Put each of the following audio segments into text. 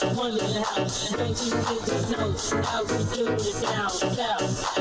wondering how make you get to know how we do it down south.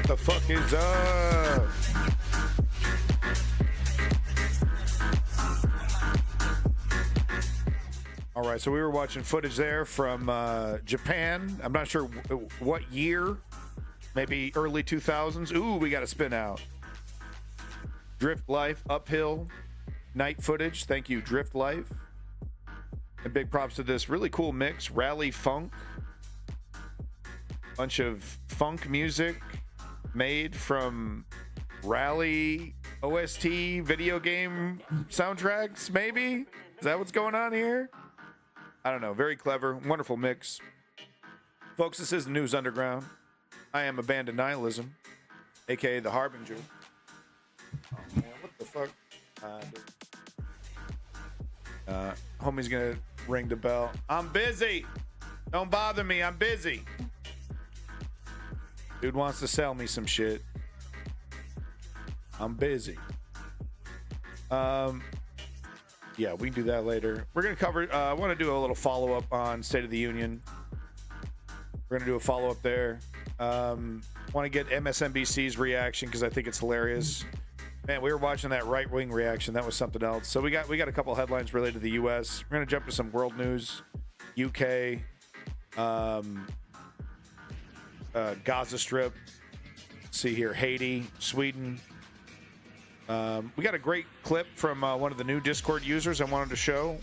The fuck is up? All right, so we were watching footage there from Japan. I'm not sure what year, maybe early 2000s. Ooh, we got a spin out. Drift Life uphill night footage. Thank you, Drift Life. And big props to this really cool mix, Rally Funk. Bunch of funk music made from Rally OST video game soundtracks, maybe? Is that what's going on here? I don't know. Very clever. Wonderful mix. Folks, this is News Underground. I am Abandoned Nihilism, a.k.a. The Harbinger. Oh, man, what the fuck? Homie's gonna ring the bell. I'm busy. Don't bother me. I'm busy. Dude wants to sell me some shit. I'm busy. Yeah, we can do that later. We're going to cover, I want to do a little follow-up on State of the Union. We're going to do a follow-up there. Want to get MSNBC's reaction because I think it's hilarious. Man, we were watching that right-wing reaction. That was something else. So we got a couple headlines related to the U.S. We're going to jump to some world news. UK. Gaza Strip. See here, Haiti, Sweden. We got a great clip from one of the new Discord users I wanted to show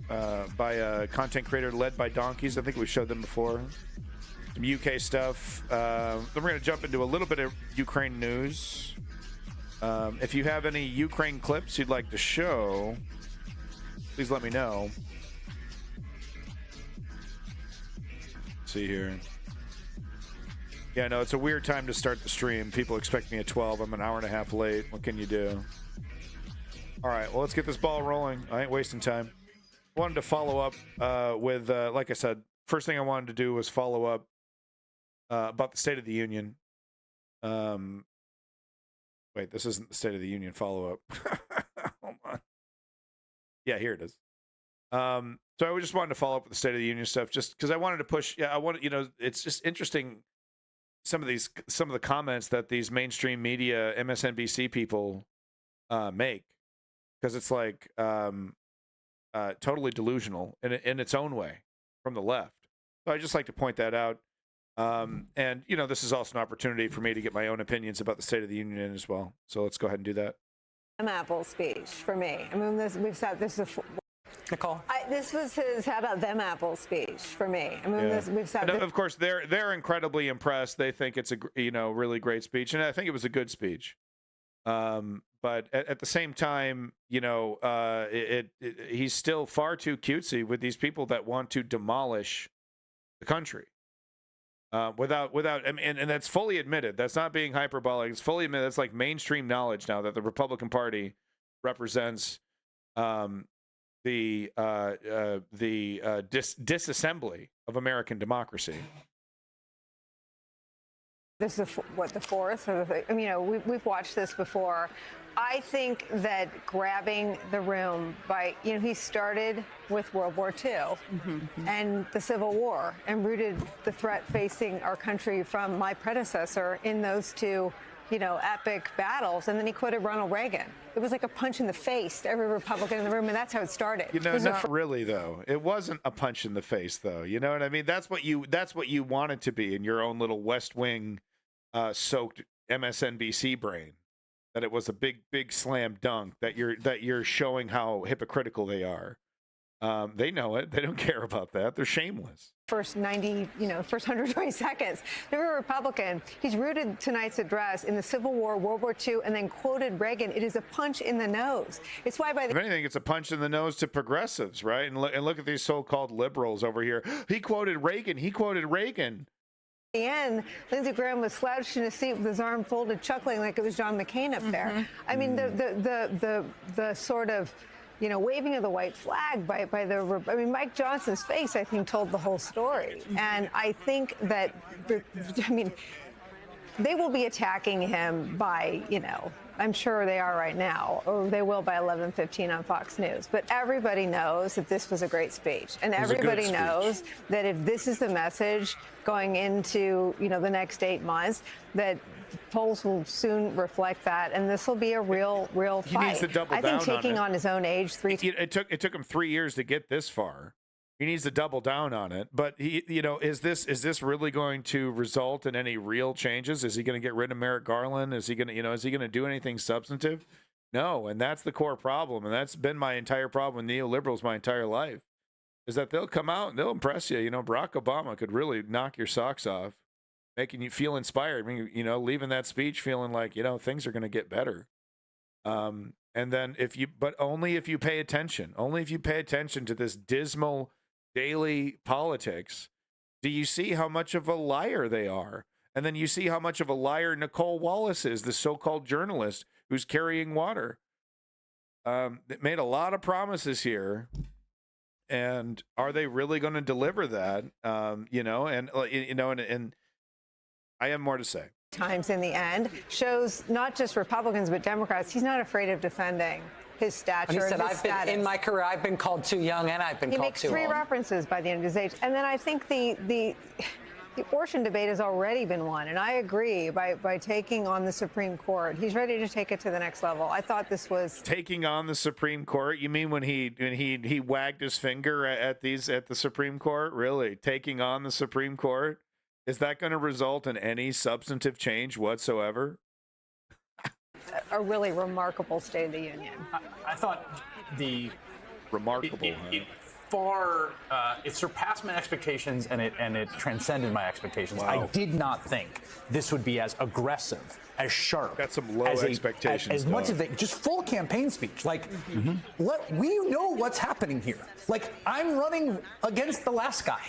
by a content creator led by donkeys. I think we showed them before. Some UK stuff. Then we're going to jump into a little bit of Ukraine news. If you have any Ukraine clips you'd like to show, please let me know. See here. Yeah, no, it's a weird time to start the stream. People expect me at 12. I'm an hour and a half late. What can you do? All right, well, let's get this ball rolling. I ain't wasting time. Wanted to follow up with, like I said, first thing I wanted to do was follow up about the State of the Union. Wait, this isn't the State of the Union follow-up. Hold on. Yeah, here it is. So I just wanted to follow up with the State of the Union stuff just because I wanted to push. Yeah, I wanted, it's just interesting. Some of the comments that these mainstream media MSNBC people make, because it's like totally delusional in its own way from the left. So I just like to point that out. And this is also an opportunity for me to get my own opinions about the State of the Union in as well. So let's go ahead and do that. Apple speech for me. I mean, we've said this is. Nicole. This was his "How about them Apple" speech for me. I mean, we've said. And of course, they're incredibly impressed. They think it's a really great speech, and I think it was a good speech. But at the same time, he's still far too cutesy with these people that want to demolish the country. Without, and that's fully admitted. That's not being hyperbolic. It's fully admitted. That's like mainstream knowledge now that the Republican Party represents the disassembly of American democracy. This is the fourth. Or we've watched this before. I think that grabbing the room by, he started with World War II and the Civil War and rooted the threat facing our country from my predecessor in those two, epic battles. And then he quoted Ronald Reagan. It was like a punch in the face to every Republican in the room, and that's how it started. Not really, though. It wasn't a punch in the face, though. You know what I mean? That's what you want it to be in your own little West Wing soaked MSNBC brain. That it was a big slam dunk. That you're showing how hypocritical they are. They know it. They don't care about that. They're shameless. First 120 seconds. Every Republican, he's rooted tonight's address in the Civil War, World War II, and then quoted Reagan. It is a punch in the nose. It's why If anything, it's a punch in the nose to progressives, right? And look at these so-called liberals over here. He quoted Reagan. At the end, Lindsey Graham was slouched in a seat with his arm folded, chuckling like it was John McCain up there. I mean, the sort of, waving of the white flag by Mike Johnson's face, I think, told the whole story. And I think that, they will be attacking him by, I'm sure they are right now, or they will by 11:15 on Fox News. But everybody knows that this was a great speech. And everybody knows that if this is the message going into, the next 8 months, that polls will soon reflect that, and this will be a real fight. He needs to double down I think taking on his own age it took him 3 years to get this far. He needs to double down on it. But is this really going to result in any real changes? Is he going to get rid of Merrick Garland? Is he going to do anything substantive? No, and that's the core problem, and that's been my entire problem with neoliberals my entire life. Is that they'll come out and they'll impress you. Barack Obama could really knock your socks off, making you feel inspired. Leaving that speech feeling like, things are going to get better. And then only if you pay attention to this dismal daily politics, do you see how much of a liar they are? And then you see how much of a liar Nicole Wallace is, the so-called journalist who's carrying water. It made a lot of promises here. And are they really going to deliver that? And I have more to say. Times in the end shows not just Republicans but Democrats. He's not afraid of defending his stature. And he said, and his status. in my career, I've been called too young, and I've been he called makes too three old. references by the end of his age, and then I think the abortion debate has already been won, and I agree by taking on the Supreme Court. He's ready to take it to the next level. I thought this was taking on the Supreme Court. You mean when he wagged his finger at the Supreme Court? Really, taking on the Supreme Court? Is that going to result in any substantive change whatsoever? A really remarkable State of the Union. I thought the remarkable. It surpassed my expectations and it transcended my expectations. Wow. I did not think this would be as aggressive, as sharp. Got some low expectations. As much as just full campaign speech. Like, we know what's happening here. Like, I'm running against the last guy.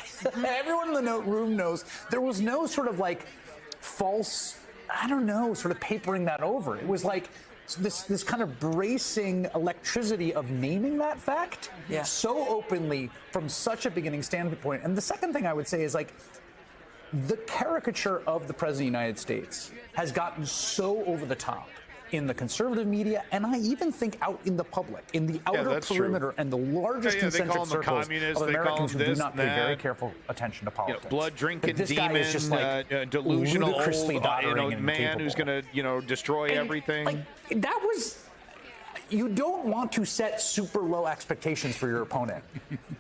Everyone in the room knows there was no sort of like false, sort of papering that over. It was like this kind of bracing electricity of naming that fact so openly from such a beginning standpoint. And the second thing I would say is, like, the caricature of the President of the United States has gotten so over the top in the conservative media, and I even think out in the public, in the outer perimeter and the largest concentric circles of Americans who do not pay very careful attention to politics. Blood drinking this demon, guy is just like delusional ludicrously old, man who's going to destroy everything. Like, that was. You don't want to set super low expectations for your opponent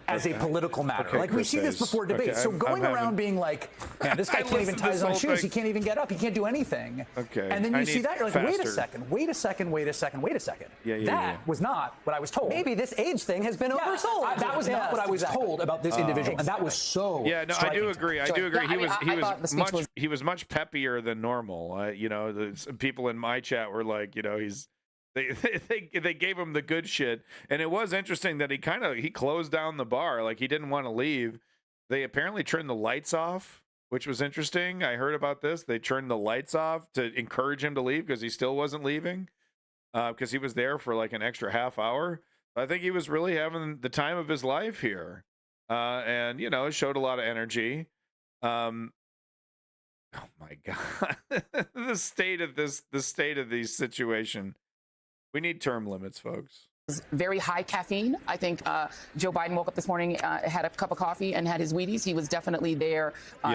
as a political matter. Okay, like, we see this before debates. So going around being like, man, this guy can't even tie his own shoes. He can't even get up. He can't do anything. Okay. And then you see that, you're like, wait a second. Yeah, that was not what I was told. Maybe this age thing has been oversold. That was not what I was told about this individual. And that was so I do agree. He was much peppier than normal. The people in my chat were like, They gave him the good shit, and it was interesting that he closed down the bar, like he didn't want to leave. They apparently turned the lights off, which was interesting. I heard about this. They turned the lights off to encourage him to leave because he still wasn't leaving, because he was there for like an extra half hour. I think he was really having the time of his life here, and showed a lot of energy. Oh my God, the state of this situation. We need term limits, folks. Very high caffeine. I think Joe Biden woke up this morning, had a cup of coffee and had his Wheaties. He was definitely there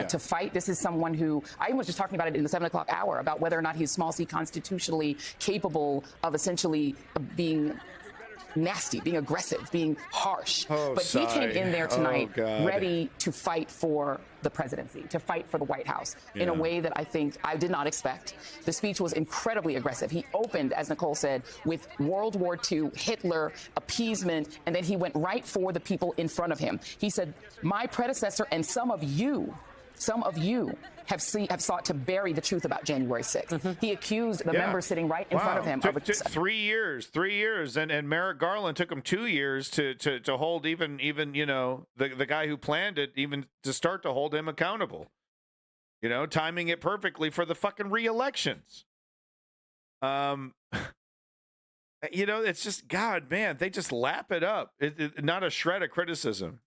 to fight. This is someone who, I was just talking about it in the 7 o'clock hour, about whether or not he's small c constitutionally capable of essentially being nasty, being aggressive, being harsh. But he came in there tonight ready to fight for the presidency, to fight for the White House in a way that I think I did not expect. The speech was incredibly aggressive. He opened, as Nicole said, with World War II, Hitler, appeasement, and then he went right for the people in front of him. He said, my predecessor and some of you have sought to bury the truth about January 6th. He accused the members sitting right in front of him of 3 years, and Merrick Garland took him 2 years to hold even you know the guy who planned it, even to start to hold him accountable. You know, timing it perfectly for the fucking re-elections. You know, it's just, God, man, they just lap it up. Not a shred of criticism.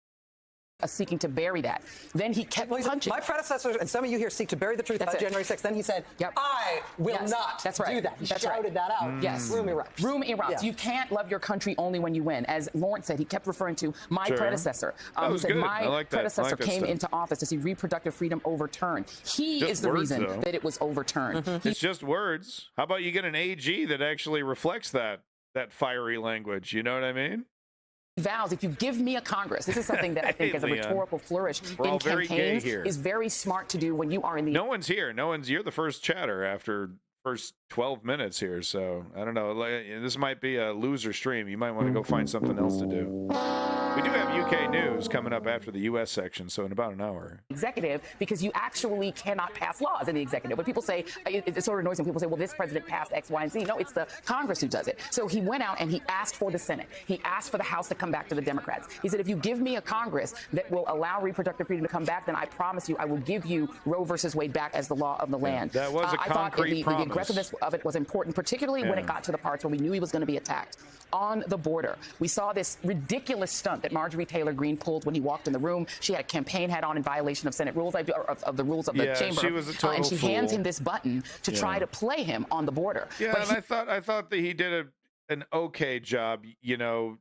Seeking to bury that. Then he kept punching. My predecessors and some of you here seek to bury the truth about January 6th. Then he said, I will not do that. He shouted that out. Yes. Room erupts. Room erupts. Yeah. You can't love your country only when you win. As Lawrence said, he kept referring to my predecessor. He said, good. my predecessor came into office to see reproductive freedom overturned. He is the reason that it was overturned. It's just words. How about you get an AG that actually reflects that fiery language? You know what I mean? Vows, if you give me a Congress, this is something that I think as a rhetorical flourish in campaigns is very smart to do when you are in the... No one's here. You're the first chatter after first 12 minutes here, so I don't know. This might be a loser stream. You might want to go find something else to do. We do have UK news coming up after the US section, so in about an hour. Executive, because you actually cannot pass laws in the executive. When people say, it sort of annoys when people say, well, this president passed X, Y, and Z. No, it's the Congress who does it. So he went out and he asked for the Senate. He asked for the House to come back to the Democrats. He said, if you give me a Congress that will allow reproductive freedom to come back, then I promise you I will give you Roe versus Wade back as the law of the land. That was a concrete promise. The aggressiveness of it was important, particularly when it got to the parts where we knew he was going to be attacked. On the border, we saw this ridiculous stunt that Marjorie Taylor Greene pulled when he walked in the room. She had a campaign hat on in violation of Senate rules, of the rules of the chamber. She was a total and she fool. hands him this button to try to play him on the border. Yeah, but I thought that he did an okay job, you know,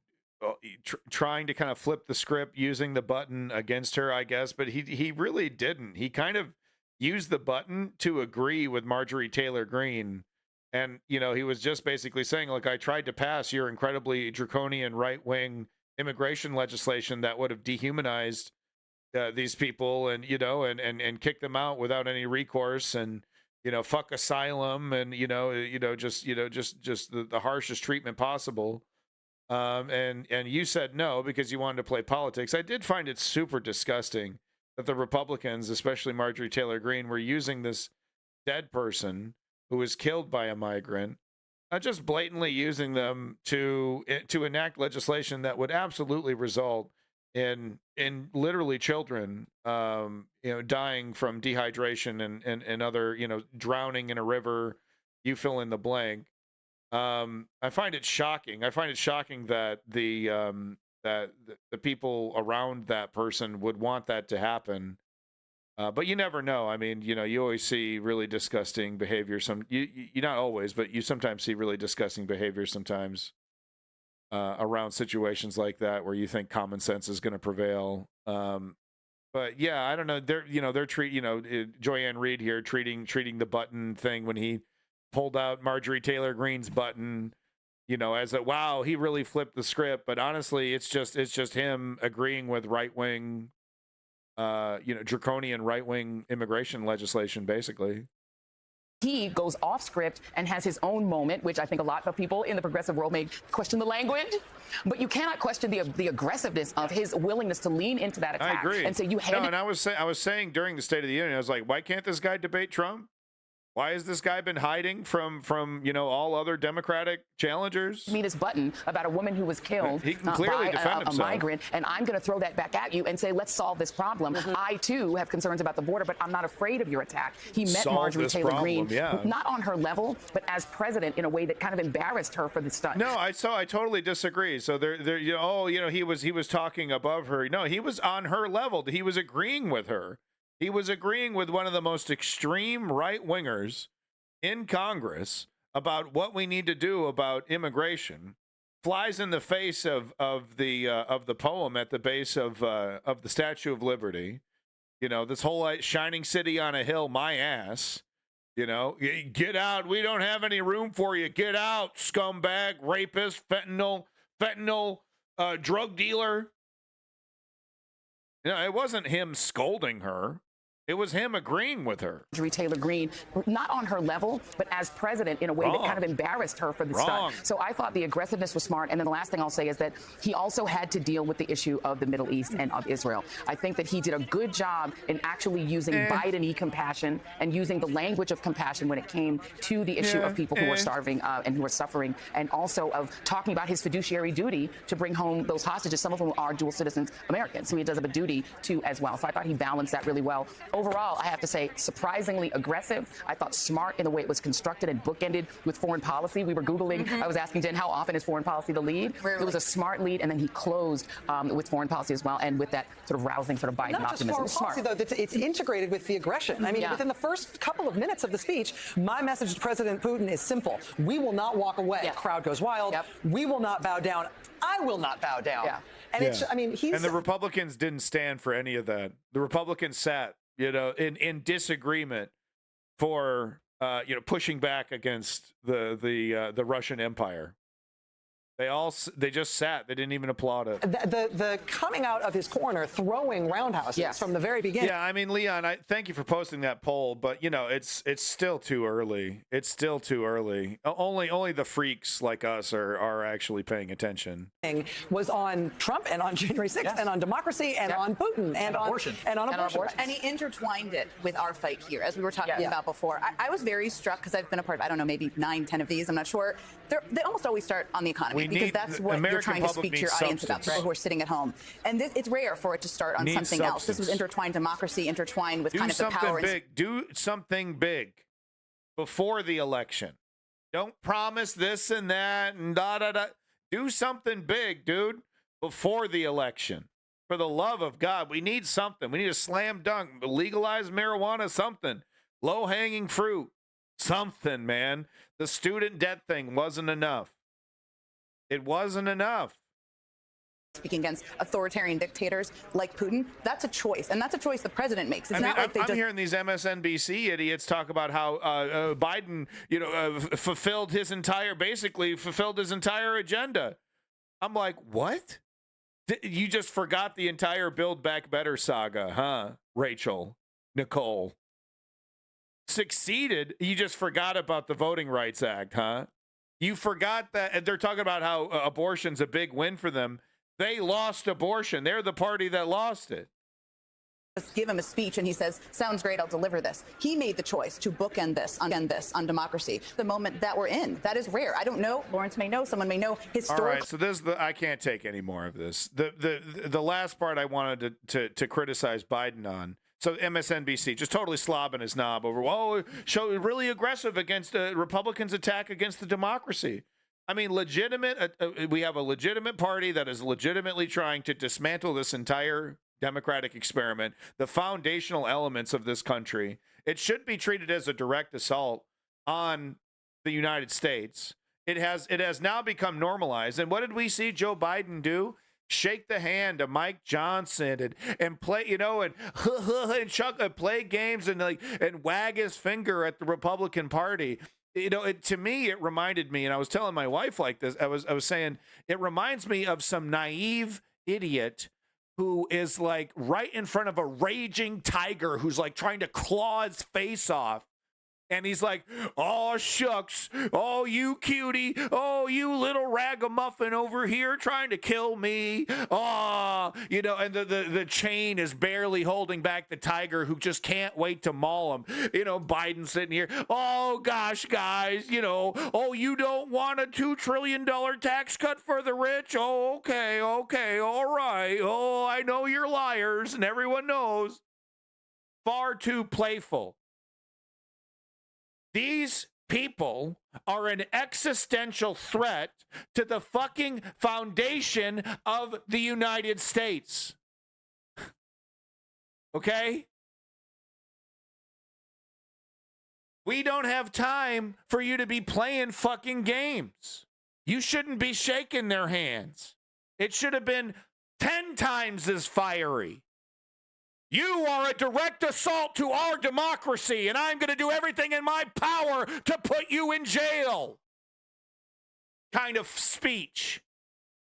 trying to kind of flip the script using the button against her, I guess, but he really didn't. He kind of used the button to agree with Marjorie Taylor Greene. And, you know, he was just basically saying, look, I tried to pass your incredibly draconian right-wing immigration legislation that would have dehumanized these people and, you know, and kicked them out without any recourse and, you know, fuck asylum and, just the harshest treatment possible. And you said no because you wanted to play politics. I did find it super disgusting that the Republicans, especially Marjorie Taylor Greene, were using this dead person who was killed by a migrant, just blatantly using them to enact legislation that would absolutely result in literally children, dying from dehydration and other, drowning in a river. You fill in the blank. I find it shocking. I find it shocking that the people around that person would want that to happen. But you never know. I mean, you always see really disgusting behavior. You not always, but you sometimes see really disgusting behavior sometimes around situations like that where you think common sense is going to prevail. But yeah, I don't know. They're Joyanne Reed here treating the button thing when he pulled out Marjorie Taylor Greene's button, as a wow, he really flipped the script. But honestly, it's just him agreeing with right wing. Draconian right-wing immigration legislation, basically. He goes off script and has his own moment, which I think a lot of people in the progressive world may question the language, but you cannot question the aggressiveness of his willingness to lean into that attack. I agree. And so and I was saying during the State of the Union, I was like, why can't this guy debate Trump? Why has this guy been hiding from all other Democratic challengers? Me this button about a woman who was killed he can clearly defend a migrant, and I'm going to throw that back at you and say, let's solve this problem. I, too, have concerns about the border, but I'm not afraid of your attack. He met Marjorie Taylor Greene, not on her level, but as president in a way that kind of embarrassed her for the stunt. No, I totally disagree. So he was talking above her. No, he was on her level. He was agreeing with her. He was agreeing with one of the most extreme right-wingers in Congress about what we need to do about immigration flies in the face of the poem at the base of the Statue of Liberty. You know, this whole shining city on a hill, my ass. You know, get out. We don't have any room for you. Get out, scumbag, rapist, fentanyl, drug dealer. You know, it wasn't him scolding her. It was him agreeing with her. Marjorie Taylor Greene, not on her level, but as president in a way that kind of embarrassed her for the stunt. So I thought the aggressiveness was smart. And then the last thing I'll say is that he also had to deal with the issue of the Middle East and of Israel. I think that he did a good job in actually using Biden-y compassion and using the language of compassion when it came to the issue of people who were starving and who were suffering, and also of talking about his fiduciary duty to bring home those hostages, some of whom are dual citizens Americans, who he does have a duty to as well. So I thought he balanced that really well. Overall, I have to say, surprisingly aggressive. I thought smart in the way it was constructed and bookended with foreign policy. We were Googling. I was asking Jen, how often is foreign policy the lead? Rarely. It was a smart lead, and then he closed with foreign policy as well, and with that sort of rousing sort of Biden optimism. Not just foreign policy, though. It's integrated with the aggression. I mean, within the first couple of minutes of the speech, my message to President Putin is simple. We will not walk away. Crowd goes wild. We will not bow down. I will not bow down. And it's, I mean, he's... And the Republicans didn't stand for any of that. The Republicans sat, you know, in disagreement for, you know, pushing back against the Russian Empire. They just sat. They didn't even applaud it. The coming out of his corner, throwing roundhouses from the very beginning. Yeah, I mean, Leon, I thank you for posting that poll, but you know, it's still too early. It's still too early. Only the freaks like us are actually paying attention. Was on Trump and on January 6th and on democracy and on Putin and on abortion and on abortion. And he intertwined it with our fight here, as we were talking about before. I was very struck because I've been a part of, I don't know, maybe 9, 10 of these. I'm not sure. They almost always start on the economy because that's what you're trying to speak to your audience about, people who are sitting at home. And it's rare for it to start on something else. This was intertwined democracy, intertwined with kind of the power. Do something big before the election. Don't promise this and that and da-da-da. Do something big, dude, before the election. For the love of God, we need something. We need a slam dunk, legalize marijuana, something. Low-hanging fruit, something, man. The student debt thing wasn't enough. It wasn't enough. Speaking against authoritarian dictators like Putin, that's a choice, and that's a choice the president makes. It's not like I'm hearing these MSNBC idiots talk about how Biden, you know, fulfilled his entire agenda. I'm like, what? You just forgot the entire Build Back Better saga, huh, Rachel, Nicole? Succeeded? You just forgot about the Voting Rights Act, huh? You forgot that, and they're talking about how abortion's a big win for them. They lost abortion. They're the party that lost it. Give him a speech and he says, sounds great, I'll deliver this. He made the choice to bookend this on democracy. The moment that we're in, that is rare. I don't know. Lawrence may know. Someone may know. All right, so I can't take any more of this. The last part I wanted to criticize Biden on. So MSNBC just totally slobbing his knob over, show really aggressive against Republicans' attack against the democracy. I mean, legitimate. We have a legitimate party that is legitimately trying to dismantle this entire democratic experiment, the foundational elements of this country. It should be treated as a direct assault on the United States. It has now become normalized. And what did we see Joe Biden do? Shake the hand of Mike Johnson and play, you know, and play games and wag his finger at the Republican Party. You know, to me, it reminded me, and I was telling my wife like this, I was saying, it reminds me of some naive idiot who is like right in front of a raging tiger who's like trying to claw his face off. And he's like, oh, shucks. Oh, you cutie. Oh, you little ragamuffin over here trying to kill me. Oh, you know, and the chain is barely holding back the tiger who just can't wait to maul him. You know, Biden sitting here. Oh, gosh, guys, you know, oh, you don't want a $2 trillion tax cut for the rich? Oh, okay, all right. Oh, I know you're liars, and everyone knows. Far too playful. These people are an existential threat to the fucking foundation of the United States. Okay? We don't have time for you to be playing fucking games. You shouldn't be shaking their hands. It should have been 10 times as fiery. You are a direct assault to our democracy, and I'm going to do everything in my power to put you in jail. Kind of speech.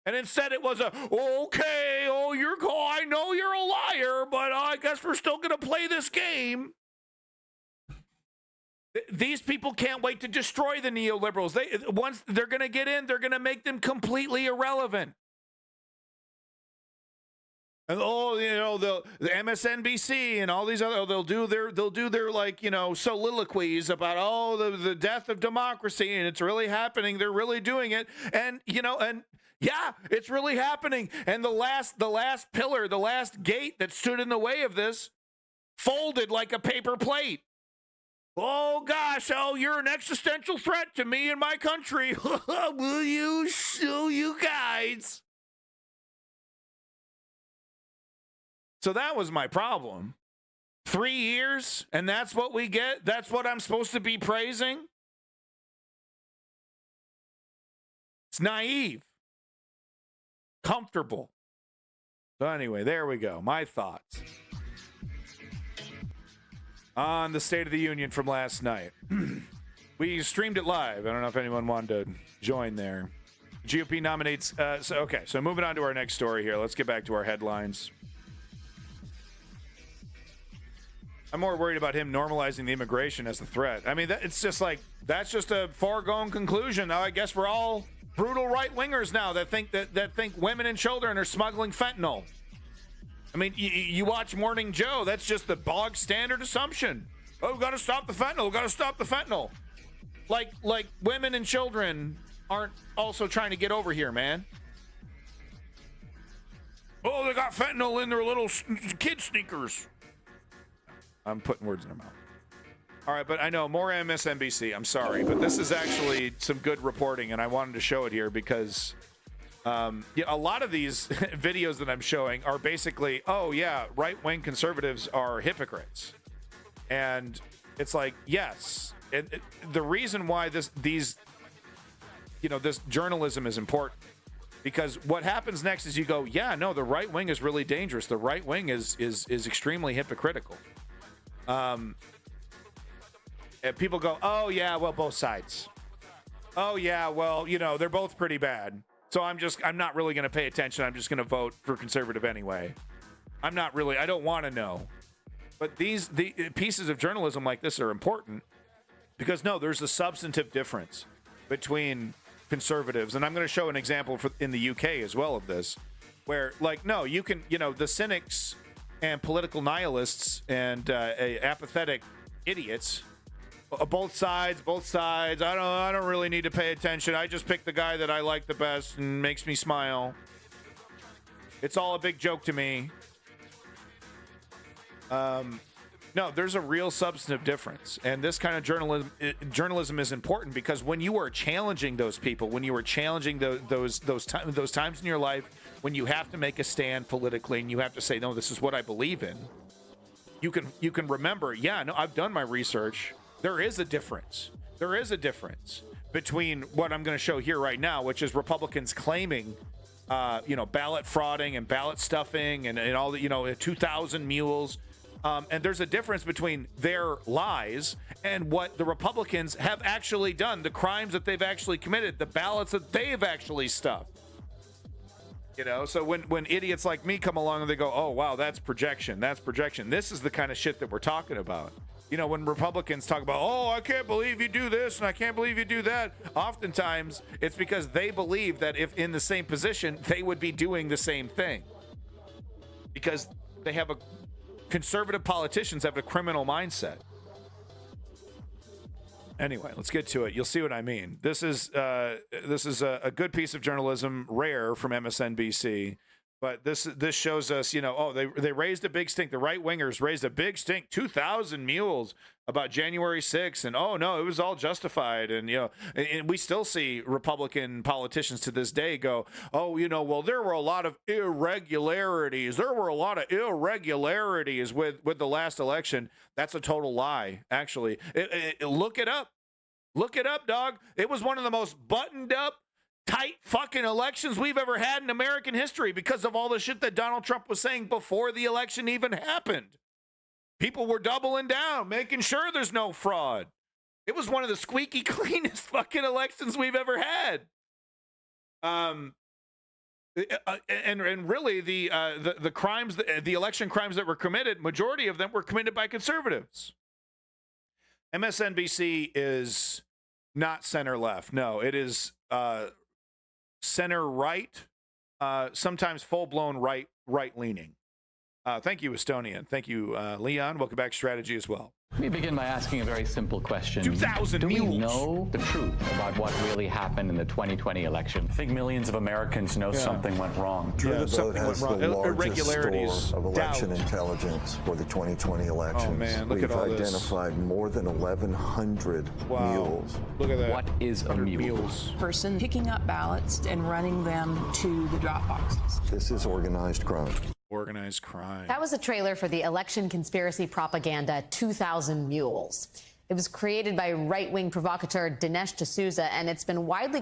And instead it was okay, I know you're a liar, but I guess we're still going to play this game. These people can't wait to destroy the neoliberals. Once they're going to get in, they're going to make them completely irrelevant. And the MSNBC and all these other, they'll do their like, soliloquies about the death of democracy, and it's really happening. They're really doing it, and yeah, it's really happening. And the last pillar, the last gate that stood in the way of this, folded like a paper plate. Oh gosh, you're an existential threat to me and my country. Will you show you guys? So that was my problem. 3 years, and that's what we get? That's what I'm supposed to be praising? It's naive. Comfortable. So anyway, there we go. My thoughts on the State of the Union from last night. We streamed it live. I don't know if anyone wanted to join there. GOP nominates... So moving on to our next story here. Let's get back to our headlines. I'm more worried about him normalizing the immigration as the threat. I mean, it's just like, that's just a foregone conclusion. Now, I guess we're all brutal right-wingers now that think women and children are smuggling fentanyl. I mean, you watch Morning Joe, that's just the bog standard assumption. Oh, we've got to stop the fentanyl. We've got to stop the fentanyl. Like women and children aren't also trying to get over here, man. Oh, they got fentanyl in their little kid sneakers. I'm putting words in their mouth. All right, but I know more MSNBC. I'm sorry, but this is actually some good reporting, and I wanted to show it here because a lot of these videos that I'm showing are basically, right-wing conservatives are hypocrites. And it's like, yes, the reason why this journalism is important, because what happens next is you go, the right wing is really dangerous. The right wing is extremely hypocritical. And people go, both sides. They're both pretty bad. So I'm not really going to pay attention. I'm just going to vote for conservative anyway. I don't want to know. But the pieces of journalism like this are important because there's a substantive difference between conservatives. And I'm going to show an example in the UK as well of this, where you can, the cynics and political nihilists and apathetic idiots, both sides. I don't really need to pay attention. I just pick the guy that I like the best and makes me smile. It's all a big joke to me. No, there's a real substantive difference, and this kind of journalism is important because when you are challenging those people, when you are challenging those times in your life when you have to make a stand politically and you have to say, no, this is what I believe in. You can remember, I've done my research. There is a difference. There is a difference between what I'm going to show here right now, which is Republicans claiming, ballot frauding and ballot stuffing and all the, 2,000 mules. And there's a difference between their lies and what the Republicans have actually done, the crimes that they've actually committed, the ballots that they've actually stuffed. So when idiots like me come along and they go, oh, wow, that's projection. This is the kind of shit that we're talking about. When Republicans talk about, oh, I can't believe you do this and I can't believe you do that. Oftentimes, it's because they believe that if in the same position, they would be doing the same thing. Because they have conservative politicians have a criminal mindset. Anyway, let's get to it. You'll see what I mean. This is a good piece of journalism, rare from MSNBC, But this shows us, they raised a big stink. The right wingers raised a big stink, 2,000 mules about January 6th, and oh no, it was all justified. And and we still see Republican politicians to this day go, oh, well, there were a lot of irregularities. There were a lot of irregularities with the last election. That's a total lie. Actually, look it up. Look it up, dog. It was one of the most buttoned up, tight fucking elections we've ever had in American history because of all the shit that Donald Trump was saying before the election even happened. People were doubling down, making sure there's no fraud. It was one of the squeaky cleanest fucking elections we've ever had. And really the crimes, the election crimes that were committed, majority of them were committed by conservatives. MSNBC is not center left. No, it is center right, sometimes full-blown right leaning. Thank you, Estonian. Thank you, Leon. Welcome back to Strategy as well. Let me begin by asking a very simple question. 2,000 Do we mules. know the truth about what really happened in the 2020 election? I think millions of Americans know something went wrong. True the Vote has the largest store of election doubt. Intelligence for the 2020 elections. Oh, man, look at all this. We've identified more than 1,100 mules. Look at that. What is a mule? Mules. Person picking up ballots and running them to the drop boxes. This is organized crime. Organized crime. That was a trailer for the election conspiracy propaganda 2,000 Mules. It was created by right-wing provocateur Dinesh D'Souza, and it's been widely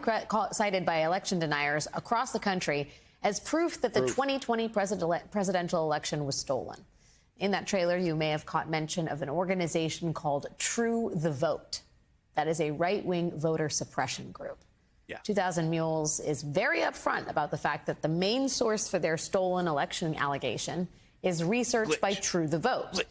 cited by election deniers across the country as proof that the 2020 presidential election was stolen. In that trailer, you may have caught mention of an organization called True the Vote. That is a right-wing voter suppression group. Yeah. 2,000 Mules is very upfront about the fact that the main source for their stolen election allegation is research by True the Vote.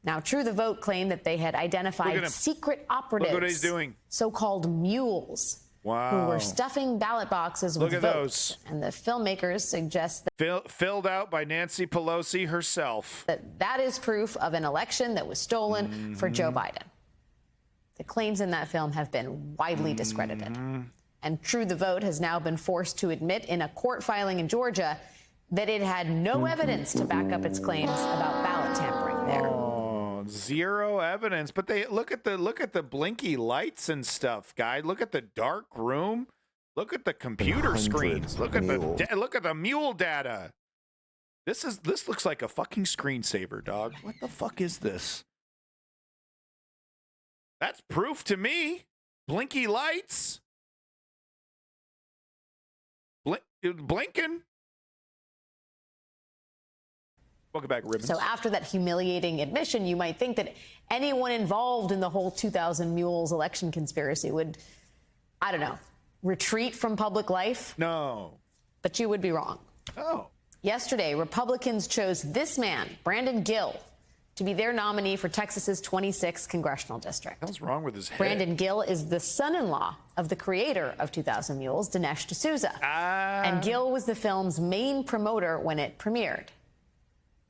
Now, True the Vote claimed that they had identified secret operatives, look what he's doing. So-called mules, who were stuffing ballot boxes with votes. And the filmmakers suggest that filled out by Nancy Pelosi herself. That is proof of an election that was stolen for Joe Biden. The claims in that film have been widely discredited. And True the Vote has now been forced to admit in a court filing in Georgia that it had no evidence to back up its claims about ballot tampering there. Oh, zero evidence. But they look at the blinky lights and stuff, guy. Look at the dark room. Look at the computer screens. Look at the mule data. This looks like a fucking screensaver, dog. What the fuck is this? That's proof to me. Blinky lights. Blinking. Welcome back, Ribbons. So after that humiliating admission, you might think that anyone involved in the whole 2,000 Mules election conspiracy would, I don't know, retreat from public life. No. But you would be wrong. Oh. Yesterday, Republicans chose this man, Brandon Gill, to be their nominee for Texas's 26th congressional district. What's wrong with his head? Brandon Gill is the son-in-law of the creator of 2,000 Mules, Dinesh D'Souza. And Gill was the film's main promoter when it premiered.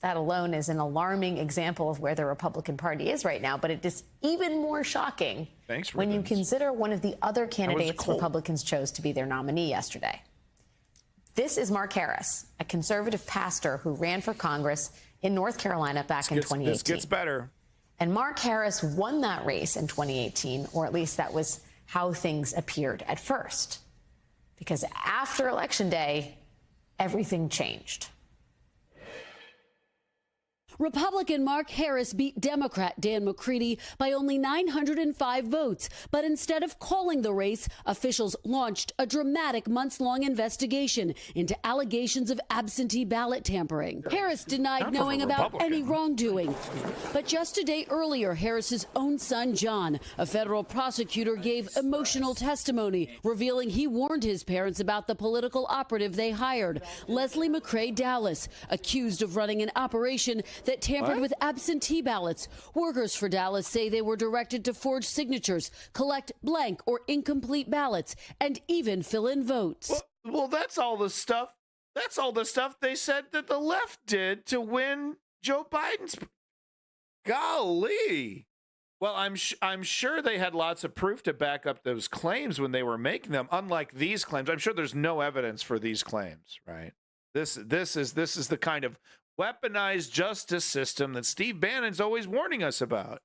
That alone is an alarming example of where the Republican Party is right now, but it is even more shocking when you consider one of the other candidates Republicans chose to be their nominee yesterday. This is Mark Harris, a conservative pastor who ran for Congress in North Carolina back in 2018. This gets better. And Mark Harris won that race in 2018, or at least that was how things appeared at first. Because after Election Day, everything changed. Republican Mark Harris beat Democrat Dan McCready by only 905 votes. But instead of calling the race, officials launched a dramatic months-long investigation into allegations of absentee ballot tampering. Harris denied knowing about any wrongdoing. But just a day earlier, Harris's own son, John, a federal prosecutor, gave emotional testimony, revealing he warned his parents about the political operative they hired, Leslie McCrae Dallas, accused of running an operation that tampered with absentee ballots. Workers for Dallas say they were directed to forge signatures, collect blank or incomplete ballots, and even fill in votes. Well, that's all the stuff. That's all the stuff they said that the left did to win Joe Biden's. Golly. Well, I'm sure they had lots of proof to back up those claims when they were making them. Unlike these claims, I'm sure there's no evidence for these claims, right? This is the kind of weaponized justice system that Steve Bannon's always warning us about.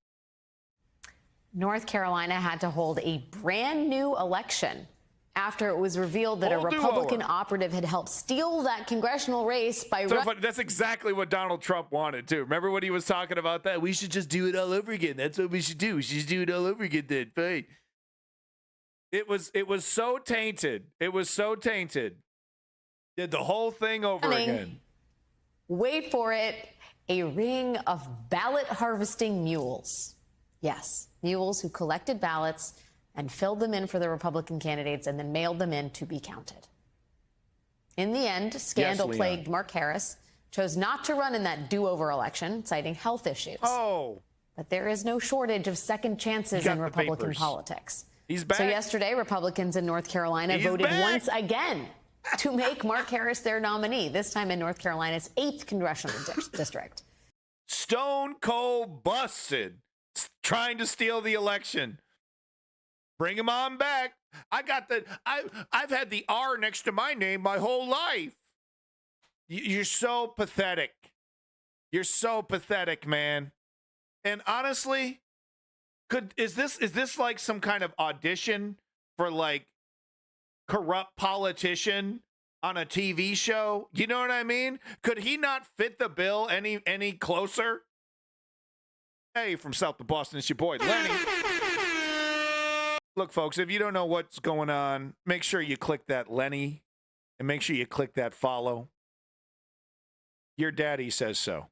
North Carolina had to hold a brand new election after it was revealed that a Republican operative had helped steal that congressional race by... That's exactly what Donald Trump wanted, too. Remember when he was talking about that? We should just do it all over again. That's what we should do. We should just do it all over again then. Fine. It was so tainted. It was so tainted. Did the whole thing over again. Wait for it. A ring of ballot harvesting mules. Yes, mules who collected ballots and filled them in for the Republican candidates and then mailed them in to be counted. In the end, scandal-plagued Mark Harris chose not to run in that do-over election, citing health issues. Oh. But there is no shortage of second chances in Republican politics. He's back. So yesterday, Republicans in North Carolina voted once again to make Mark Harris their nominee, this time in North Carolina's 8th congressional district. Stone cold busted, trying to steal the election. Bring him on back. I've had the R next to my name my whole life. You're so pathetic. You're so pathetic, man. And honestly, is this like some kind of audition for like corrupt politician on a TV show? You know what I mean? Could he not fit the bill any closer? Hey, from South to Boston, it's your boy Lenny. Look, folks, if you don't know what's going on, make sure you click that Lenny and make sure you click that follow. Your daddy says so.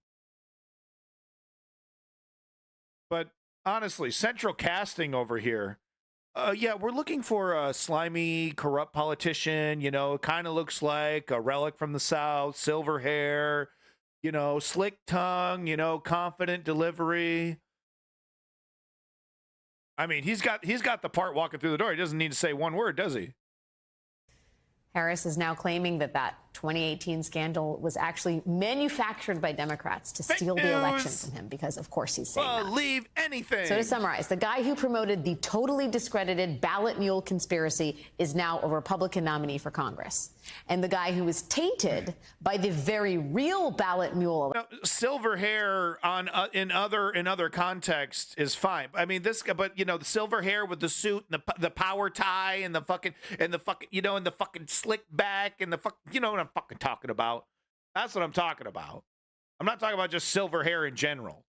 But honestly, central casting over here. Yeah, we're looking for a slimy, corrupt politician. You know, kind of looks like a relic from the South, silver hair, you know, slick tongue, you know, confident delivery. I mean, he's got the part walking through the door. He doesn't need to say one word, does he? Harris is now claiming that 2018 scandal was actually manufactured by Democrats to steal the election from him because, of course, he's saying that. Believe anything. So to summarize, the guy who promoted the totally discredited ballot mule conspiracy is now a Republican nominee for Congress. And the guy who was tainted by the very real ballot mule. Now, silver hair in other contexts is fine. I mean, this guy, but you know, the silver hair with the suit and the power tie and the fucking you know, and the fucking slick back and you know what I'm fucking talking about. That's what I'm talking about. I'm not talking about just silver hair in general.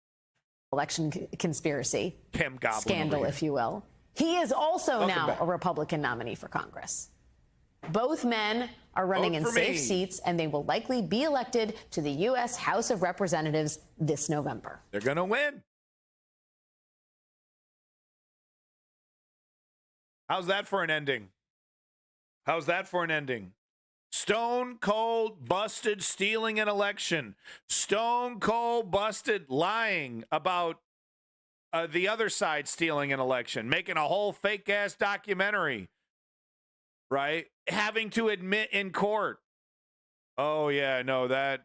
Election conspiracy. Kim Goblin scandal, if you will. He is also now a Republican nominee for Congress. Both men are running in safe seats, and they will likely be elected to the U.S. House of Representatives this November. They're going to win. How's that for an ending? How's that for an ending? Stone cold busted stealing an election. Stone cold busted lying about the other side stealing an election, making a whole fake ass documentary, right? Having to admit in court. Oh yeah, no, there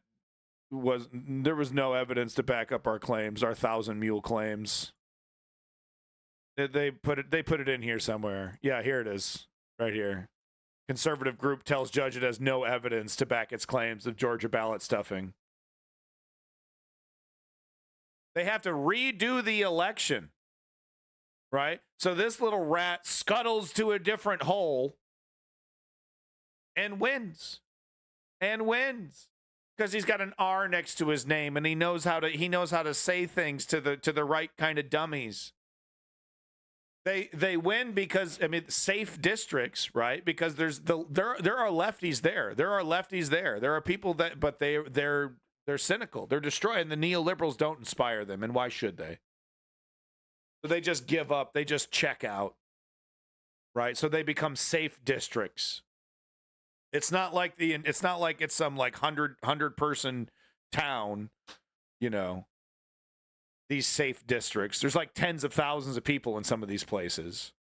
was no evidence to back up our claims, our 1,000 mule claims. They put it in here somewhere. Yeah, here it is, right here. Conservative group tells judge it has no evidence to back its claims of Georgia ballot stuffing. They have to redo the election, right? So this little rat scuttles to a different hole and wins. And wins. Because he's got an R next to his name and he knows how to say things to the right kind of dummies. They win because, I mean, safe districts, right? Because there are lefties there. There are lefties there. There are people that, but they're cynical. They're destroyed, and the neoliberals don't inspire them. And why should they? So they just give up. They just check out, right? So they become safe districts. It's not like it's some like 100 person town, you know. These safe districts. There's like tens of thousands of people in some of these places.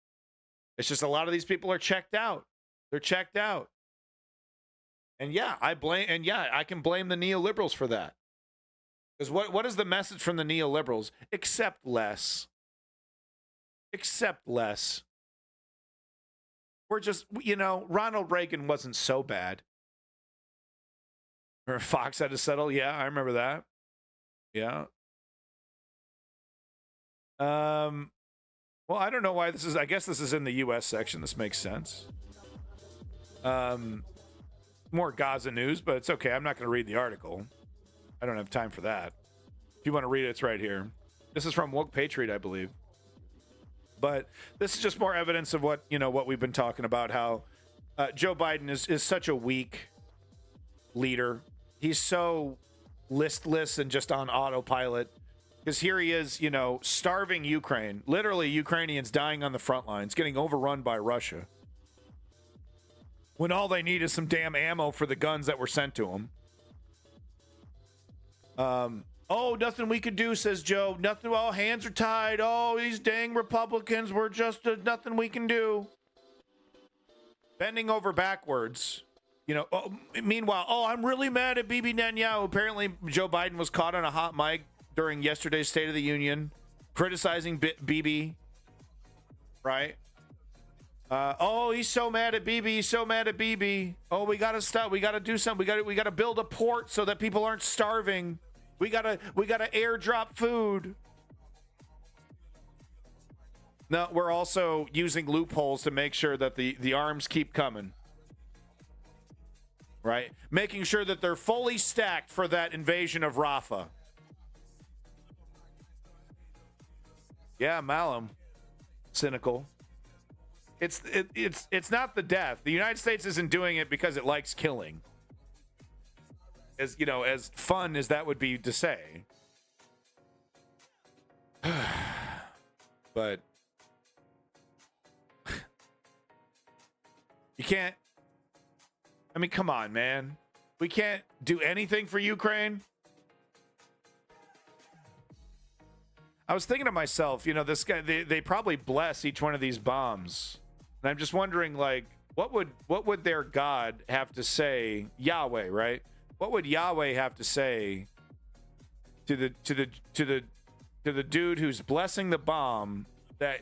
It's just a lot of these people are checked out. They're checked out. And yeah, I can blame the neoliberals for that. Because what is the message from the neoliberals? Accept less. Accept less. We're just, you know, Ronald Reagan wasn't so bad. Or Fox had to settle. Yeah, I remember that. Yeah. Well, I don't know why this is. I guess this is in the U.S. section. This makes sense. More Gaza news, but it's okay. I'm not going to read the article. I don't have time for that. If you want to read it, it's right here. This is from Woke Patriot, I believe. But this is just more evidence of what we've been talking about, how Joe Biden is such a weak leader. He's so listless and just on autopilot. Because here he is, starving Ukraine. Literally, Ukrainians dying on the front lines, getting overrun by Russia. When all they need is some damn ammo for the guns that were sent to them. Nothing we could do, says Joe. Nothing. Oh, hands are tied. Oh, these dang Republicans were just nothing we can do. Bending over backwards. Meanwhile, I'm really mad at Bibi Netanyahu. Apparently, Joe Biden was caught on a hot mic during yesterday's State of the Union, criticizing Bibi. Right? He's so mad at Bibi. He's so mad at Bibi. Oh, we gotta stop. We gotta do something. We gotta build a port so that people aren't starving. We gotta airdrop food. No, we're also using loopholes to make sure that the arms keep coming. Right? Making sure that they're fully stacked for that invasion of Rafah. Yeah, Malum. Cynical. It's not the death. The United States isn't doing it because it likes killing. As fun as that would be to say. But you can't. I mean, come on, man. We can't do anything for Ukraine. I was thinking to myself, this guy, they probably bless each one of these bombs. And I'm just wondering, what would their God have to say? Yahweh, right? What would Yahweh have to say to the dude who's blessing the bomb that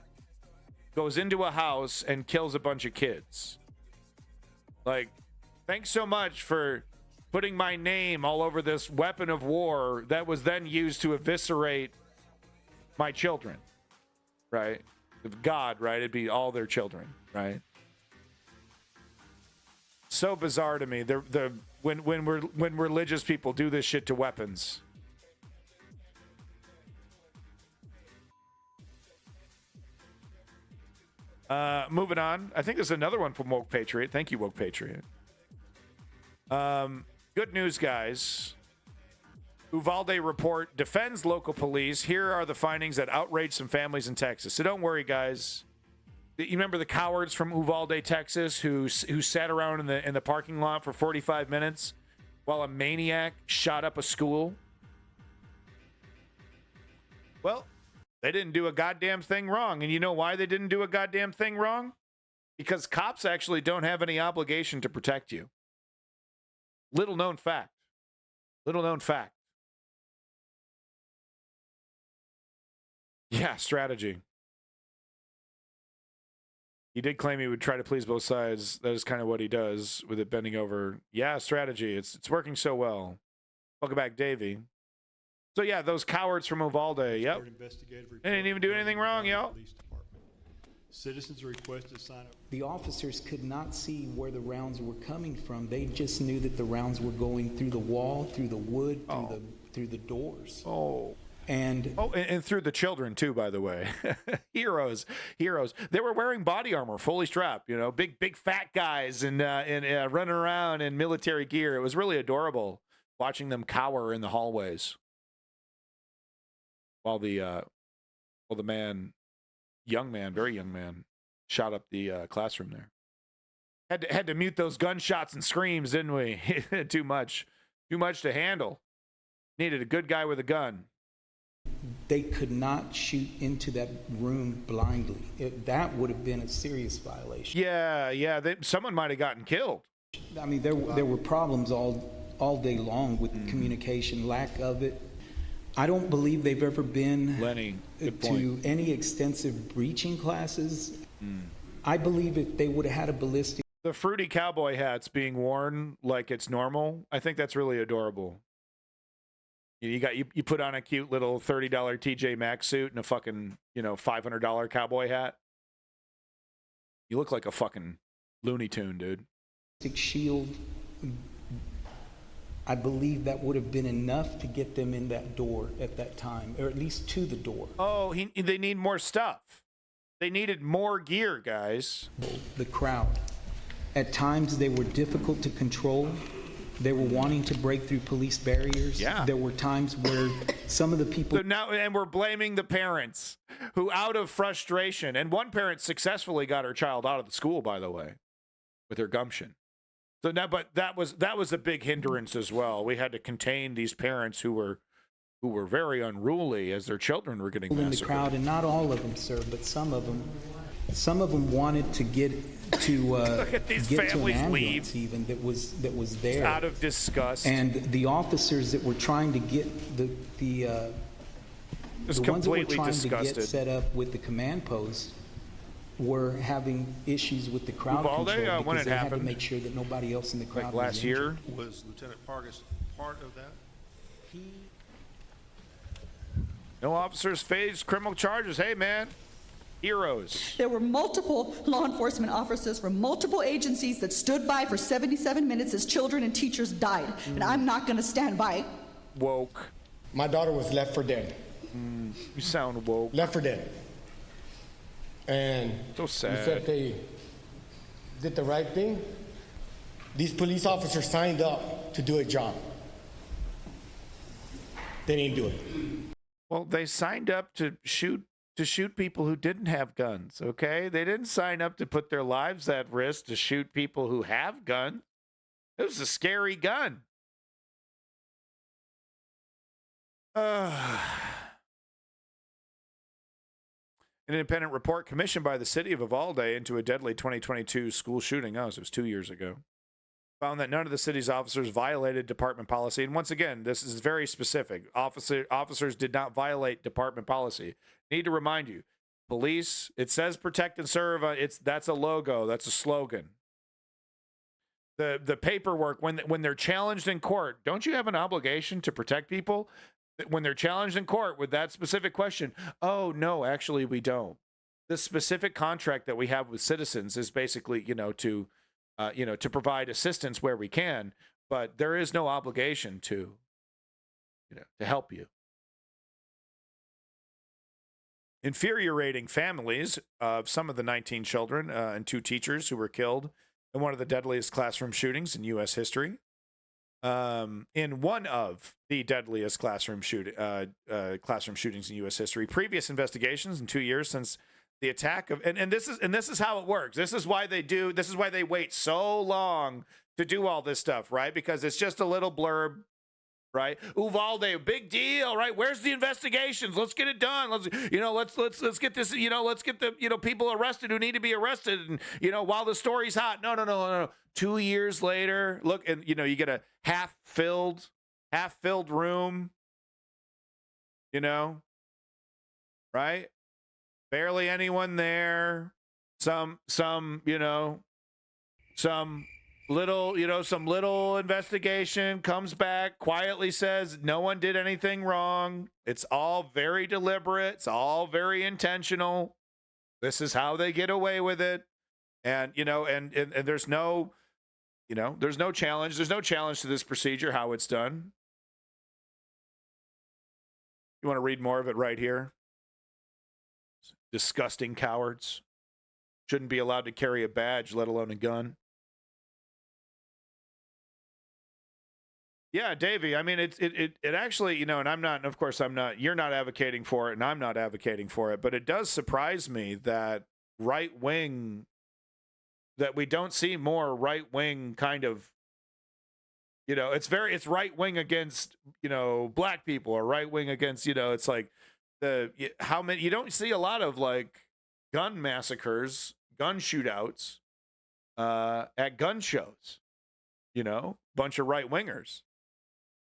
goes into a house and kills a bunch of kids? Thanks so much for putting my name all over this weapon of war that was then used to eviscerate my children, right? God, right? It'd be all their children, right? So bizarre to me. When religious people do this shit to weapons. Moving on. I think there's another one from Woke Patriot. Thank you, Woke Patriot. Good news, guys. Uvalde report defends local police. Here are the findings that outrage some families in Texas. So don't worry, guys. You remember the cowards from Uvalde, Texas, who sat around in the parking lot for 45 minutes while a maniac shot up a school? Well, they didn't do a goddamn thing wrong. And you know why they didn't do a goddamn thing wrong? Because cops actually don't have any obligation to protect you. Little known fact. Little known fact. Yeah, strategy. He did claim he would try to please both sides. That is kind of what he does with it bending over. Yeah, strategy. It's working so well. Welcome back, Davey. So yeah, those cowards from Uvalde. Yep. They didn't even do anything wrong, yo. Citizens are requested to sign up. The officers could not see where the rounds were coming from. They just knew that the rounds were going through the wall, through the wood, through the doors. And through the children too, by the way. heroes. They were wearing body armor, fully strapped, big fat guys and running around in military gear. It was really adorable watching them cower in the hallways while the very young man shot up the classroom there. Had to mute those gunshots and screams, didn't we? Too much to handle. Needed a good guy with a gun. They could not shoot into that room blindly. That would have been a serious violation. Yeah. Someone might have gotten killed. I mean, there were problems all day long with communication, lack of it. I don't believe they've ever been to any extensive breaching classes. I believe if they would have had a ballistic The fruity cowboy hats being worn like it's normal, I think that's really adorable. You put on a cute little $30 TJ Maxx suit and a fucking, $500 cowboy hat. You look like a fucking Looney Tune, dude. Shield, I believe that would have been enough to get them in that door at that time, or at least to the door. Oh, they need more stuff. They needed more gear, guys. The crowd. At times, they were difficult to control. They were wanting to break through police barriers. Yeah. There were times where some of the people... And we're blaming the parents who, out of frustration, and one parent successfully got her child out of the school, by the way, with her gumption. So now, but that was a big hindrance as well. We had to contain these parents who were very unruly as their children were getting massacred. In the crowd, and not all of them, sir, but some of them wanted to get to Look at these get to an families ambulance leave. Even that was there. Out of disgust. And the officers that were trying to get the ones that were trying to get set up with the command post were having issues with the crowd control because they had to make sure that nobody else in the crowd was last year. Was Lieutenant Pargas part of that? No officers faced criminal charges. Hey, man. Heroes. There were multiple law enforcement officers from multiple agencies that stood by for 77 minutes as children and teachers died. And I'm not going to stand by. Woke. My daughter was left for dead. You sound woke. Left for dead. And so sad. You said they did the right thing. These police officers signed up to do a job. They didn't do it. Well, they signed up to shoot people who didn't have guns, okay? They didn't sign up to put their lives at risk to shoot people who have guns. It was a scary gun. An independent report commissioned by the city of Uvalde into a deadly 2022 school shooting, it was 2 years ago, found that none of the city's officers violated department policy. And once again, this is very specific. Officers did not violate department policy. Need to remind you, police, it says protect and serve. That's a logo. That's a slogan. The paperwork, when they're challenged in court, don't you have an obligation to protect people? When they're challenged in court with that specific question, oh, no, actually, we don't. The specific contract that we have with citizens is basically, to provide assistance where we can, but there is no obligation to help you. Infuriating families of some of the 19 children and 2 teachers who were killed in one of the deadliest classroom shootings in U.S. history. In one of the deadliest classroom shootings in U.S. history. Previous investigations in 2 years since the attack of, and this is how it works. This is why they wait so long to do all this stuff, right? Because it's just a little blurb, right? Uvalde, big deal, right? Where's the investigations? Let's get it done. Let's get this, let's get the, people arrested who need to be arrested. And, while the story's hot. No. 2 years later, look, and, you get a half-filled room, right? Barely anyone there. Some little investigation comes back, quietly says no one did anything wrong. It's all very deliberate. It's all very intentional. This is how they get away with it. And, and there's no, there's no challenge. There's no challenge to this procedure, how it's done. You want to read more of it right here? Disgusting cowards. Shouldn't be allowed to carry a badge, let alone a gun. Yeah, Davey, I mean, it actually, and I'm not, of course, you're not advocating for it, and I'm not advocating for it, but it does surprise me that that we don't see more right-wing kind of, it's right-wing against, black people, or right-wing against, it's like how many, you don't see a lot of like gun massacres, gun shootouts at gun shows, bunch of right-wingers,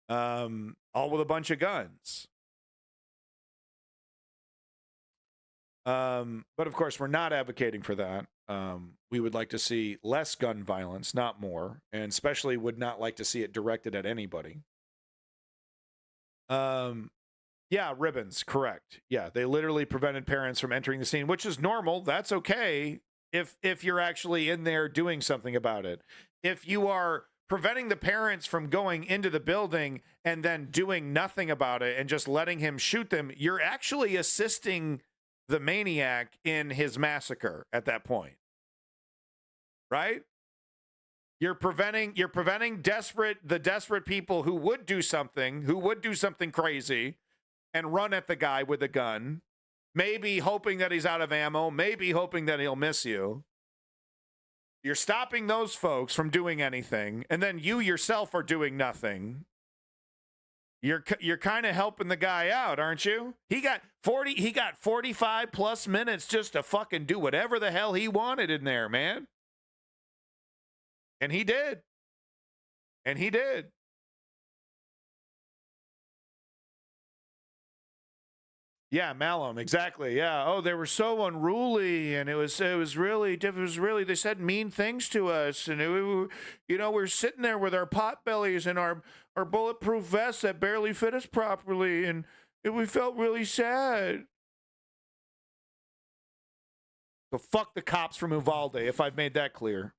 all with a bunch of guns. But of course, we're not advocating for that. We would like to see less gun violence, not more, and especially would not like to see it directed at anybody. Yeah, ribbons, correct. Yeah, they literally prevented parents from entering the scene, which is normal. That's okay if you're actually in there doing something about it. If you are preventing the parents from going into the building and then doing nothing about it and just letting him shoot them, you're actually assisting the maniac in his massacre at that point. Right? You're preventing the desperate people who would do something crazy and run at the guy with a gun, maybe hoping that he's out of ammo, maybe hoping that he'll miss you. You're stopping those folks from doing anything, and then you yourself are doing nothing. You're kind of helping the guy out, aren't you? He got 45 plus minutes just to fucking do whatever the hell he wanted in there, man. And he did. Yeah, Malum, exactly. Yeah. Oh, they were so unruly, and it was really, they said mean things to us, and we're sitting there with our pot bellies and our bulletproof vests that barely fit us properly, and we felt really sad. So fuck the cops from Uvalde, if I've made that clear.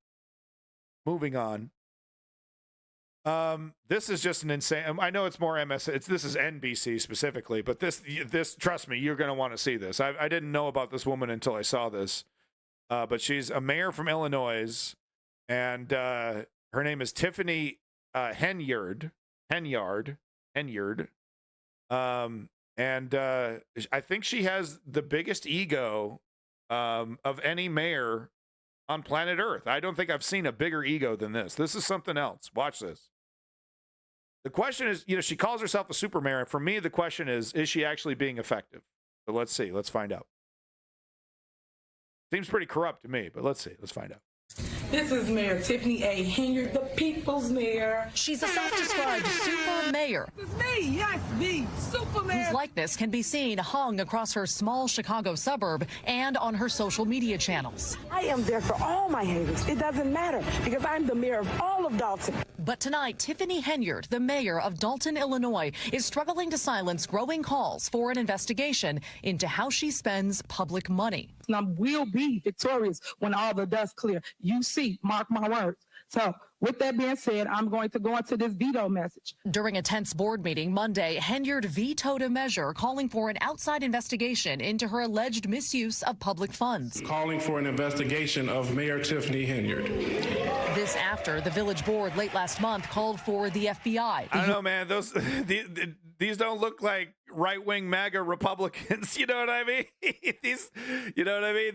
Moving on. This is just an insane. I know it's more MS. This is NBC specifically, but this trust me, you're gonna want to see this. I didn't know about this woman until I saw this, but she's a mayor from Illinois, and her name is Tiffany Henyard. And I think she has the biggest ego of any mayor on planet Earth. I don't think I've seen a bigger ego than this. This is something else. Watch this. The question is, she calls herself a super mayor. For me, the question is she actually being effective? So let's see. Let's find out. Seems pretty corrupt to me, but let's see. Let's find out. This is Mayor Tiffany A. Henyard, the people's mayor. She's a self-described super mayor. This is me, yes, me, super mayor. Whose likeness can be seen hung across her small Chicago suburb and on her social media channels. I am there for all my haters. It doesn't matter because I'm the mayor of all of Dalton. But tonight, Tiffany Henyard, the mayor of Dalton, Illinois, is struggling to silence growing calls for an investigation into how she spends public money. And I will be victorious when all the dust clears. You see, mark my words. So with that being said, I'm going to go into this veto message. During a tense board meeting Monday, Henyard vetoed a measure calling for an outside investigation into her alleged misuse of public funds. Calling for an investigation of Mayor Tiffany Henyard. This after the village board late last month called for the FBI. I don't know, man. These don't look like right-wing MAGA Republicans. You know what I mean?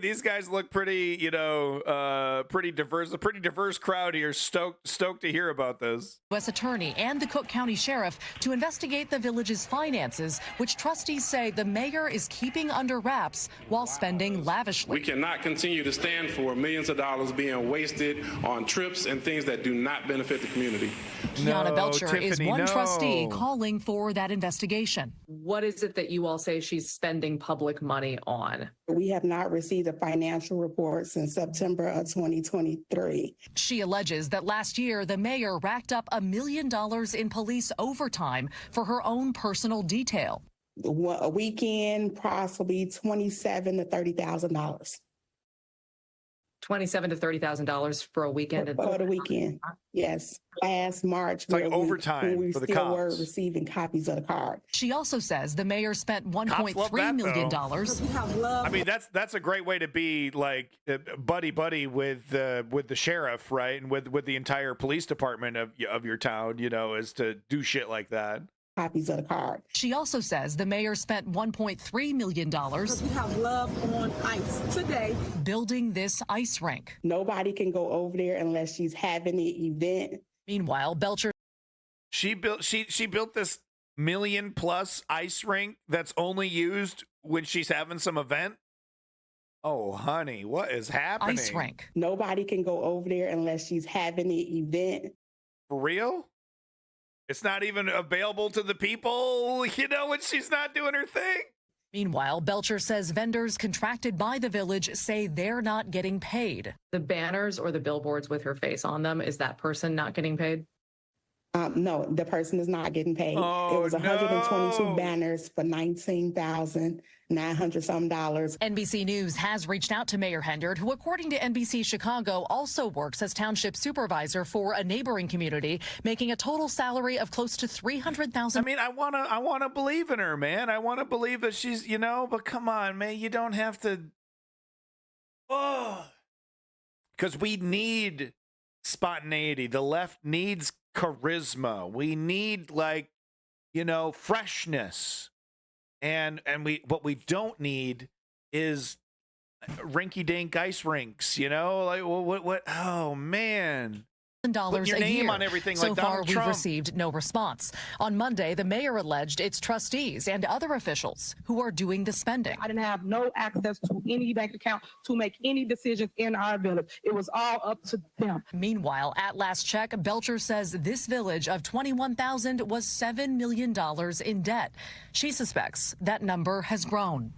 These guys look pretty, pretty diverse. A pretty diverse crowd here. Stoked to hear about this. U.S. Attorney and the Cook County Sheriff to investigate the village's finances, which trustees say the mayor is keeping under wraps while spending lavishly. We cannot continue to stand for millions of dollars being wasted on trips and things that do not benefit the community. Kiana Belcher is one trustee calling for that investigation. What is it that you all say she's spending public money on? We have not received a financial report since September of 2023. She alleges that last year the mayor racked up $1 million in police overtime for her own personal detail. A weekend, possibly $27,000 to $30,000. $27,000 to $30,000 for a weekend. For the weekend, yes. Last March, it's like overtime for the cops. Were receiving copies of the card. She also says the mayor spent $1.3 million. I mean, that's a great way to be like buddy with the sheriff, right, and with the entire police department of your town. Is to do shit like that. Copies of the card. She also says the mayor spent $1.3 million. We have love on ice today. Building this ice rink. Nobody can go over there unless she's having the event. Meanwhile, Belcher. She built this $1 million+ ice rink that's only used when she's having some event. Oh, honey, what is happening? Ice rink. Nobody can go over there unless she's having the event. For real? It's not even available to the people, when she's not doing her thing? Meanwhile, Belcher says vendors contracted by the village say they're not getting paid. The banners or the billboards with her face on them, is that person not getting paid? No, the person is not getting paid. It was 122 banners for $19,900 some dollars. NBC News has reached out to Mayor Hendard, who, according to NBC Chicago, also works as township supervisor for a neighboring community, making a total salary of close to $300,000. I mean, I wanna believe in her, man. I want to believe that she's, but come on, man, you don't have to. Oh, because we need spontaneity. The left needs charisma. We need freshness. And what we don't need is rinky-dink ice rinks, what oh man. $1,000 your a name year. on everything So like far, Donald we've Trump. received no response. On Monday, the mayor alleged its trustees and other officials who are doing the spending. I didn't have no access to any bank account to make any decisions in our village. It was all up to them. Meanwhile, at last check, Belcher says this village of 21,000 was $7 million in debt. She suspects that number has grown.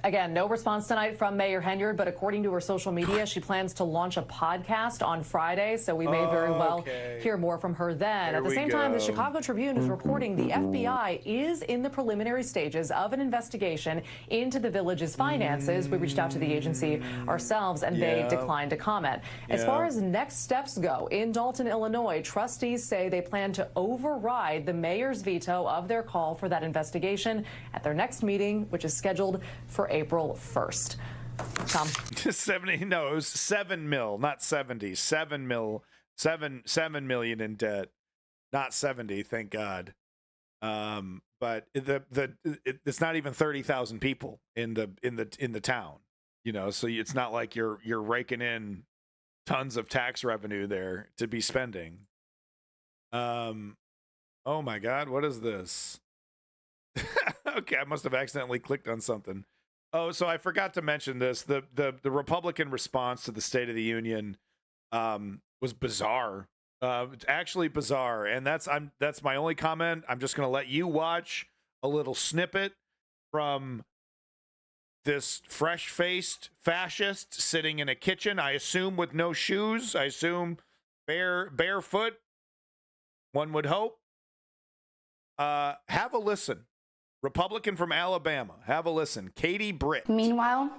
Again, no response tonight from Mayor Henyard, but according to her social media, she plans to launch a podcast on Friday, so we may very well hear more from her then. At the same time, the Chicago Tribune is reporting the FBI is in the preliminary stages of an investigation into the village's finances. We reached out to the agency ourselves, and they declined to comment. As far as next steps go, in Dalton, Illinois, trustees say they plan to override the mayor's veto of their call for that investigation at their next meeting, which is scheduled for April 1st. Tom. 70, no, it was 7 mil, not 70. 7 mil, 7 million in debt, not 70, thank God. But it's not even 30,000 people in the town, so it's not like you're raking in tons of tax revenue there to be spending. Oh my God, what is this? Okay, I must have accidentally clicked on something. Oh, so I forgot to mention this. The Republican response to the State of the Union was bizarre. Actually bizarre. And that's my only comment. I'm just going to let you watch a little snippet from this fresh-faced fascist sitting in a kitchen, I assume with no shoes. I assume barefoot, one would hope. Have a listen. Republican from Alabama. Have a listen. Katie Britt. Meanwhile,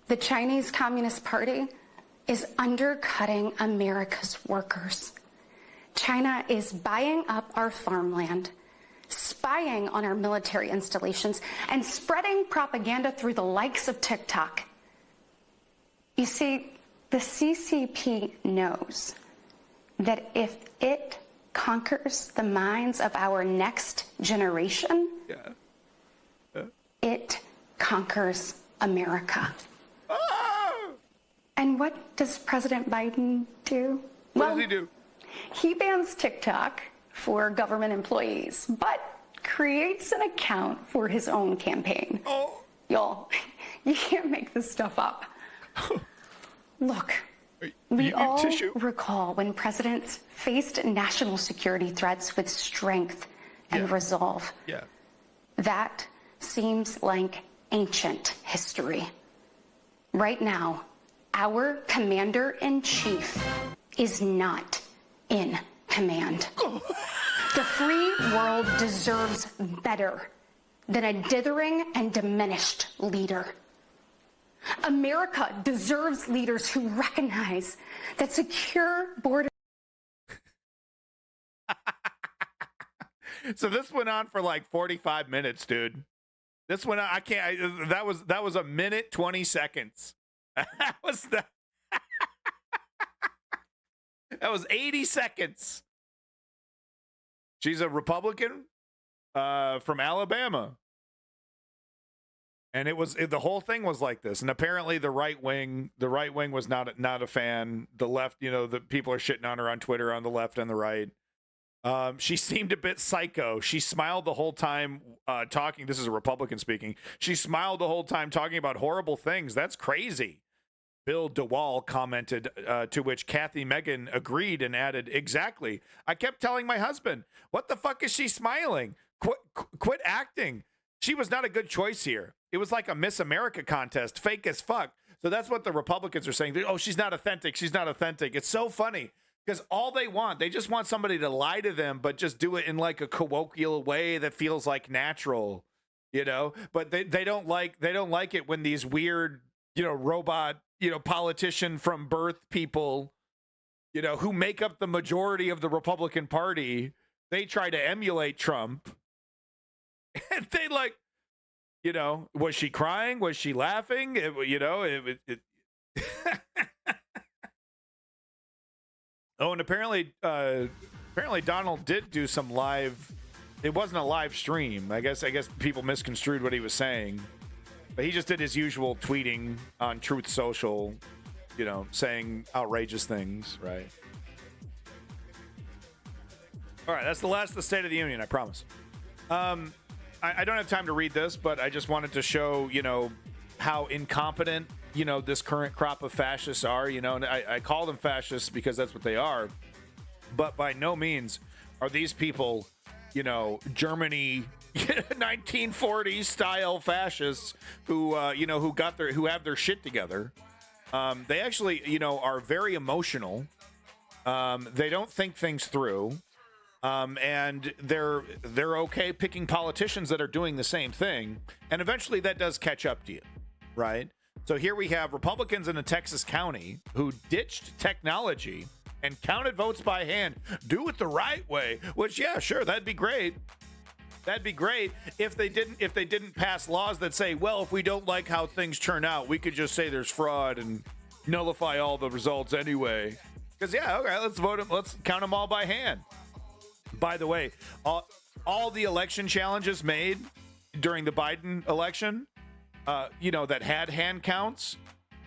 the Chinese Communist Party is undercutting America's workers. China is buying up our farmland, spying on our military installations, and spreading propaganda through the likes of TikTok. You see, the CCP knows that if it conquers the minds of our next generation, it conquers America. And what does President Biden do? What does he do? He bans TikTok for government employees, but creates an account for his own campaign. Y'all, you can't make this stuff up. Look, we all recall when presidents faced national security threats with strength and resolve. That seems like ancient history. Right now, our commander-in-chief is not in command. The free world deserves better than a dithering and diminished leader. America deserves leaders who recognize that secure borders. So this went on for like 45 minutes, dude. This went on. That was a minute 20 seconds. That was 80 seconds. She's a Republican from Alabama. And the whole thing was like this. And apparently the right wing was not a fan. The left, the people are shitting on her on Twitter on the left and the right. She seemed a bit psycho. She smiled the whole time talking. This is a Republican speaking. She smiled the whole time talking about horrible things. That's crazy. Bill DeWall commented, to which Kathy Megan agreed and added, exactly. I kept telling my husband, what the fuck is she smiling? Quit acting. she was not a good choice here. It was like a Miss America contest, fake as fuck. So that's what the Republicans are saying. Oh, she's not authentic. She's not authentic. It's so funny because all they just want somebody to lie to them, but just do it in like a colloquial way that feels like natural, you know. But they don't like it when these weird, you know, robot, you know, politician from birth people, you know, who make up the majority of the Republican Party, they try to emulate Trump. And they like, you know, was she crying? Was she laughing? Oh, and apparently Donald did do some live. It wasn't a live stream. I guess people misconstrued what he was saying. But he just did his usual tweeting on Truth Social, you know, saying outrageous things, right? All right, that's the last of the State of the Union, I promise. I don't have time to read this, but I just wanted to show, you know, how incompetent, you know, this current crop of fascists are, you know, and I call them fascists because that's what they are. But by no means are these people, you know, Germany 1940s style fascists who you know, who have their shit together. They actually, you know, are very emotional. They don't think things through. And they're okay picking politicians that are doing the same thing, and eventually that does catch up to you, right? So here we have Republicans in a Texas county who ditched technology and counted votes by hand. Do it the right way, which, yeah, sure, that'd be great. That'd be great if they didn't pass laws that say, well, if we don't like how things turn out, we could just say there's fraud and nullify all the results anyway. Because, yeah, okay, let's vote them. Let's count them all by hand. By the way, all the election challenges made during the Biden election, you know, that had hand counts,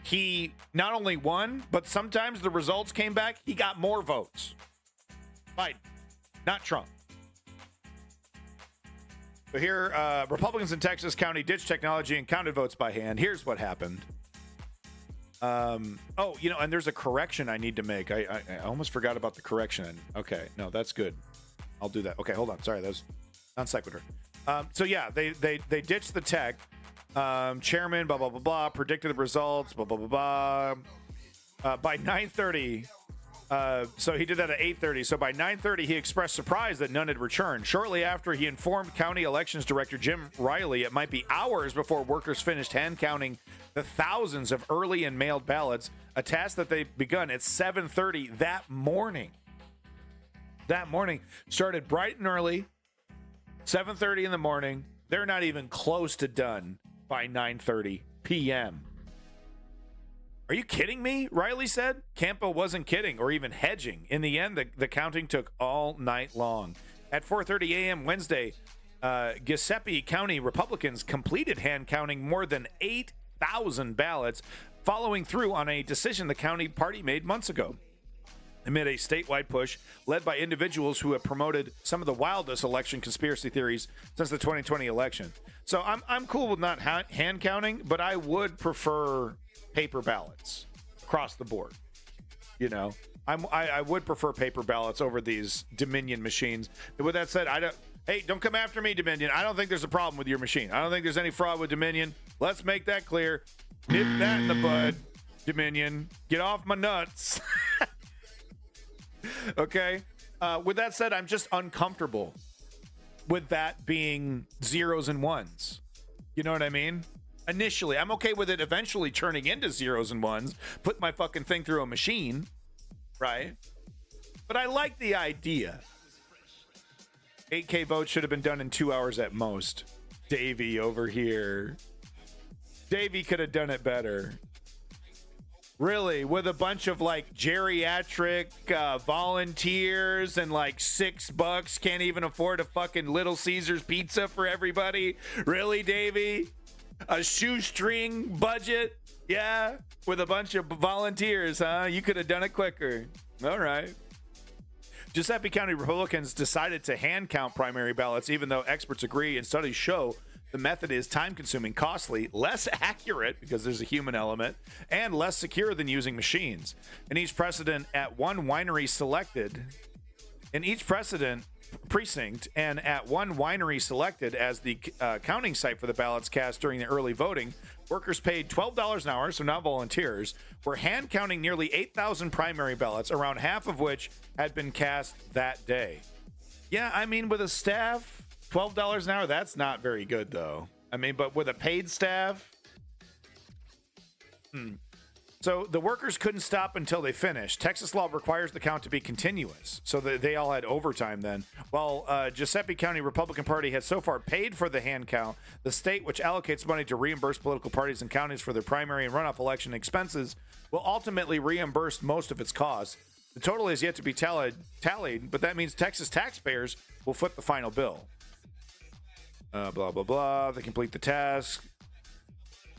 he not only won, but sometimes the results came back, he got more votes. Biden, not Trump. So here, Republicans in Texas County ditched technology and counted votes by hand. Here's what happened. Oh, you know, and there's a correction I need to make. I almost forgot about the correction. Okay, no, that's good. I'll do that. Okay, hold on. Sorry, that was non sequitur. So yeah, they ditched the tech. Chairman, blah blah blah blah, predicted the results, blah blah blah blah. By 9:30, so he did that at 8:30. So by 9:30, he expressed surprise that none had returned. Shortly after, he informed County Elections Director Jim Riley it might be hours before workers finished hand counting the thousands of early and mailed ballots, a task that they begun at 7:30 that morning. That morning started bright and early, 7:30 in the morning. They're not even close to done by 9:30 p.m. Are you kidding me? Riley said. Campo wasn't kidding or even hedging. In the end, the counting took all night long. At 4:30 a.m. Wednesday, Giuseppe County Republicans completed hand counting more than 8,000 ballots, following through on a decision the county party made months ago. Amid a statewide push led by individuals who have promoted some of the wildest election conspiracy theories since the 2020 election. So I'm cool with not hand counting, but I would prefer paper ballots across the board. You know, I would prefer paper ballots over these Dominion machines. With that said, don't come after me, Dominion. I don't think there's a problem with your machine. I don't think there's any fraud with Dominion. Let's make that clear. Nip that in the bud, Dominion. Get off my nuts. Okay. With that said, I'm just uncomfortable with that being zeros and ones. You know what I mean? Initially, I'm okay with it eventually turning into zeros and ones, put my fucking thing through a machine, right? But I like the idea. 8K votes should have been done in 2 hours at most. Davey over here. Davey could have done it better. Really, with a bunch of like geriatric volunteers and like $6 can't even afford a fucking Little Caesars pizza for everybody. Really, Davey? A shoestring budget? Yeah, with a bunch of volunteers, huh? You could have done it quicker. All right. Giuseppe County Republicans decided to hand count primary ballots, even though experts agree and studies show the method is time-consuming, costly, less accurate because there's a human element, and less secure than using machines. In each precedent at one winery selected, precinct and at one winery selected as the counting site for the ballots cast during the early voting, workers paid $12 an hour, so not volunteers, were hand counting nearly 8,000 primary ballots, around half of which had been cast that day. Yeah, I mean, with a staff, $12 an hour, that's not very good, though. I mean, but with a paid staff... So the workers couldn't stop until they finished. Texas law requires the count to be continuous, so they all had overtime then. While Giuseppe County Republican Party has so far paid for the hand count, the state, which allocates money to reimburse political parties and counties for their primary and runoff election expenses, will ultimately reimburse most of its costs. The total is yet to be tallied, but that means Texas taxpayers will foot the final bill. Blah, blah, blah. They complete the task.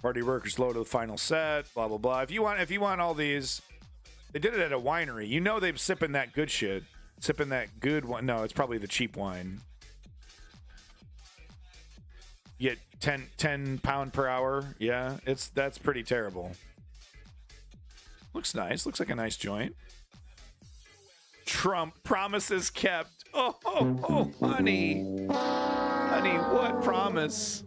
Party workers load to the final set, blah, blah, blah. If you want all these, they did it at a winery. You know they're sipping that good shit. Sipping that good one. No, it's probably the cheap wine. You get 10 pound per hour. Yeah, that's pretty terrible. Looks nice. Looks like a nice joint. Trump promises kept. Oh, honey. Honey, what promise?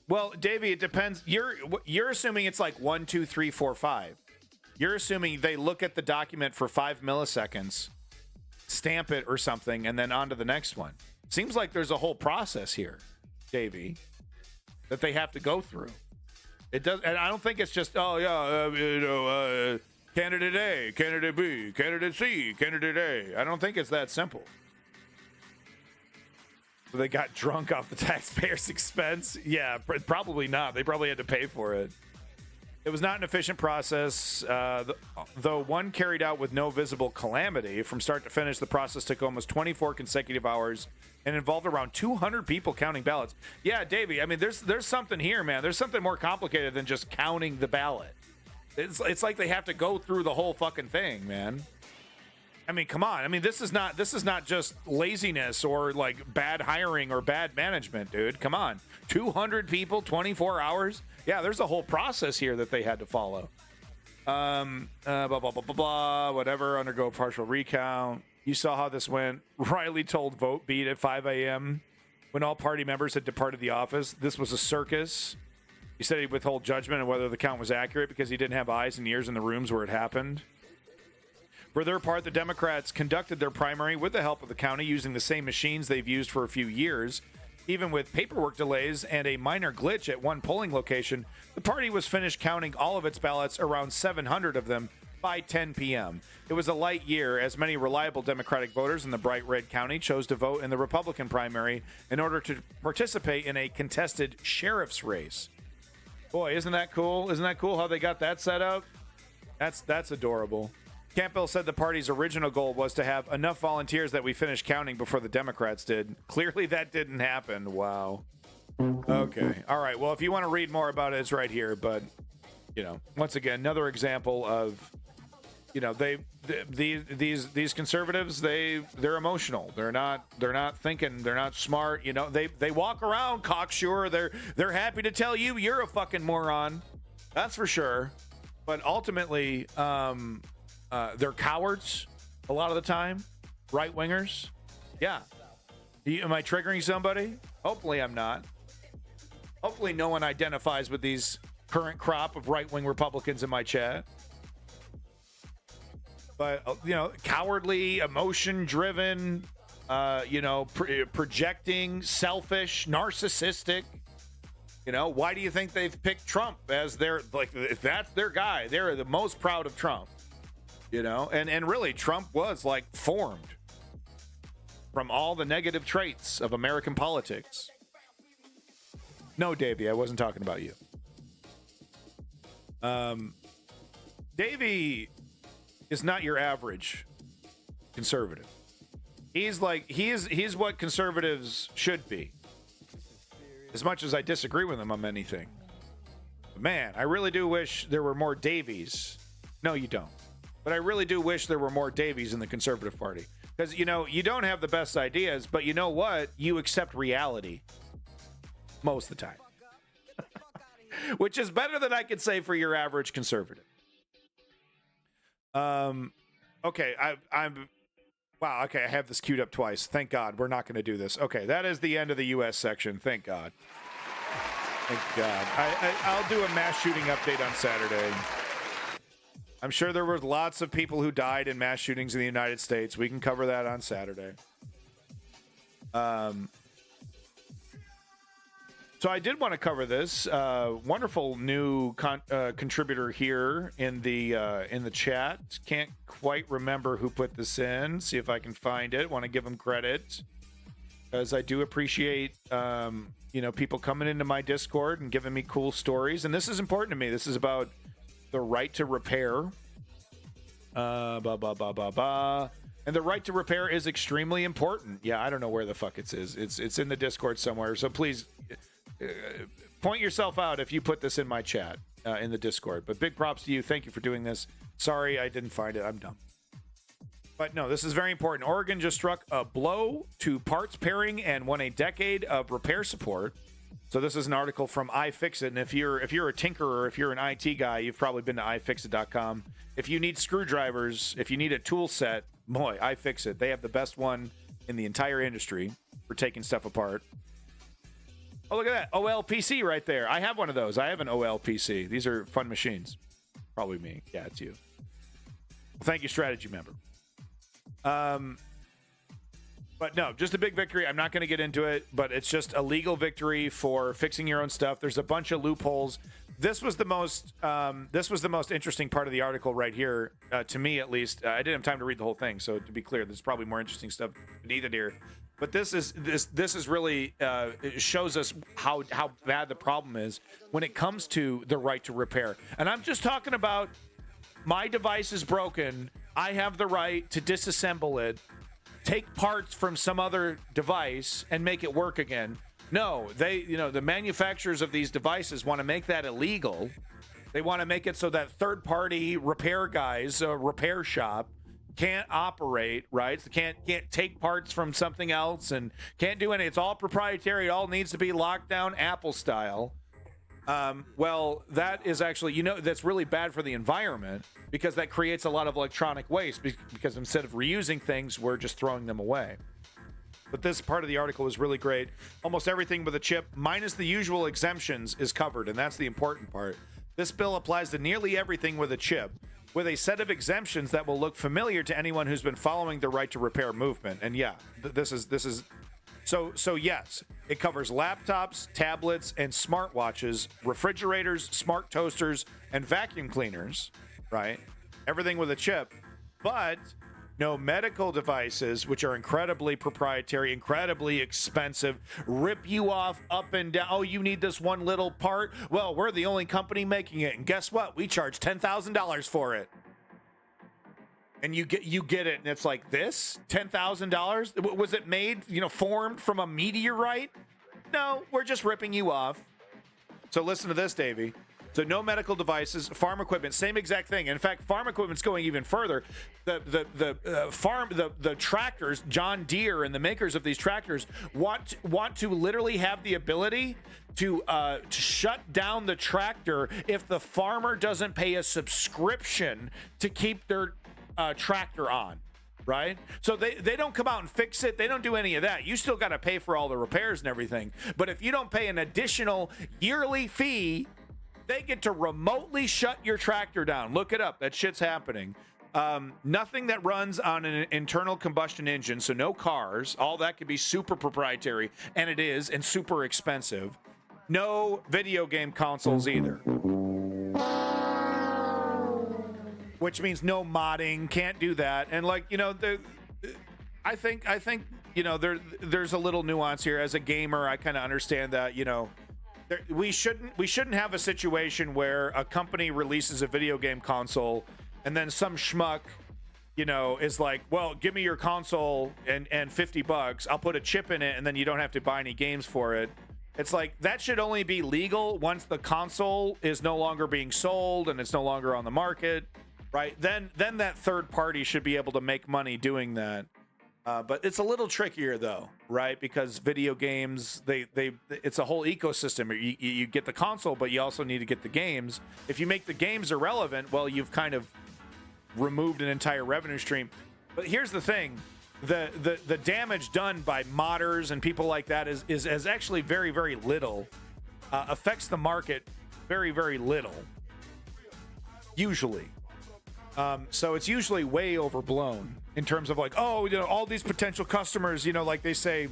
Well, Davey, it depends. You're assuming it's like 1, 2, 3, 4, 5. You're assuming they look at the document for 5 milliseconds, stamp it or something, and then on to the next one. Seems like there's a whole process here, Davey, that they have to go through. It does, and I don't think it's just candidate A, candidate B, candidate C, candidate A. I don't think it's that simple. They got drunk off the taxpayers' expense? Yeah, probably not. They probably had to pay for it. It was not an efficient process, though one carried out with no visible calamity. From start to finish, the process took almost 24 consecutive hours and involved around 200 people counting ballots. Yeah, Davey, I mean, there's something here, man. There's something more complicated than just counting the ballot. It's like they have to go through the whole fucking thing, man. I mean, come on. I mean, this is not just laziness or like bad hiring or bad management, dude. Come on. 200 people, 24 hours. Yeah, there's a whole process here that they had to follow. Blah, blah, blah, blah, blah, whatever. Undergo partial recount. You saw how this went. Riley told Vote Beat at 5 a.m. when all party members had departed the office. This was a circus. He said he'd withhold judgment on whether the count was accurate because he didn't have eyes and ears in the rooms where it happened. For their part, the Democrats conducted their primary with the help of the county using the same machines they've used for a few years. Even with paperwork delays and a minor glitch at one polling location, the party was finished counting all of its ballots, around 700 of them, by 10 p.m. It was a light year, as many reliable Democratic voters in the bright red county chose to vote in the Republican primary in order to participate in a contested sheriff's race. Boy, isn't that cool? Isn't that cool how they got that set up? That's adorable. Campbell said the party's original goal was to have enough volunteers that we finish counting before the Democrats did. Clearly that didn't happen. Wow. Okay. All right. Well, if you want to read more about it, it's right here. But, you know, once again, another example of, you know, these conservatives, they're emotional. They're not thinking. They're not smart. You know, they walk around cocksure. They're happy to tell you you're a fucking moron. That's for sure. But ultimately, they're cowards a lot of the time. Right wingers. Yeah. Am I triggering somebody? Hopefully I'm not. Hopefully no one identifies with these current crop of right wing Republicans in my chat. But, you know, cowardly, emotion driven, projecting, selfish, narcissistic. You know, why do you think they've picked Trump as their, like, if that's their guy? They're the most proud of Trump. You know, and really, Trump was like formed from all the negative traits of American politics. No, Davey, I wasn't talking about you. Davey is not your average conservative. He's what conservatives should be. As much as I disagree with him on anything. But man, I really do wish there were more Davies. No, you don't. But I really do wish there were more Davies in the Conservative Party. Because, you know, you don't have the best ideas, but you know what? You accept reality most of the time. Which is better than I could say for your average conservative. Okay, I'm. Wow. Okay, I have this queued up twice. Thank God we're not going to do this. Okay, that is the end of the U.S. section. Thank God. Thank God. I'll do a mass shooting update on Saturday. I'm sure there were lots of people who died in mass shootings in the United States. We can cover that on Saturday. So I did want to cover this wonderful new contributor here in the chat. Can't quite remember who put this in. See if I can find it. Want to give them credit, because I do appreciate people coming into my Discord and giving me cool stories. And this is important to me. This is about the right to repair. And the right to repair is extremely important. Yeah, I don't know where the fuck it is. It's in the Discord somewhere. So please point yourself out if you put this in my chat in the Discord. But big props to you. Thank you for doing this. Sorry I didn't find it. I'm dumb. But no, this is very important. Oregon just struck a blow to parts pairing and won a decade of repair support. So this is an article from iFixit, and if you're a tinkerer, if you're an IT guy, you've probably been to iFixit.com. If you need screwdrivers, if you need a tool set, boy, iFixit. They have the best one in the entire industry for taking stuff apart. Oh, look at that. OLPC right there. I have one of those. I have an OLPC. These are fun machines. Probably me. Yeah, it's you. Well, thank you, strategy member. But no, just a big victory. I'm not going to get into it, but it's just a legal victory for fixing your own stuff. There's a bunch of loopholes. This was the most interesting part of the article right here, to me at least. I didn't have time to read the whole thing, so to be clear, there's probably more interesting stuff beneath it here. But this is really it shows us how bad the problem is when it comes to the right to repair. And I'm just talking about my device is broken. I have the right to disassemble it, take parts from some other device and make it work again. No, the manufacturers of these devices want to make that illegal. They want to make it so that third-party repair guys, a repair shop, can't operate, right? So can't take parts from something else and can't do any. It's all proprietary. It all needs to be locked down Apple style. Well, that is actually, that's really bad for the environment, because that creates a lot of electronic waste, because instead of reusing things, we're just throwing them away. But this part of the article is really great. Almost everything with a chip, minus the usual exemptions, is covered, and that's the important part. This bill applies to nearly everything with a chip, with a set of exemptions that will look familiar to anyone who's been following the right to repair movement. And yeah, this is So yes, it covers laptops, tablets, and smartwatches, refrigerators, smart toasters, and vacuum cleaners, right? Everything with a chip, but no medical devices, which are incredibly proprietary, incredibly expensive, rip you off up and down. Oh, you need this one little part? Well, we're the only company making it, and guess what? We charge $10,000 for it. And you get it, and it's like this $10,000. Was it made, formed from a meteorite? No, we're just ripping you off. So listen to this, Davey. So no medical devices, farm equipment, same exact thing. In fact, farm equipment's going even further. The tractors, John Deere and the makers of these tractors want to literally have the ability to shut down the tractor if the farmer doesn't pay a subscription to keep their tractor on, right? So they don't come out and fix it. They don't do any of that. You still got to pay for all the repairs and everything. But if you don't pay an additional yearly fee, they get to remotely shut your tractor down. Look it up. That shit's happening. Nothing that runs on an internal combustion engine, so no cars. All that could be super proprietary, and it is, and super expensive. No video game consoles either. Which means no modding, can't do that. And I think there's a little nuance here. As a gamer, I kind of understand that, we shouldn't have a situation where a company releases a video game console and then some schmuck, is like, well, give me your console and $50. I'll put a chip in it, and then you don't have to buy any games for it. It's like, that should only be legal once the console is no longer being sold and it's no longer on the market. Right, then that third party should be able to make money doing that. But it's a little trickier though, right? Because video games, it's a whole ecosystem. You get the console, but you also need to get the games. If you make the games irrelevant, well, you've kind of removed an entire revenue stream. But here's the thing. The damage done by modders and people like that is actually very, very little. Affects the market very, very little. Usually. So it's usually way overblown in terms of like, oh, you know, all these potential customers, you know, like they say,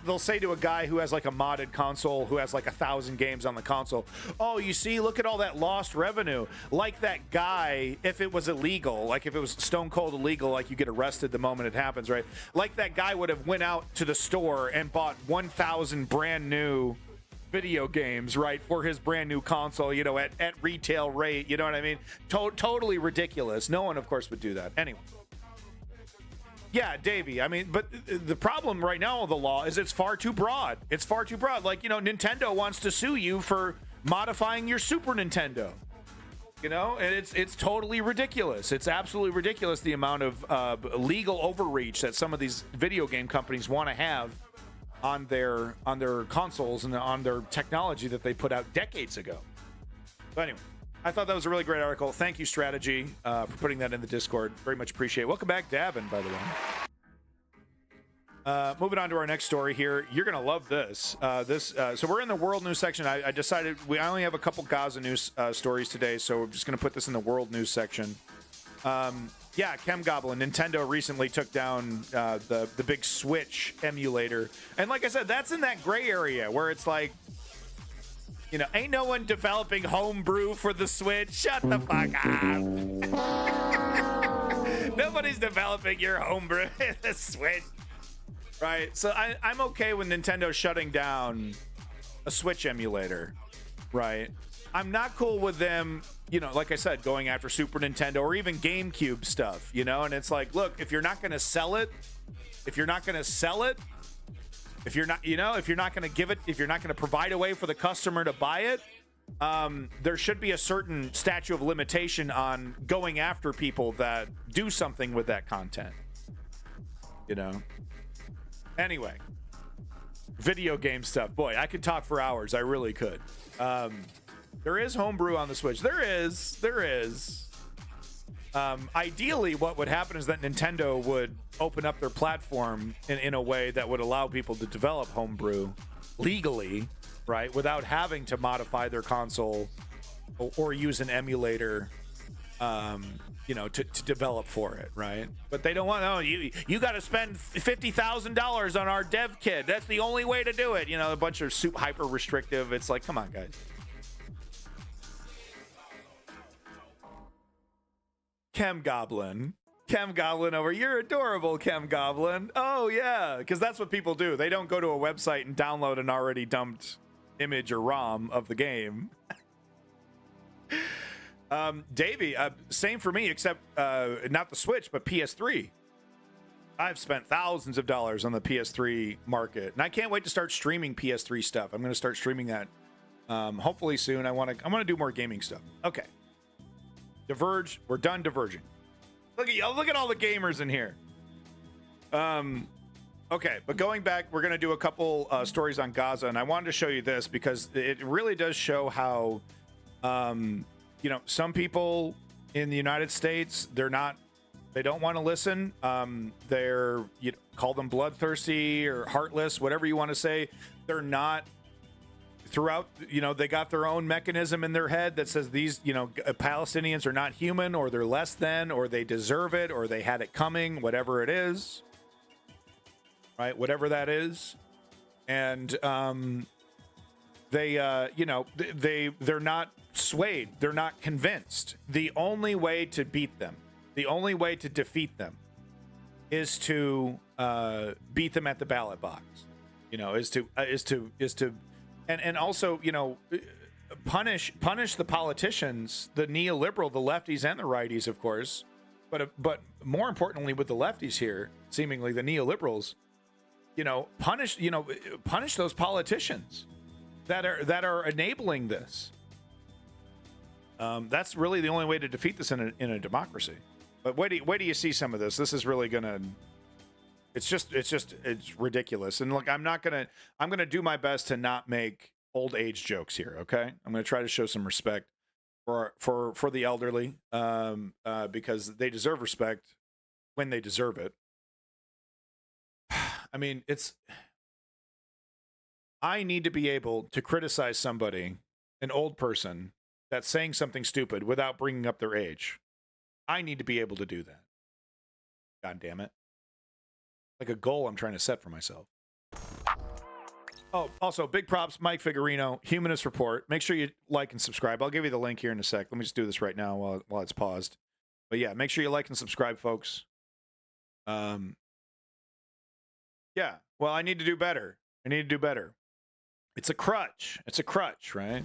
they'll say to a guy who has like a modded console, who has like 1,000 games on the console, oh, you see, look at all that lost revenue. Like that guy, if it was illegal, like if it was stone cold illegal, like you get arrested the moment it happens, right? Like that guy would have went out to the store and bought 1,000 brand new video games, right, for his brand new console, you know, at retail rate, you know what I mean? Totally ridiculous. No one, of course, would do that. Anyway. Yeah, Davey, I mean, but the problem right now with the law is it's far too broad. It's far too broad. Like, you know, Nintendo wants to sue you for modifying your Super Nintendo. You know, and it's totally ridiculous. It's absolutely ridiculous the amount of legal overreach that some of these video game companies want to have on their consoles and on their technology that they put out decades ago. But anyway, I thought that was a really great article. Thank you, Strategy, for putting that in the Discord. Very much appreciate it. Welcome back, Davin, by the way. Moving on to our next story here. You're going to love this. So we're in the world news section. I decided I only have a couple Gaza news stories today, so we're just going to put this in the world news section. Yeah, Chemgoblin. Nintendo recently took down the big Switch emulator. And like I said, that's in that gray area where it's like, you know, ain't no one developing homebrew for the Switch. Shut the fuck up. Nobody's developing your homebrew in the Switch. Right? So I'm okay with Nintendo shutting down a Switch emulator. Right? I'm not cool with them, you know, like I said, going after Super Nintendo or even GameCube stuff, you know? And it's like, look, if you're not going to sell it, if you're not going to give it, if you're not going to provide a way for the customer to buy it, there should be a certain statute of limitation on going after people that do something with that content, you know? Anyway, video game stuff. Boy, I could talk for hours. I really could. There is homebrew on the Switch. There is. Ideally, what would happen is that Nintendo would open up their platform in a way that would allow people to develop homebrew legally, right, without having to modify their console or use an emulator, you know, to develop for it, right? But they don't want. Oh, you got to spend $50,000 on our dev kit. That's the only way to do it. You know, a bunch of hyper restrictive. It's like, come on, guys. Chemgoblin over. You're adorable, Chemgoblin. Oh yeah, because that's what people do. They don't go to a website and download an already dumped image or ROM of the game. Davey, same for me, except not the Switch, but PS3. I've spent thousands of dollars on the PS3 market, and I can't wait to start streaming PS3 stuff. I'm going to start streaming that hopefully soon. I want to do more gaming stuff. Okay. Diverge. We're done diverging. Look at all the gamers in here. Okay, but going back, we're going to do a couple stories on Gaza, and I wanted to show you this because it really does show how, you know, some people in the United States, they don't want to listen. You call them bloodthirsty or heartless, whatever you want to say. They're not. Throughout, you know, they got their own mechanism in their head that says these, you know, Palestinians are not human, or they're less than, or they deserve it, or they had it coming, whatever it is, right? Whatever that is. And they, you know, they're not swayed. They're not convinced. The only way to beat them, the only way to defeat them is to beat them at the ballot box, you know, is to and also, you know, punish the politicians, the neoliberal, the lefties and the righties, of course, but more importantly with the lefties here, seemingly the neoliberals, you know, punish those politicians that are enabling this. That's really the only way to defeat this in a democracy. But wait do you see some of this? This is really gonna. It's ridiculous. And look, I'm gonna do my best to not make old age jokes here. Okay, I'm gonna try to show some respect for the elderly, because they deserve respect when they deserve it. I mean, I need to be able to criticize somebody, an old person, that's saying something stupid without bringing up their age. I need to be able to do that. God damn it. Like a goal I'm trying to set for myself. Oh, also, big props, Mike Figurino, Humanist Report. Make sure you like and subscribe. I'll give you the link here in a sec. Let me just do this right now while it's paused. But yeah, make sure you like and subscribe, folks. Yeah, well, I need to do better. It's a crutch. It's a crutch, right?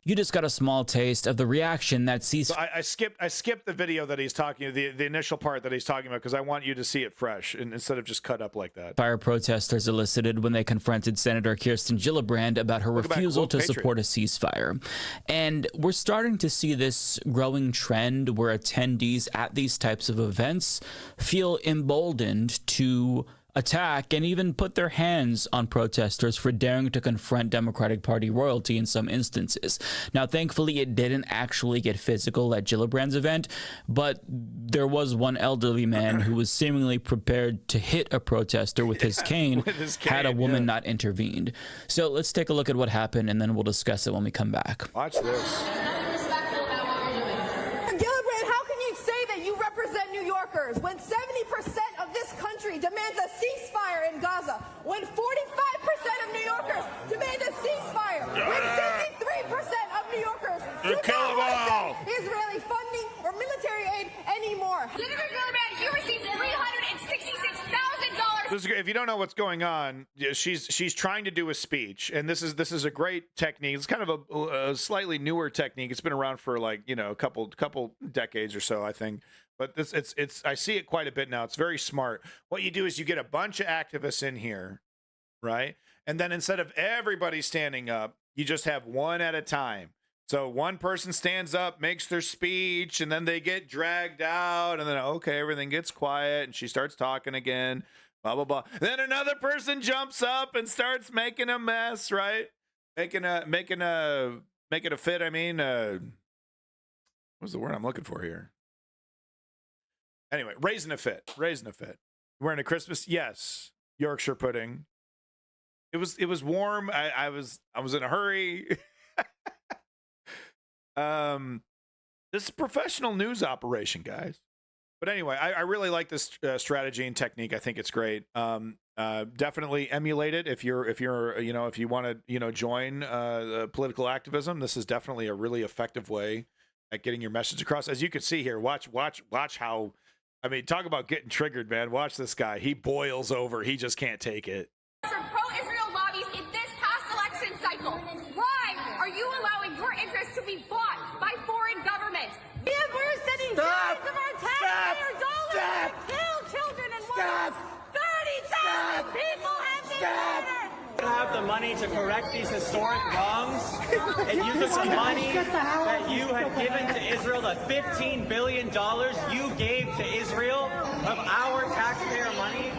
You just got a small taste of the reaction that sees. So I skipped the video that he's talking, the initial part that he's talking about, because I want you to see it fresh and instead of just cut up like that. Fire protesters elicited when they confronted Senator Kirsten Gillibrand about her refusal to support a ceasefire. And we're starting to see this growing trend where attendees at these types of events feel emboldened to attack and even put their hands on protesters for daring to confront Democratic Party royalty in some instances. Now, thankfully, it didn't actually get physical at Gillibrand's event, but there was one elderly man who was seemingly prepared to hit a protester with his cane, had a woman not intervened. So let's take a look at what happened, and then we'll discuss it when we come back. Watch this. Gillibrand, how can you say that you represent New Yorkers when 70% of this country demands a ceasefire in Gaza, when 45% of New Yorkers demand a ceasefire, when 53% of New Yorkers do not want Israeli funding or military aid anymore? Senator Gillibrand, you received $366,000. If you don't know what's going on, she's trying to do a speech, and this is a great technique. It's kind of a slightly newer technique. It's been around for like, you know, a couple decades or so, I think. But it's I see it quite a bit now. It's very smart. What you do is you get a bunch of activists in here, right? And then instead of everybody standing up, you just have one at a time. So one person stands up, makes their speech, and then they get dragged out, and then okay, everything gets quiet, and she starts talking again, blah blah blah. Then another person jumps up and starts making a mess, right? Making a fit. I mean, what's the word I'm looking for here? Anyway, raising a fit. Wearing a Christmas, yes, Yorkshire pudding. It was warm. I was in a hurry. This is a professional news operation, guys. But anyway, I really like this strategy and technique. I think it's great. Definitely emulate it if you want to join political activism. This is definitely a really effective way at getting your message across. As you can see here, watch how. I mean, talk about getting triggered, man. Watch this guy. He boils over. He just can't take it. From pro-Israel lobbies in this past election cycle. Why are you allowing your interests to be bought by foreign governments? We're sending billions of our taxpayer dollars to kill children and women. 30,000 people have been murdered. Have the money to correct these historic wrongs and use the money that you had given to Israel, the $15 billion you gave to Israel of our taxpayer money.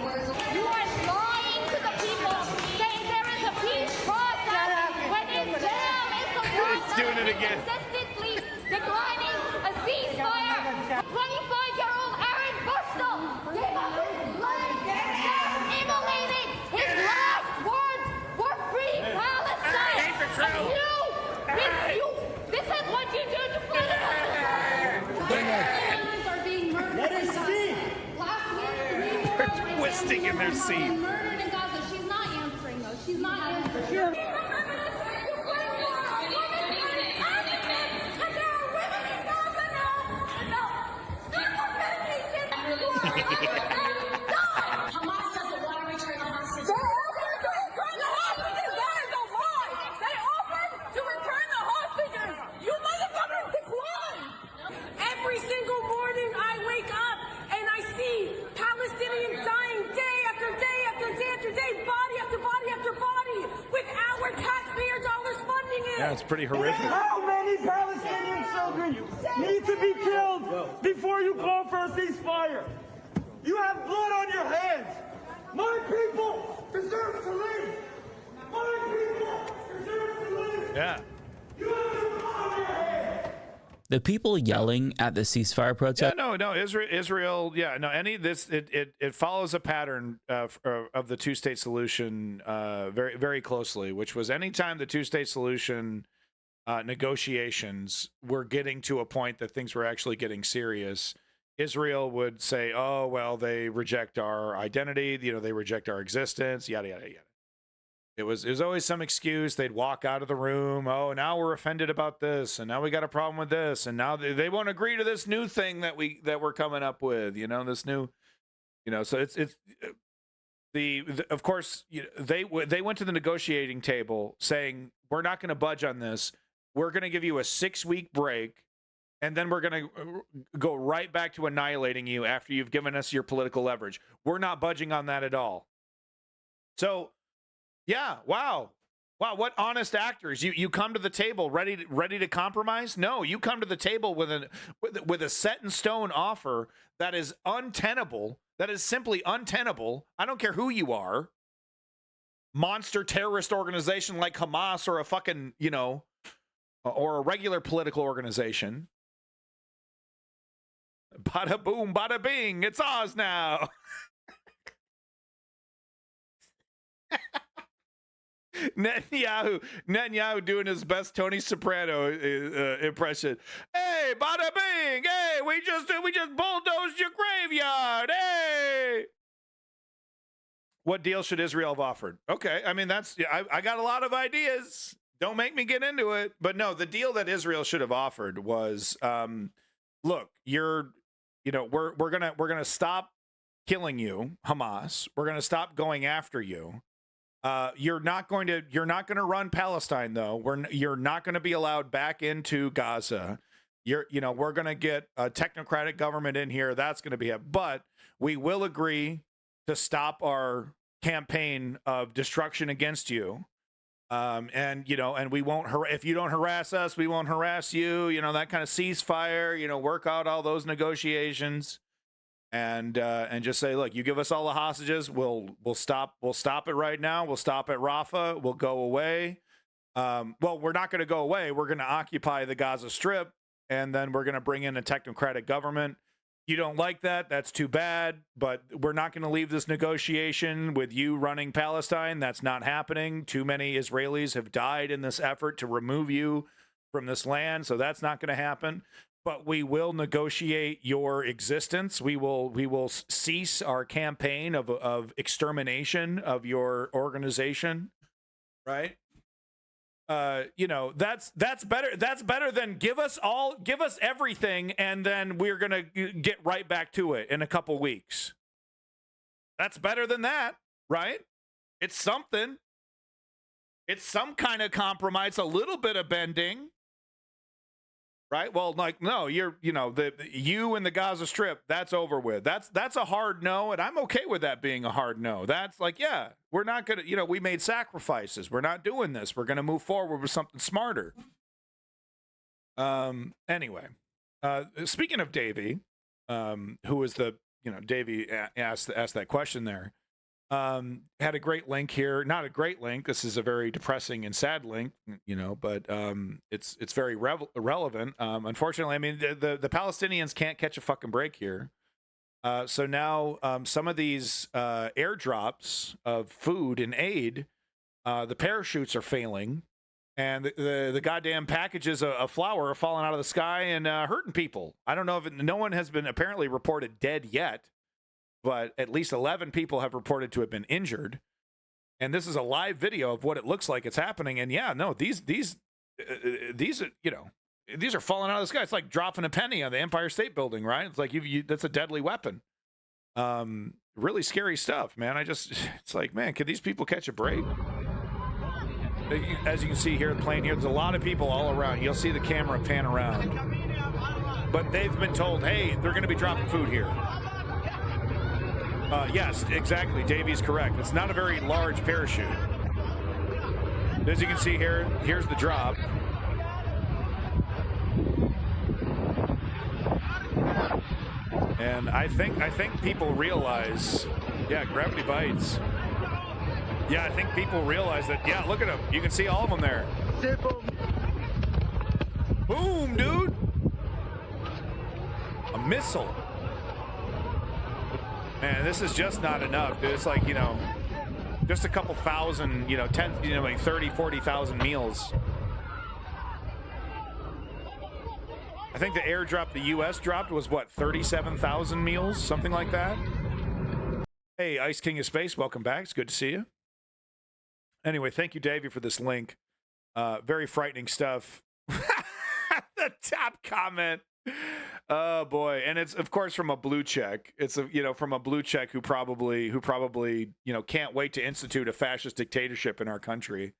You are lying to the people, saying there is a peace process when Israel is the one that is consistently declining a ceasefire. 25-year-old Aaron Bushnell gave up his life, immolating his last words for free Palestine. This is what you do to political prisoners are being murdered. Let us speak. Last week, They're twisting in their seat. murdered in Gaza. She's not answering though. She's not answering. Hamas doesn't want to return the hostages. They offered to return the hostages. That is a lie. They offered to return the hostages. You motherfuckers declined. Every single morning I wake up and I see Palestinians dying day after day after day after day, body after body after body, with our taxpayer dollars funding it. Yeah, it's pretty horrific. How many Palestinian children need to be killed before you call for a ceasefire? You have blood on your hands. My people deserve to live. My people deserve to live. Yeah. You have blood on your hands. the people yelling at the ceasefire protest. Yeah, no, Israel. Yeah, no, it follows a pattern of the two-state solution very, very closely, which was anytime the two-state solution negotiations were getting to a point that things were actually getting serious, Israel would say, "Oh, well, they reject our identity. They reject our existence. Yada yada yada." It was always some excuse. They'd walk out of the room. Oh, now we're offended about this, and now we got a problem with this, and now they won't agree to this new thing that we're coming up with. This new, So it's of course they went to the negotiating table saying, we're not going to budge on this. We're going to give you a 6-week break, and then we're going to go right back to annihilating you after you've given us your political leverage. We're not budging on that at all. So. Yeah, wow, what honest actors. You come to the table ready to compromise? No, you come to the table with a set in stone offer that is untenable, that is simply untenable. I don't care who you are. Monster terrorist organization like Hamas or a fucking, or a regular political organization. Bada boom, bada bing, it's ours now. Netanyahu doing his best Tony Soprano impression. Hey, bada bing! Hey, we just bulldozed your graveyard. Hey, what deal should Israel have offered? Okay, I mean I got a lot of ideas. Don't make me get into it. But no, the deal that Israel should have offered was, look, we're gonna stop killing you, Hamas. We're gonna stop going after you. You're not going to run Palestine though. You're not going to be allowed back into Gaza. We're going to get a technocratic government in here. That's going to be it. But we will agree to stop our campaign of destruction against you. And we won't, if you don't harass us, we won't harass you, that kind of ceasefire, work out all those negotiations. And just say, look, you give us all the hostages, we'll stop it right now. We'll stop at Rafah. We'll go away. Well, we're not going to go away. We're going to occupy the Gaza Strip, and then we're going to bring in a technocratic government. You don't like that? That's too bad. But we're not going to leave this negotiation with you running Palestine. That's not happening. Too many Israelis have died in this effort to remove you from this land, so that's not going to happen. But we will negotiate your existence. We will cease our campaign of extermination of your organization, right? That's better. That's better than give us everything, and then we're gonna get right back to it in a couple weeks. That's better than that, right? It's something. It's some kind of compromise, a little bit of bending. Right. Well, no, you and the Gaza Strip, that's over with. That's a hard no. And I'm okay with that being a hard no. That's yeah, we're not going to, we made sacrifices. We're not doing this. We're going to move forward with something smarter. Anyway, speaking of Davey, who was Davey asked that question there. Had a great link here. Not a great link. This is a very depressing and sad link, but it's very relevant. Unfortunately, I mean, the Palestinians can't catch a fucking break here. So now some of these airdrops of food and aid, the parachutes are failing, and the goddamn packages of flour are falling out of the sky and hurting people. I don't know if no one has been apparently reported dead yet, but at least 11 people have reported to have been injured. And this is a live video of what it looks like it's happening. And yeah, no, these are, these are falling out of the sky. It's like dropping a penny on the Empire State Building, right? It's like that's a deadly weapon. Really scary stuff, man. It's like, man, could these people catch a break? As you can see here, the plane here, there's a lot of people all around. You'll see the camera pan around. But they've been told, hey, they're going to be dropping food here. Yes, exactly. Davey's correct. It's not a very large parachute. As you can see here, here's the drop. And I think people realize, yeah, gravity bites. Yeah, I think people realize that, yeah, look at them. You can see all of them there. Boom, dude. missile. Man, this is just not enough, dude. It's like, you know, just a couple thousand, you know, 10, you know, like 30, 40,000 meals. I think the airdrop the U.S. dropped was, what, 37,000 meals? Something like that? Hey, Ice King of Space, welcome back. It's good to see you. Anyway, thank you, Davey, for this link. Very frightening stuff. The top comment. Oh boy, and it's of course from a blue check. It's from a blue check who probably can't wait to institute a fascist dictatorship in our country.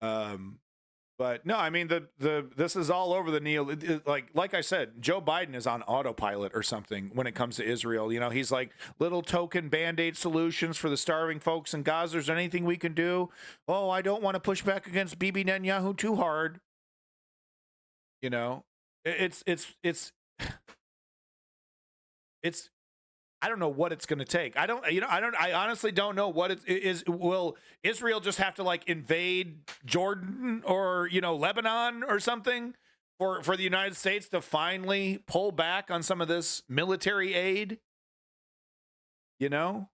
But no, I mean this is all over the Neil. Like I said, Joe Biden is on autopilot or something when it comes to Israel. You know, he's like, little token Band-Aid solutions for the starving folks in Gaza. Is there anything we can do? Oh, I don't want to push back against Bibi Netanyahu too hard. You know, it's I don't know what it's going to take. I honestly don't know what it is. Will Israel just have to like invade Jordan or, you know, Lebanon or something for the United States to finally pull back on some of this military aid? You know,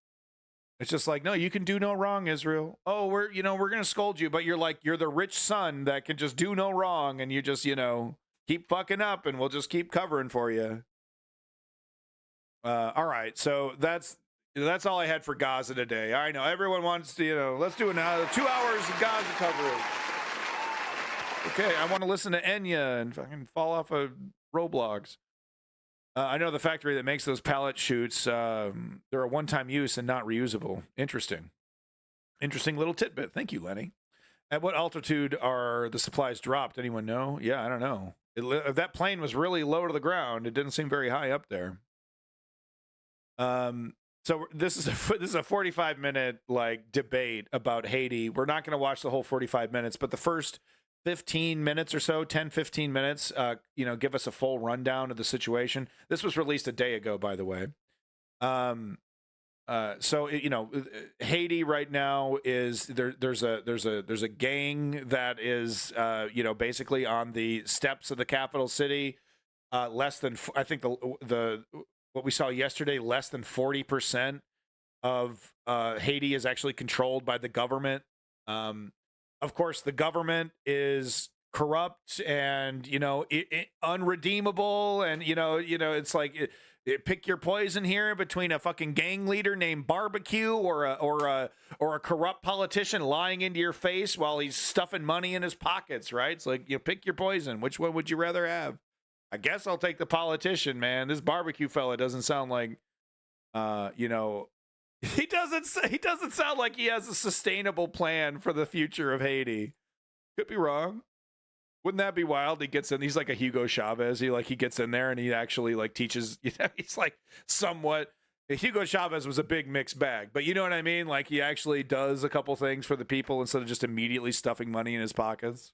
it's just like, no, you can do no wrong, Israel. Oh, we're going to scold you, but you're the rich son that can just do no wrong. And you just, you know, keep fucking up and we'll just keep covering for you. All right, so that's all I had for Gaza today. I know everyone wants to, you know, let's do another 2 hours of Gaza coverage. Okay, I want to listen to Enya and fucking fall off of Roblox. I know the factory that makes those pallet chutes, they're a one-time use and not reusable. Interesting little tidbit. Thank you, Lenny. At what altitude are the supplies dropped? Anyone know? Yeah, I don't know. That plane was really low to the ground. It didn't seem very high up there. So this is a 45-minute like debate about Haiti. We're not going to watch the whole 45 minutes, but the first 15 minutes or so, 10-15 minutes, give us a full rundown of the situation. This was released a day ago, by the way. Haiti right now is there's a gang that is basically on the steps of the capital city. Less than, I think what we saw yesterday, less than 40% of Haiti is actually controlled by the government. Of course, the government is corrupt and unredeemable, and it's like pick your poison here between a fucking gang leader named Barbecue or a corrupt politician lying into your face while he's stuffing money in his pockets, right? It's like, pick your poison. Which one would you rather have? I guess I'll take the politician, man. This Barbecue fella doesn't sound like, he doesn't sound like he has a sustainable plan for the future of Haiti. Could be wrong. Wouldn't that be wild? He gets in, he's like a Hugo Chavez. He gets in there and he actually like teaches, he's like somewhat, Hugo Chavez was a big mixed bag, but you know what I mean? Like he actually does a couple things for the people instead of just immediately stuffing money in his pockets.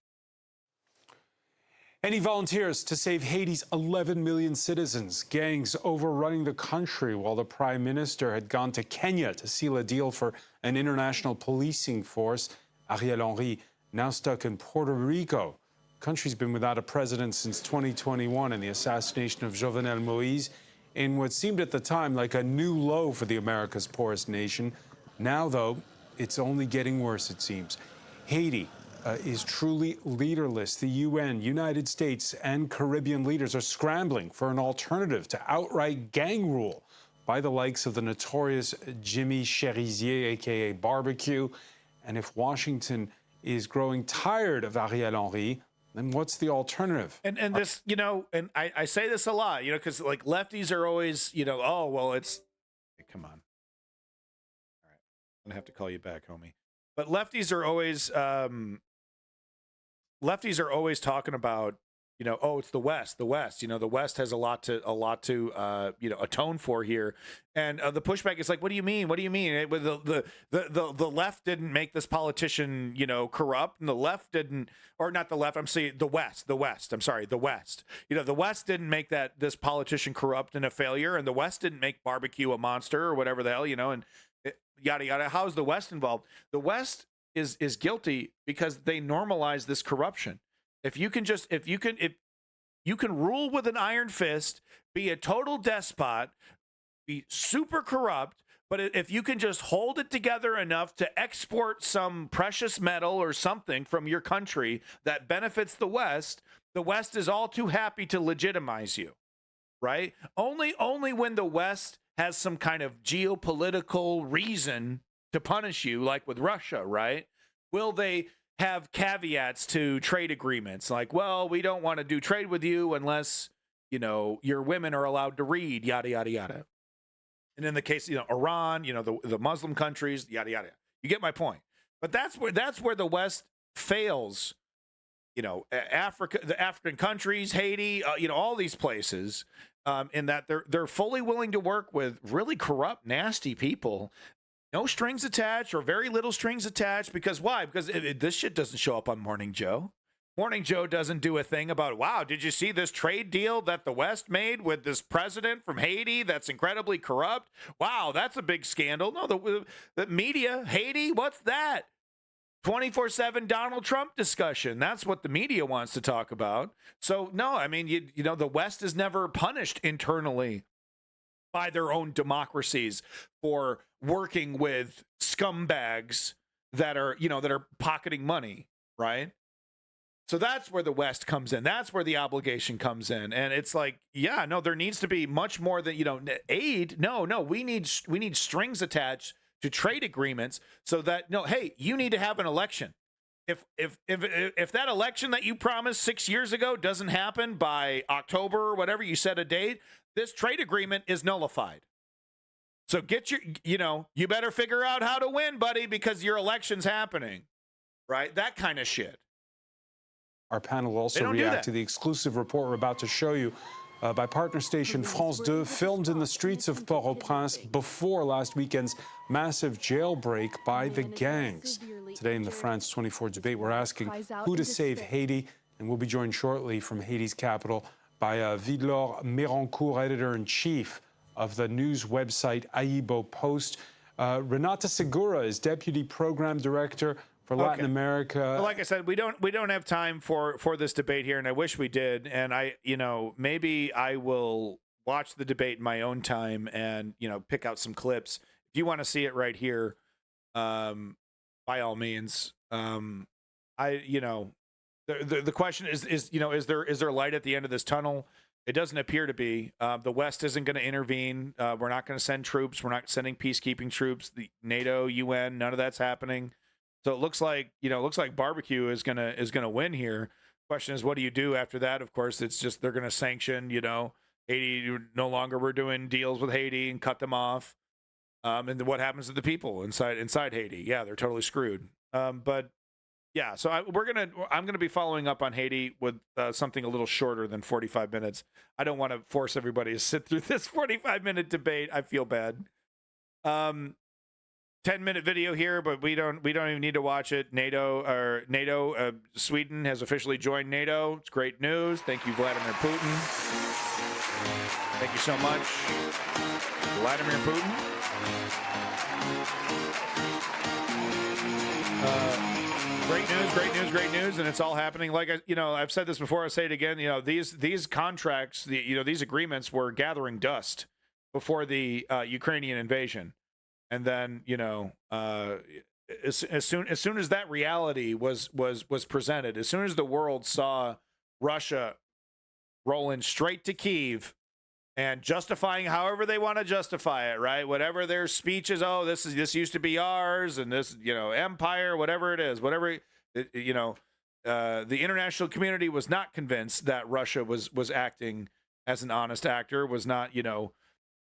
And he volunteers to save Haiti's 11 million citizens. Gangs overrunning the country while the prime minister had gone to Kenya to seal a deal for an international policing force. Ariel Henry now stuck in Puerto Rico. The country's been without a president since 2021 and the assassination of Jovenel Moïse in what seemed at the time like a new low for the America's poorest nation. Now, though, it's only getting worse, it seems. Haiti is truly leaderless. The UN, United States, and Caribbean leaders are scrambling for an alternative to outright gang rule by the likes of the notorious Jimmy Cherizier, a.k.a. Barbecue. And if Washington is growing tired of Ariel Henry, then what's the alternative? And this, and I say this a lot, because like lefties are always, oh, well, it's, hey, come on. All right. I'm going to have to call you back, homie. But lefties are always talking about, oh, it's the West. The West has a lot to atone for here. And the pushback is like, what do you mean? What do you mean? The left didn't make this politician, corrupt, and the left didn't, or not the left. I'm saying the West. I'm sorry, the West. The West didn't make this politician corrupt and a failure, and the West didn't make Barbecue a monster or whatever the hell, and yada yada. How is the West involved? The West is guilty because they normalize this corruption. If You can rule with an iron fist, be a total despot, be super corrupt, but if you can just hold it together enough to export some precious metal or something from your country that benefits the West is all too happy to legitimize you, right? Only when the West has some kind of geopolitical reason to punish you, like with Russia, right, will they have caveats to trade agreements like, well, we don't want to do trade with you unless, you know, your women are allowed to read, yada, yada, yada. And in the case, you know, Iran, you know, the Muslim countries, yada, yada. You get my point. But that's where the West fails. You know, Africa, the African countries, Haiti, you know, all these places, in that they're fully willing to work with really corrupt, nasty people. No strings attached or very little strings attached. Because why? Because this shit doesn't show up on Morning Joe. Morning Joe doesn't do a thing about, wow, did you see this trade deal that the West made with this president from Haiti that's incredibly corrupt? Wow, that's a big scandal. No, the media, Haiti, what's that? 24/7 Donald Trump discussion. That's what the media wants to talk about. So, no, I mean, you know, the West is never punished internally by their own democracies for working with scumbags that are, you know, that are pocketing money, right? So that's where the West comes in. That's where the obligation comes in. And it's like, yeah, no, there needs to be much more than, you know, aid. No, we need strings attached to trade agreements so that, no, hey, you need to have an election. If that election that you promised 6 years ago doesn't happen by October or whatever you set a date, this trade agreement is nullified. So you better figure out how to win, buddy, because your election's happening, right? That kind of shit. Our panel will also react to the exclusive report we're about to show you by partner station France 2, filmed in the streets of Port-au-Prince before last weekend's massive jailbreak by the gangs. Today in the France 24 debate, we're asking who to save Haiti, and we'll be joined shortly from Haiti's capital by Vidlor Mérancourt, editor-in-chief of the news website Aibo Post. Renata Segura is deputy program director for Latin America. Well, like I said, we don't have time for this debate here, and I wish we did. And maybe I will watch the debate in my own time and, you know, pick out some clips. If you want to see it right here, by all means. The question is there light at the end of this tunnel? It doesn't appear to be. The West isn't going to intervene. We're not going to send troops. We're not sending peacekeeping troops. The NATO, UN, none of that's happening. So it looks like barbecue is gonna win here. Question is, what do you do after that? Of course, it's just they're gonna sanction, Haiti. No longer we're doing deals with Haiti and cut them off. And then what happens to the people inside Haiti? Yeah, they're totally screwed. But yeah, so I'm gonna be following up on Haiti with something a little shorter than 45 minutes. I don't want to force everybody to sit through this 45-minute debate. I feel bad. 10-minute video here, but we don't even need to watch it. NATO, Sweden has officially joined NATO. It's great news. Thank you, Vladimir Putin. Thank you so much, Vladimir Putin. Great news, and it's all happening. Like I've said this before. I'll say it again. These contracts, these agreements were gathering dust before the Ukrainian invasion. And then, as soon as that reality was presented, as soon as the world saw Russia rolling straight to Kyiv and justifying however they want to justify it, right? Whatever their speech is, this used to be ours, and this, empire, whatever it is, the international community was not convinced that Russia was acting as an honest actor, was not,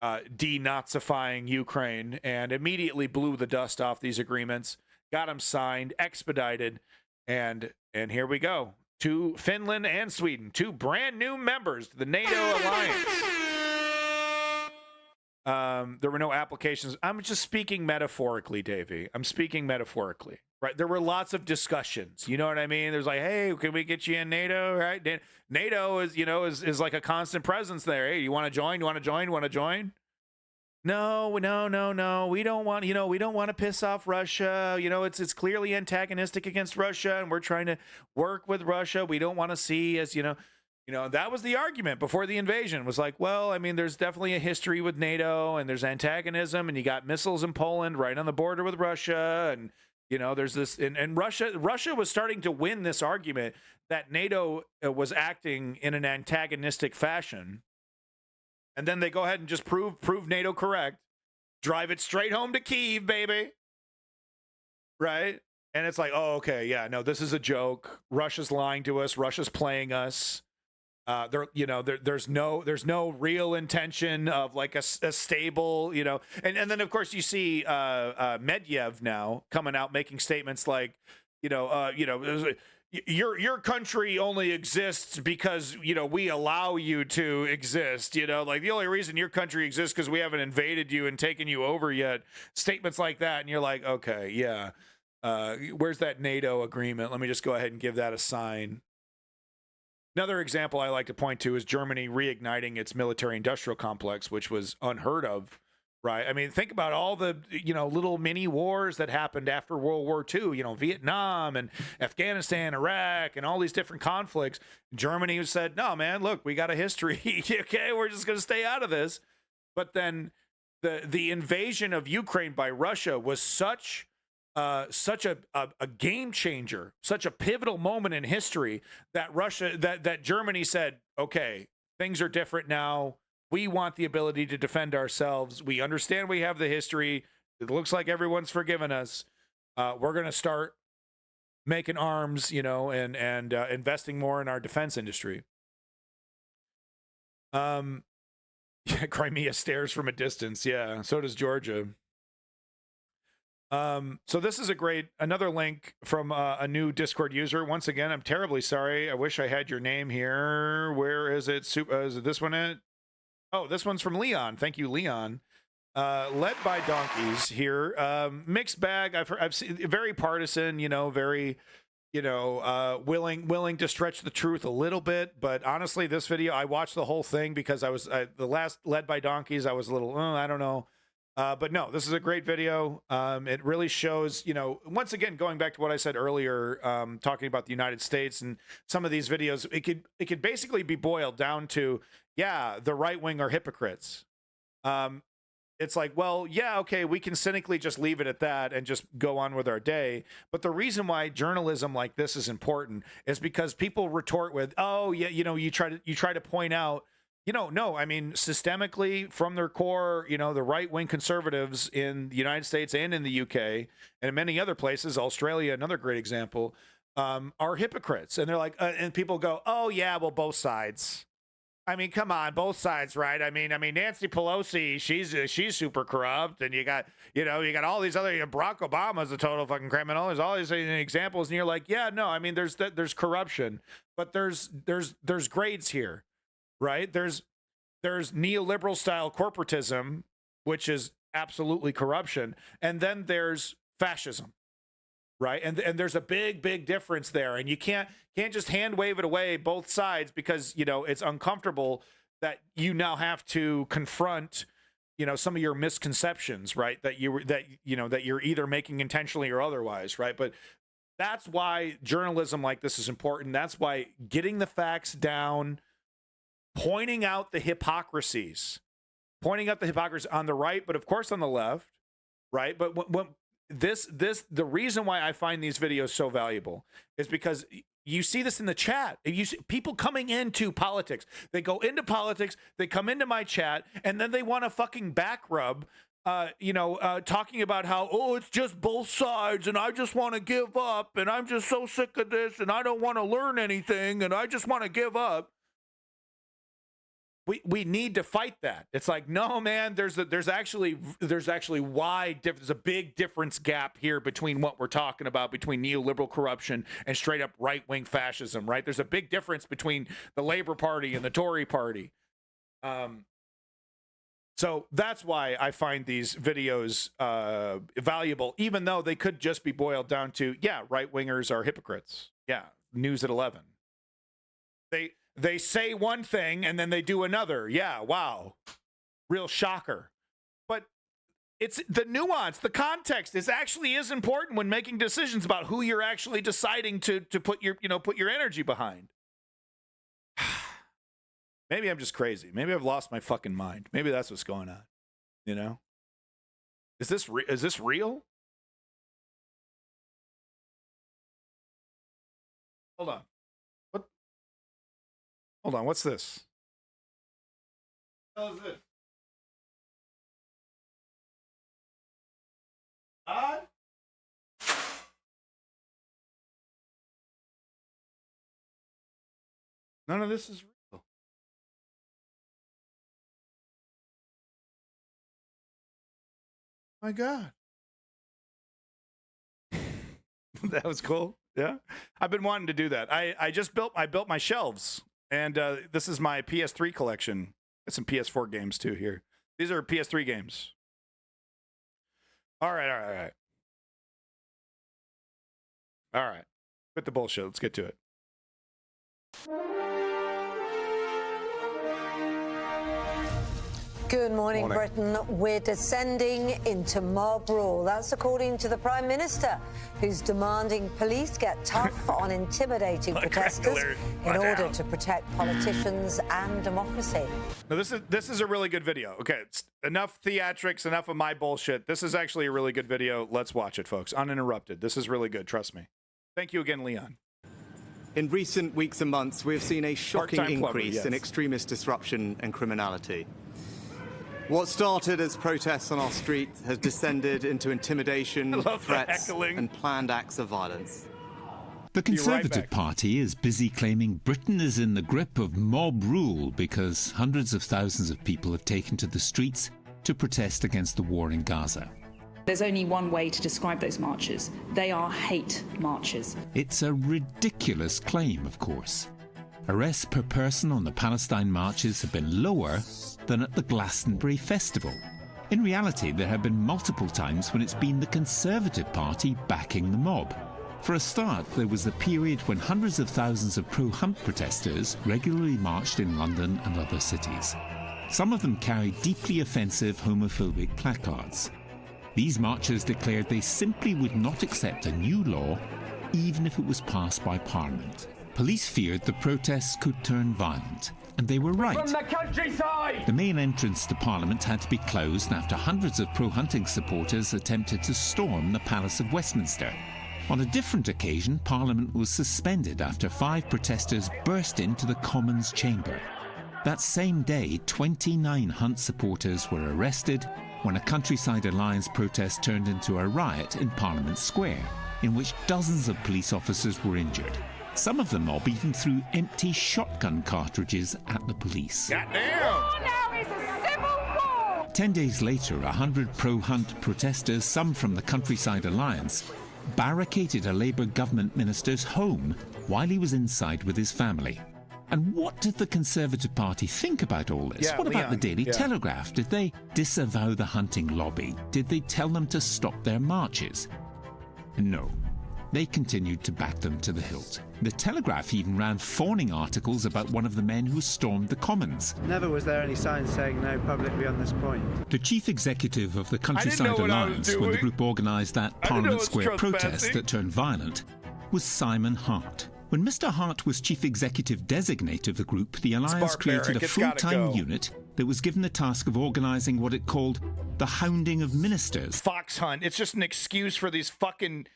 denazifying Ukraine, and immediately blew the dust off these agreements, got them signed, expedited, and here we go. Finland and Sweden, two brand new members to the NATO alliance. There were no applications. I'm just speaking metaphorically, Davey. I'm speaking metaphorically, right? There were lots of discussions. You know what I mean? There's like, hey, can we get you in NATO? Right? NATO is like a constant presence there. Hey, you want to join? You want to join? You want to join? No. We don't want, we don't want to piss off Russia. It's clearly antagonistic against Russia, and we're trying to work with Russia. We don't want to see as, You know, that was the argument before the invasion, was like, well, I mean, there's definitely a history with NATO and there's antagonism, and you got missiles in Poland right on the border with Russia. And, you know, there's this, and Russia was starting to win this argument that NATO was acting in an antagonistic fashion. And then they go ahead and just prove NATO correct, drive it straight home to Kyiv, baby. Right? And it's like, oh, okay, yeah, no, this is a joke. Russia's lying to us. Russia's playing us. There's no real intention of like a stable, you know, and then of course you see Medvedev now coming out making statements like, your country only exists because, you know, we allow you to exist, you know, like the only reason your country exists because we haven't invaded you and taken you over yet. Statements like that, and you're like, okay, yeah, where's that NATO agreement? Let me just go ahead and give that a sign. Another example I like to point to is Germany reigniting its military-industrial complex, which was unheard of, right? I mean, think about all the, you know, little mini wars that happened after World War II, you know, Vietnam and Afghanistan, Iraq, and all these different conflicts. Germany said, no, man, look, we got a history. Okay, we're just going to stay out of this. But then the invasion of Ukraine by Russia was such a game changer, such a pivotal moment in history that Germany said, okay, things are different now. We want the ability to defend ourselves. We understand we have the history. It looks like everyone's forgiven us. We're going to start making arms, you know, and investing more in our defense industry. Crimea stares from a distance. Yeah, so does Georgia. So this is another link from a new Discord user. Once again, I'm terribly sorry. I wish I had your name here. Where is it? Is it this one? Oh, this one's from Leon. Thank you, Leon. Led by donkeys here. Mixed bag. I've seen very partisan, you know, very, you know, willing to stretch the truth a little bit. But honestly, this video, I watched the whole thing because the last Led by Donkeys, I was a little, I don't know. But no, this is a great video. It really shows, you know, once again, going back to what I said earlier, talking about the United States and some of these videos, it could basically be boiled down to, yeah, the right wing are hypocrites. It's like, well, yeah, okay, we can cynically just leave it at that and just go on with our day. But the reason why journalism like this is important is because people retort with, oh, yeah, you know, you try to point out, you know, no, I mean, systemically from their core, you know, the right-wing conservatives in the United States and in the UK and in many other places, Australia, another great example, are hypocrites. And they're like, and people go, oh, yeah, well, both sides. I mean, come on, both sides, right? I mean, Nancy Pelosi, she's super corrupt, and you got all these other, Barack Obama's a total fucking criminal. There's all these examples, and you're like, yeah, no, I mean, there's corruption, but there's grades here. Right? There's neoliberal style corporatism, which is absolutely corruption. And then there's fascism, right? And there's a big difference there. And you can't just hand wave it away both sides because, you know, it's uncomfortable that you now have to confront, you know, some of your misconceptions, right? That you're either making intentionally or otherwise, right? But that's why journalism like this is important. That's why getting the facts down, pointing out the hypocrisies on the right, but of course on the left, right? But the reason why I find these videos so valuable is because you see this in the chat. You see people coming into politics. They go into politics, they come into my chat, and then they want to fucking back rub, talking about how, oh, it's just both sides, and I just want to give up, and I'm just so sick of this, and I don't want to learn anything, and I just want to give up. We need to fight that. It's like, no, man, there's actually there's a big difference gap here between what we're talking about between neoliberal corruption and straight up right-wing fascism, right? There's a big difference between the Labour Party and the Tory Party. So that's why I find these videos valuable, even though they could just be boiled down to, yeah, right-wingers are hypocrites. Yeah, News at 11. They say one thing and then they do another. Yeah, wow. Real shocker. But it's the nuance, the context is important when making decisions about who you're actually deciding to put your energy behind. Maybe I'm just crazy. Maybe I've lost my fucking mind. Maybe that's what's going on. You know? Is this real? Hold on. What? Hold on. What's this? What the hell is this? God? None of this is real. My God. That was cool. Yeah. I've been wanting to do that. I built my shelves, and this is my PS3 collection. There's some PS4 games too here. These are PS3 games. All right. All right. Quit the bullshit. Let's get to it. Good morning, Britain. We're descending into mob rule. That's according to the Prime Minister, who's demanding police get tough on intimidating protesters in order to protect politicians and democracy. Now, this is a really good video. Okay, it's enough theatrics, enough of my bullshit. This is actually a really good video. Let's watch it, folks. Uninterrupted. This is really good. Trust me. Thank you again, Leon. In recent weeks and months, we've seen a shocking increase in extremist disruption and criminality. What started as protests on our street has descended into intimidation, threats, and planned acts of violence. The Conservative Party is busy claiming Britain is in the grip of mob rule because hundreds of thousands of people have taken to the streets to protest against the war in Gaza. There's only one way to describe those marches. They are hate marches. It's a ridiculous claim, of course. Arrests per person on the Palestine marches have been lower than at the Glastonbury Festival. In reality, there have been multiple times when it's been the Conservative Party backing the mob. For a start, there was the period when hundreds of thousands of pro-Hunt protesters regularly marched in London and other cities. Some of them carried deeply offensive homophobic placards. These marchers declared they simply would not accept a new law, even if it was passed by Parliament. Police feared the protests could turn violent, and they were right. From the countryside! The main entrance to Parliament had to be closed after hundreds of pro-hunting supporters attempted to storm the Palace of Westminster. On a different occasion, Parliament was suspended after 5 protesters burst into the Commons chamber. That same day, 29 Hunt supporters were arrested when a Countryside Alliance protest turned into a riot in Parliament Square, in which dozens of police officers were injured. Some of the mob even threw empty shotgun cartridges at the police. Goddamn! War now is a civil war! 10 days later, 100 pro-Hunt protesters, some from the Countryside Alliance, barricaded a Labour government minister's home while he was inside with his family. And what did the Conservative Party think about all this? What about the Daily Telegraph? Did they disavow the hunting lobby? Did they tell them to stop their marches? No. They continued to back them to the hilt. The Telegraph even ran fawning articles about one of the men who stormed the Commons. Never was there any signs saying no publicly on this point. The chief executive of the Countryside Alliance, when the group organised that Parliament Square protest that turned violent, was Simon Hart. When Mr. Hart was chief executive designate of the group, the Alliance created a full-time unit that was given the task of organising what it called the hounding of ministers. Fox hunt. It's just an excuse for these fucking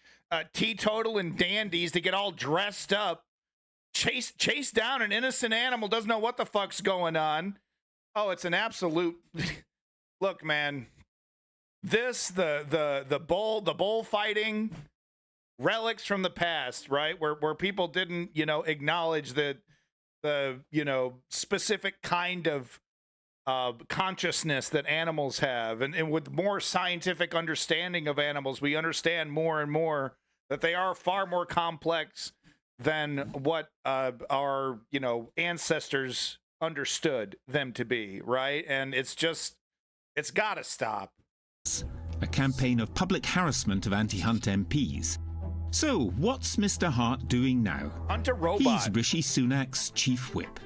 teetotal and dandies to get all dressed up, chase down an innocent animal, doesn't know what the fuck's going on. Oh, it's an absolute look, man. This the bullfighting relics from the past, right? Where people didn't, acknowledge the specific kind of consciousness that animals have, and with more scientific understanding of animals, we understand more and more that they are far more complex than what our ancestors understood them to be, right? And it's got to stop. A campaign of public harassment of anti-Hunt MPs. So what's Mr. Hart doing now? Hunt a robot. He's Rishi Sunak's chief whip.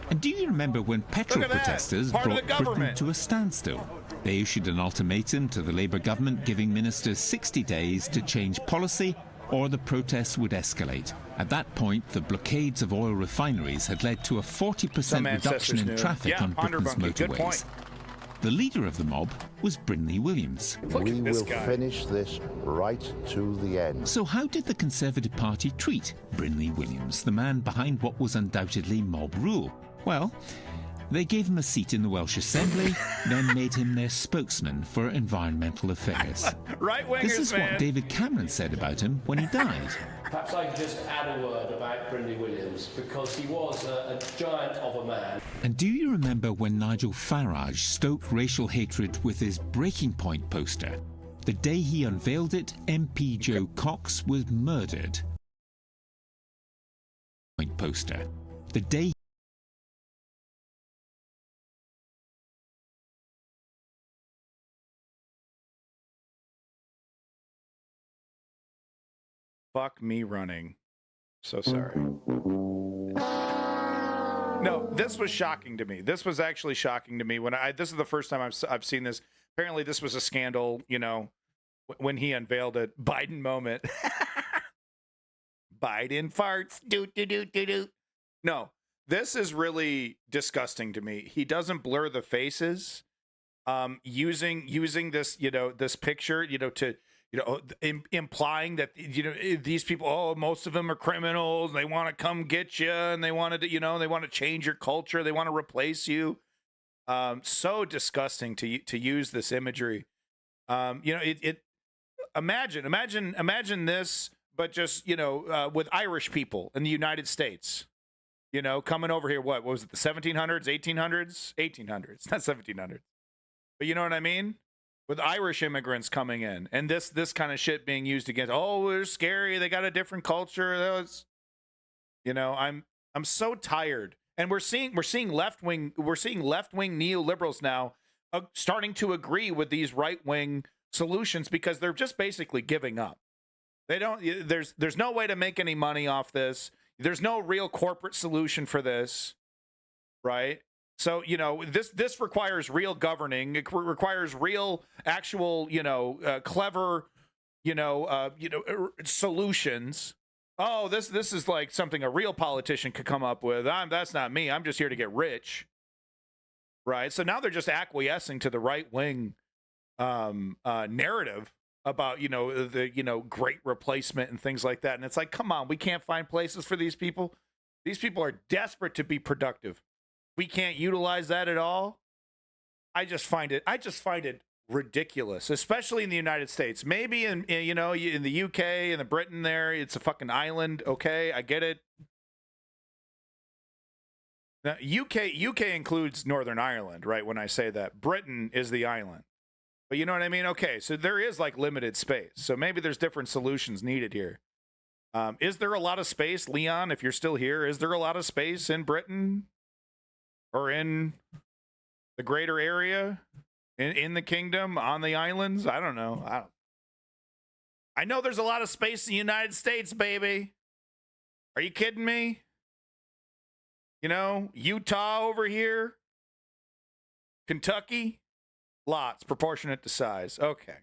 And do you remember when petrol protesters brought Britain to a standstill? They issued an ultimatum to the Labour government giving ministers 60 days to change policy or the protests would escalate. At that point, the blockades of oil refineries had led to a 40% reduction in traffic on Britain's motorways. The leader of the mob was Brinley Williams. We will finish this right to the end. So how did the Conservative Party treat Brinley Williams, the man behind what was undoubtedly mob rule? Well, they gave him a seat in the Welsh Assembly, then made him their spokesman for environmental affairs. Right-wingers, This is what David Cameron said about him when he died. Perhaps I could just add a word about Brinley Williams, because he was a giant of a man. And do you remember when Nigel Farage stoked racial hatred with his Breaking Point poster? The day he unveiled it, MP Joe Cox was murdered. Poster. The day Fuck me running. So sorry. No, this was shocking to me. This was actually shocking to me when this is the first time I've seen this. Apparently this was a scandal, you know, when he unveiled it. Biden moment. Biden farts. Do. No, this is really disgusting to me. He doesn't blur the faces. Using this, you know, this picture, you know, to implying that, you know, these people, most of them are criminals. They want to come get you, and they want to, you know, they want to change your culture. They want to replace you. So disgusting to use this imagery. You know, imagine this, but just, you know, with Irish people in the United States, you know, coming over here. What was it? The 1700s, 1800s, 1800s, not 1700s. But you know what I mean? With Irish immigrants coming in, and this kind of shit being used against. Oh, they're scary. They got a different culture. That was, you know, I'm so tired. And we're seeing left wing neoliberals now starting to agree with these right wing solutions, because they're just basically giving up. They don't. There's no way to make any money off this. There's no real corporate solution for this, right? So, you know, this requires real governing. It requires real, actual, you know, clever, solutions. Oh, this is like something a real politician could come up with. That's not me. I'm just here to get rich, right? So now they're just acquiescing to the right wing narrative about, you know, the great replacement and things like that. And it's like, come on, we can't find places for these people. These people are desperate to be productive. We can't utilize that at all. I just find it ridiculous, especially in the United States. Maybe in the UK and the Britain there, it's a fucking island. Okay, I get it. Now, UK includes Northern Ireland, right? When I say that, Britain is the island. But you know what I mean? Okay, so there is like limited space. So maybe there's different solutions needed here. Is there a lot of space, Leon, if you're still here? Is there a lot of space in Britain? Or in the greater area, in the kingdom, on the islands? I don't know. I know there's a lot of space in the United States, baby. Are you kidding me? You know, Utah over here, Kentucky, lots, proportionate to size. Okay.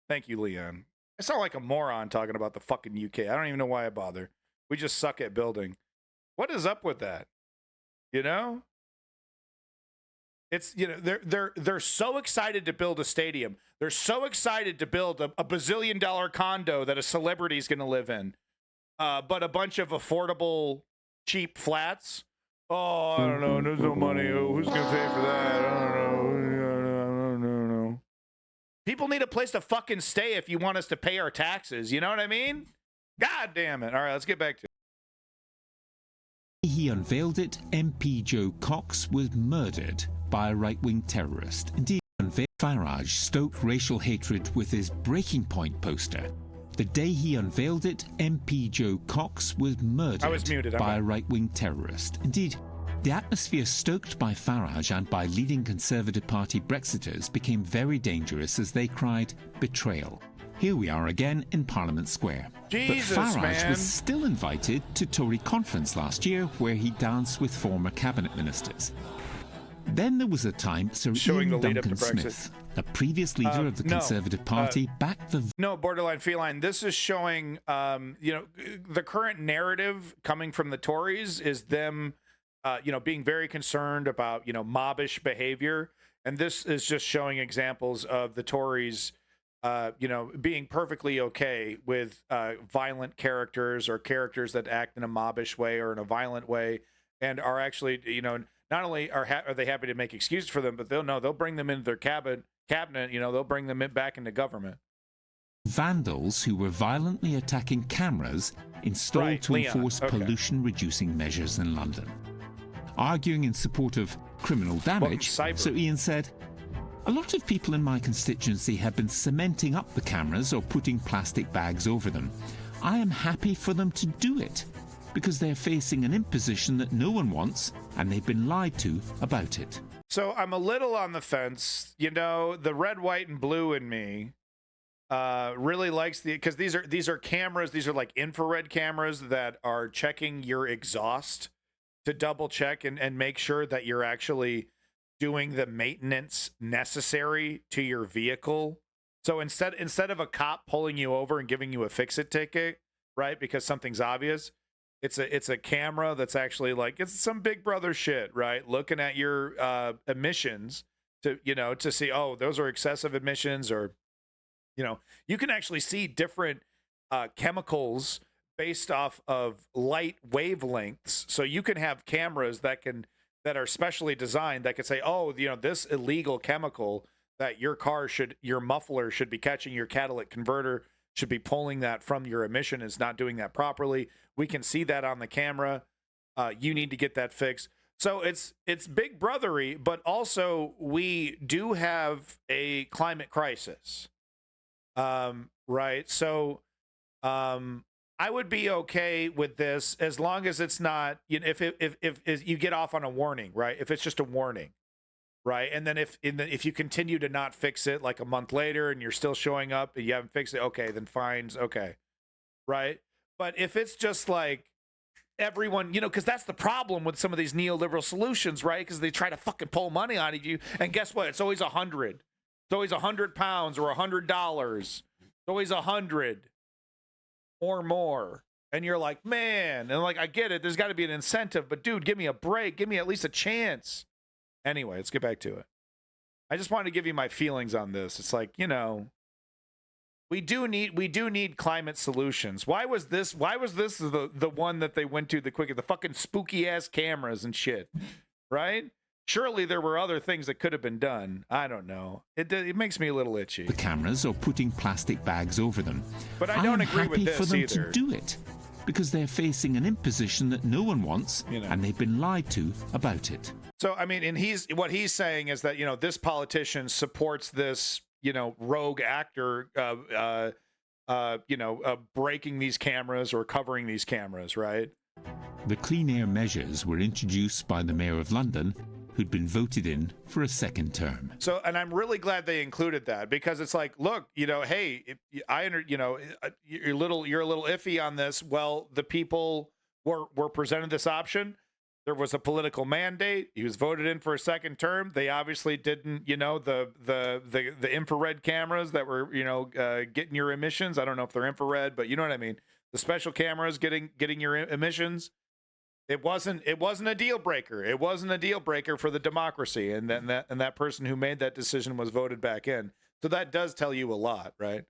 Thank you, Leon. I sound like a moron talking about the fucking UK. I don't even know why I bother. We just suck at building. What is up with that? You know? It's, you know, they're so excited to build a stadium. They're so excited to build a bazillion-dollar condo that a celebrity is going to live in. But a bunch of affordable, cheap flats. Oh, I don't know. There's no money. Oh, who's going to pay for that? I don't know. People need a place to fucking stay if you want us to pay our taxes. You know what I mean? God damn it. All right, let's get back to it. He unveiled it. MP Joe Cox was murdered by a right-wing terrorist. Indeed, Farage stoked racial hatred with his Breaking Point poster. The day he unveiled it, MP Joe Cox was murdered by a right-wing terrorist. Indeed, the atmosphere stoked by Farage and by leading Conservative Party Brexiters became very dangerous as they cried betrayal. Here we are again in Parliament Square. Jesus, but Farage man. was still invited to Tory conference last year, where he danced with former cabinet ministers. Then there was a time Sir Showing Ian the lead up Duncan to Brexit. Smith, the previous leader of the Conservative Party, backed the... No, borderline feline. This is showing, the current narrative coming from the Tories is them, being very concerned about, mobbish behavior. And this is just showing examples of the Tories, being perfectly okay with violent characters or characters that act in a mobbish way or in a violent way, and are actually, not only are they happy to make excuses for them, but they'll bring them into their cabinet, they'll bring them back into government. Vandals who were violently attacking cameras installed to enforce pollution-reducing measures in London. Arguing in support of criminal damage, Sir Ian said, "A lot of people in my constituency have been cementing up the cameras or putting plastic bags over them. I am happy for them to do it, because they're facing an imposition that no one wants, and they've been lied to about it." So I'm a little on the fence. The red, white, and blue in me really likes because these are cameras. These are like infrared cameras that are checking your exhaust to double check and make sure that you're actually doing the maintenance necessary to your vehicle. So instead of a cop pulling you over and giving you a fix-it ticket, right, because something's obvious, it's a camera that's actually like, it's some Big Brother shit, right? Looking at your emissions to see, oh, those are excessive emissions, or you can actually see different chemicals based off of light wavelengths. So you can have cameras that are specially designed that could say, oh, this illegal chemical that your muffler should be catching, your catalytic converter should be pulling that from your emission, is not doing that properly. We can see that on the camera. You need to get that fixed. So it's Big Brothery, but also we do have a climate crisis. Right. So I would be okay with this as long as it's not, if you get off on a warning, right? If it's just a warning, right? And then if you continue to not fix it like a month later and you're still showing up and you haven't fixed it, okay, then fines, okay, right? But if it's just like everyone, because that's the problem with some of these neoliberal solutions, right? Because they try to fucking pull money out of you, and guess what? It's always 100. It's always £100 or $100. It's always 100 or more. And you're like, man, and like, I get it. There's got to be an incentive, but dude, give me a break. Give me at least a chance. Anyway, let's get back to it. I just wanted to give you my feelings on this. It's like, we do need climate solutions. Why was this the one that they went to the quickest? The fucking spooky ass cameras and shit, right? Surely there were other things that could have been done. I don't know. It makes me a little itchy. The cameras or putting plastic bags over them. But I don't agree with this for them either. To do it, because they're facing an imposition that no one wants, and they've been lied to about it. So I mean, and what he's saying is that this politician supports this rogue actor breaking these cameras or covering these cameras, right? The clean air measures were introduced by the Mayor of London, who'd been voted in for a second term. So, and I'm really glad they included that, because it's like, look, hey, you're a little iffy on this. Well, the people were presented this option. There was a political mandate. He was voted in for a second term. They obviously didn't, the infrared cameras that were, getting your emissions. I don't know if they're infrared, but you know what I mean. The special cameras getting your emissions. It wasn't a deal breaker. It wasn't a deal breaker for the democracy, and then that person who made that decision was voted back in. So that does tell you a lot, right?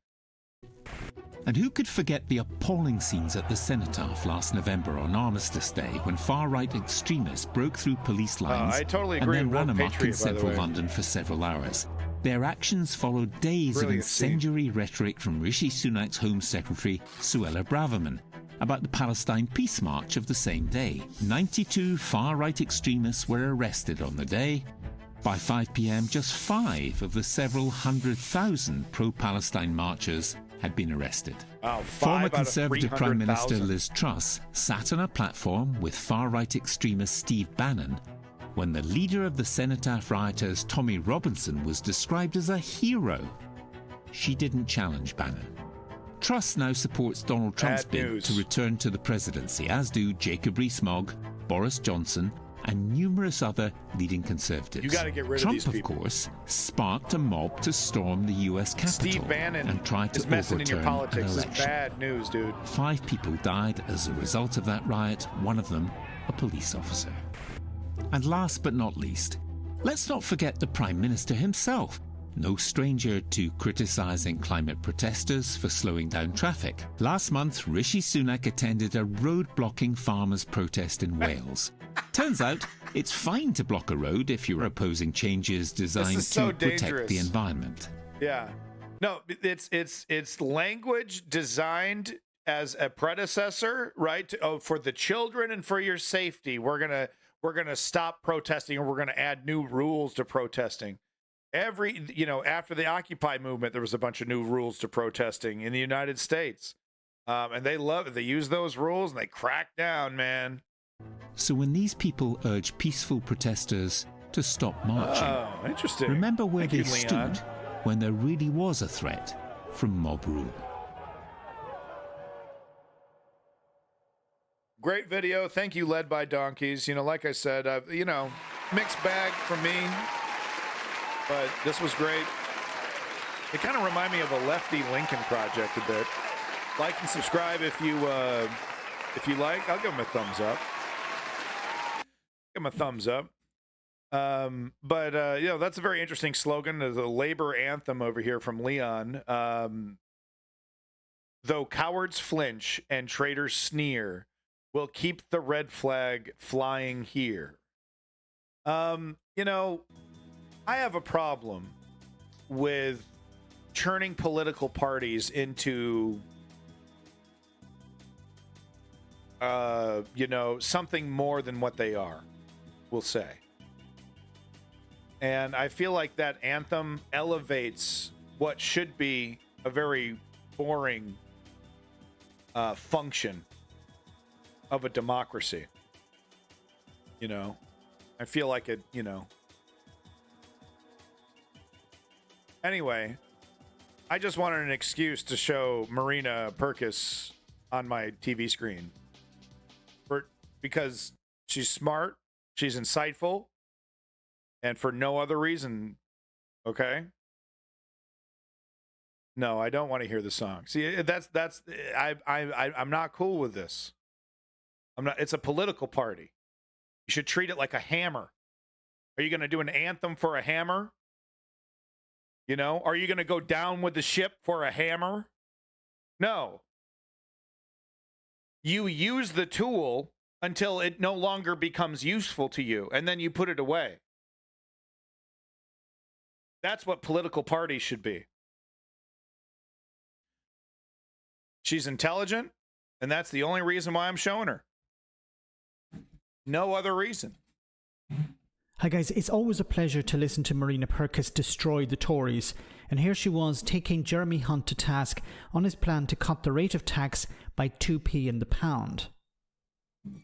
And who could forget the appalling scenes at the Cenotaph last November on Armistice Day, when far-right extremists broke through police lines I totally agree and then ran amok Patriot, in central London for several hours. Their actions followed days of incendiary rhetoric from Rishi Sunak's Home Secretary, Suella Braverman, about the Palestine Peace March of the same day. 92 far-right extremists were arrested on the day. By 5 p.m, just 5 of the several 100,000 pro-Palestine marchers had been arrested. Former Conservative Prime Minister Liz Truss sat on a platform with far-right extremist Steve Bannon when the leader of the Cenotaph rioters, Tommy Robinson, was described as a hero. She didn't challenge Bannon. Truss now supports Donald Trump's bid to return to the presidency, as do Jacob Rees-Mogg, Boris Johnson, and numerous other leading conservatives. You got to get rid Trump, of these people. Of course, sparked a mob to storm the U.S. Capitol Steve Bannon and try to is messing in your overturn politics. an It's election. bad news, dude. 5 people died as a result of that riot, one of them a police officer. And last but not least, let's not forget the Prime Minister himself. No stranger to criticising climate protesters for slowing down traffic. Last month, Rishi Sunak attended a road-blocking farmers' protest in Wales. Turns out, it's fine to block a road if you're opposing changes designed so to protect dangerous. the environment. Yeah. No, it's language designed as a predecessor, right? For the children and for your safety. We're gonna stop protesting, and we're gonna add new rules to protesting. After the Occupy movement, there was a bunch of new rules to protesting in the United States. And they use those rules and they crack down, man. So when these people urge peaceful protesters to stop marching, interesting. remember where Thank they you, Leon. stood when there really was a threat from mob rule. Great video. Thank you, Led by Donkeys. Like I said, mixed bag from me. But this was great. It kind of reminded me of a Lefty Lincoln project a bit. Like and subscribe if you like. I'll give them a thumbs up. Give them a thumbs up. That's a very interesting slogan. There's a labor anthem over here from Leon. Though cowards flinch and traitors sneer, we'll keep the red flag flying here. I have a problem with turning political parties into, something more than what they are, we'll say. And I feel like that anthem elevates what should be a very boring function of a democracy. I feel like it, Anyway, I just wanted an excuse to show Marina Purkis on my TV screen. Because she's smart, she's insightful, and for no other reason, okay? No, I don't want to hear the song. See, I'm not cool with this. It's a political party. You should treat it like a hammer. Are you going to do an anthem for a hammer? Are you going to go down with the ship for a hammer? No. You use the tool until it no longer becomes useful to you, and then you put it away. That's what political parties should be. She's intelligent, and that's the only reason why I'm showing her. No other reason. Hi guys, it's always a pleasure to listen to Marina Purkis destroy the Tories, and here she was taking Jeremy Hunt to task on his plan to cut the rate of tax by 2p in the pound.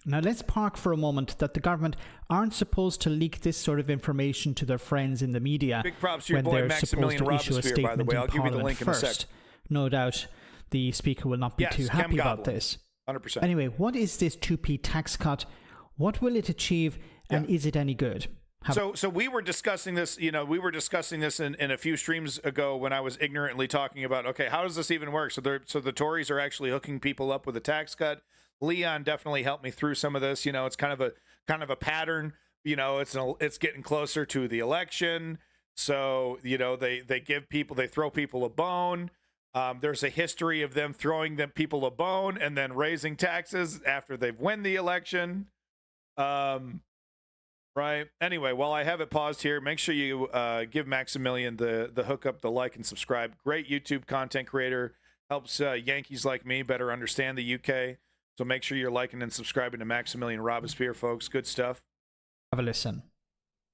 Now let's park for a moment that the government aren't supposed to leak this sort of information to their friends in the media. Big props to your when boy they're Maximilian supposed to issue a Robespierre, statement by the way. in I'll give you the Parliament link in a first. sec. No doubt the Speaker will not be too happy about this. 100%. Anyway, what is this 2p tax cut? What will it achieve, and is it any good? So we were discussing this, in a few streams ago when I was ignorantly talking about, okay, how does this even work? So the Tories are actually hooking people up with a tax cut. Leon definitely helped me through some of this. It's kind of a pattern. It's getting closer to the election. So, they throw people a bone. There's a history of them throwing people a bone and then raising taxes after they've won the election. Right. Anyway, while I have it paused here, make sure you give Maximilian the hookup, the like, and subscribe. Great YouTube content creator. Helps Yankees like me better understand the UK. So make sure you're liking and subscribing to Maximilian Robespierre, folks. Good stuff. Have a listen.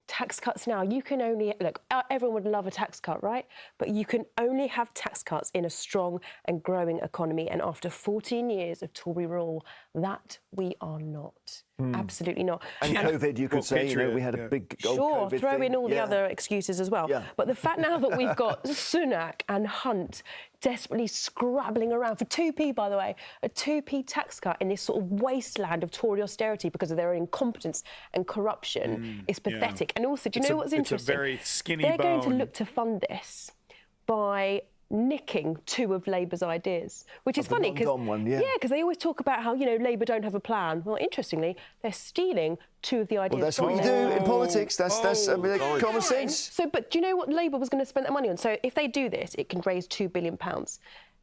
Tax cuts now, you can only, look, everyone would love a tax cut, right? But you can only have tax cuts in a strong and growing economy. And after 14 years of Tory rule, that we are not. Absolutely not. And COVID, you could say, you know, we had a big old Sure, COVID throw thing. in all the other excuses as well. But the fact now that we've got Sunak and Hunt desperately scrabbling around for 2p, by the way, a 2p tax cut in this sort of wasteland of Tory austerity because of their incompetence and corruption is pathetic. And also, do you know what's interesting? It's a very skinny They're bone. going to look to fund this by nicking 2 of Labour's ideas, which is funny because they always talk about how, you know, Labour don't have a plan. Well, interestingly, they're stealing 2 of the ideas. Well, that's what you do in politics. That's I mean, common sense. So, but do you know what Labour was going to spend that money on? So, if they do this, it can raise £2 billion.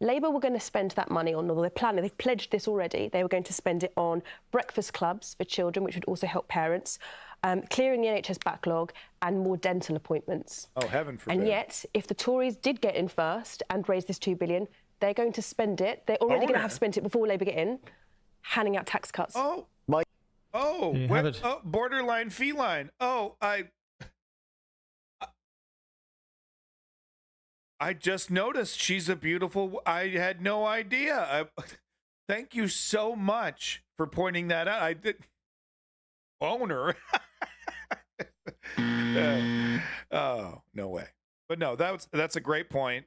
Labour were going to spend that money on, or they're planning, they've pledged this already, they were going to spend it on breakfast clubs for children, which would also help parents, clearing the NHS backlog and more dental appointments. Oh, heaven forbid. And yet, if the Tories did get in first and raise this £2 billion, they're going to spend it. They're already going to have spent it before Labour get in, handing out tax cuts. Borderline feline. I just noticed she's a beautiful. I had no idea. Thank you so much for pointing that out. I did. Boner. Oh, no way. But no, that's a great point.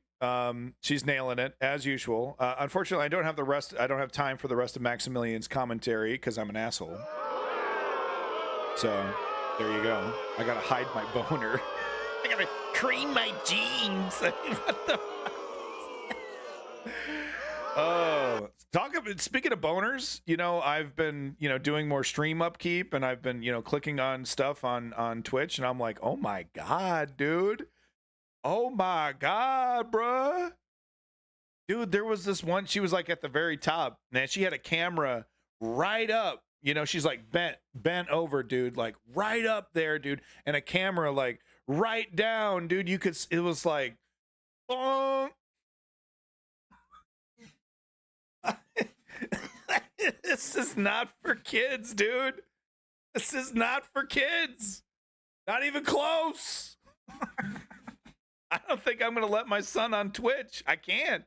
She's nailing it as usual. Unfortunately, I don't have time for the rest of Maximilian's commentary because I'm an asshole. So there you go. I gotta hide my boner. I gotta cream my jeans. What the? Oh, speaking of boners, you know, I've been, you know, doing more stream upkeep, and I've been, you know, clicking on stuff on Twitch, and I'm like, oh my god, dude. Oh my god, bruh. Dude, there was this one, she was like at the very top, man. She had a camera right up, you know, she's like bent over, dude, like right up there, dude, and a camera like right down, dude. You could, it was like, bonk. This is not for kids, dude. This is not for kids. Not even close. I don't think I'm going to let my son on Twitch. I can't.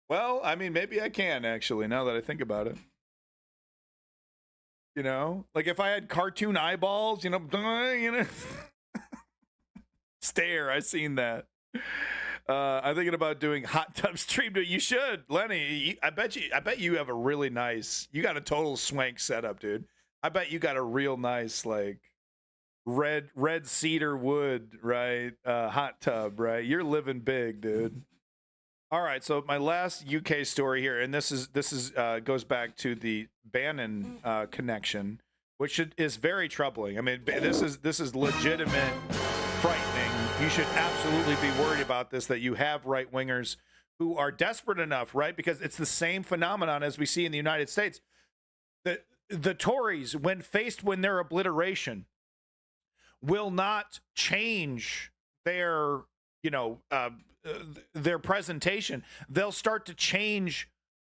Well, I mean, maybe I can, actually, now that I think about it. You know? Like, if I had cartoon eyeballs, you know, stare, I seen that. I'm thinking about doing hot tub stream. You should, Lenny. I bet you have a really nice. You got a total swank setup, dude. I bet you got a real nice like red cedar wood, right? Hot tub, right? You're living big, dude. All right, so my last UK story here, and this is goes back to the Bannon connection, which is very troubling. I mean, this is legitimate, frightening. You should absolutely be worried about this, that you have right-wingers who are desperate enough, right? Because it's the same phenomenon as we see in the United States. The Tories, when faced with their obliteration, will not change their, you know, their presentation. They'll start to change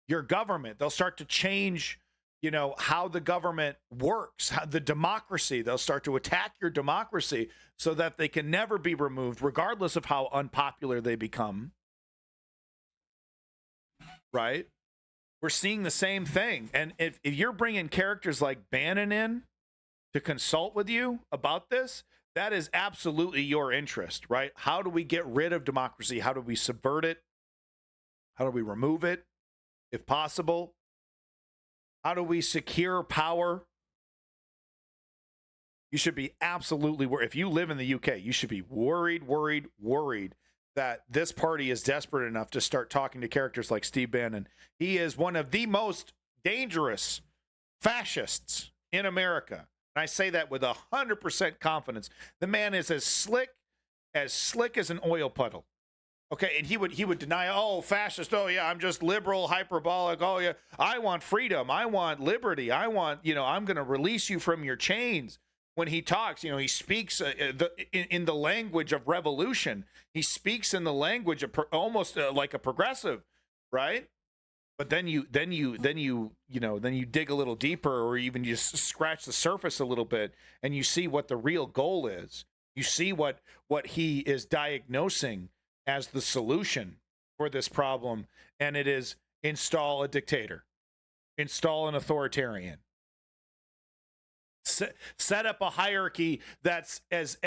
your government. They'll start to change, you know, how the government works, how the democracy. They'll start to attack your democracy so that they can never be removed, regardless of how unpopular they become. Right? We're seeing the same thing. And if you're bringing characters like Bannon in to consult with you about this, that is absolutely your interest, right? How do we get rid of democracy? How do we subvert it? How do we remove it, if possible? How do we secure power? You should be absolutely worried. If you live in the UK, you should be worried that this party is desperate enough to start talking to characters like Steve Bannon. He is one of the most dangerous fascists in America. And I say that with 100% confidence. The man is as slick as an oil puddle. Okay, and he would deny, oh, fascist, oh yeah, I'm just liberal, hyperbolic, oh yeah, I want freedom, I want liberty, I want, you know, I'm going to release you from your chains. When he talks, you know, he speaks in the language of revolution. He speaks in the language of almost like a progressive, right? But then you dig a little deeper, or even just scratch the surface a little bit, and you see what the real goal is. You see what he is diagnosing as the solution for this problem, and it is install a dictator, install an authoritarian. set up a hierarchy that's as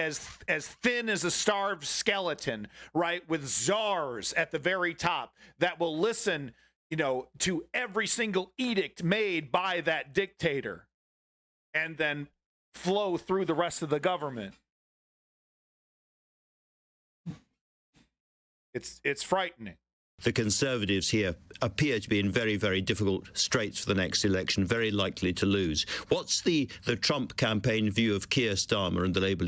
thin as a starved skeleton, right? With czars at the very top that will listen, to every single edict made by that dictator and then flow through the rest of the government. It's frightening. The Conservatives here appear to be in very, very difficult straits for the next election, very likely to lose. What's the Trump campaign view of Keir Starmer and the Labour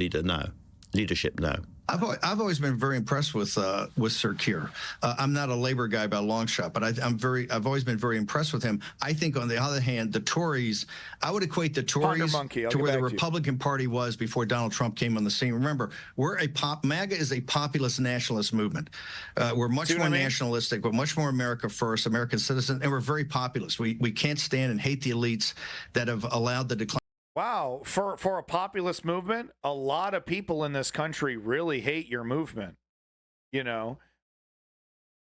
leadership now? I've always been very impressed with Sir Keir. I'm not a Labour guy by a long shot, but I've always been very impressed with him. I think on the other hand, the Tories, I would equate the Tories to where the Republican Party was before Donald Trump came on the scene. Remember, MAGA is a populist nationalist movement. We're much more nationalistic. We're much more America first, American citizen, and we're very populist. We can't stand and hate the elites that have allowed the decline. Wow, for a populist movement, a lot of people in this country really hate your movement. You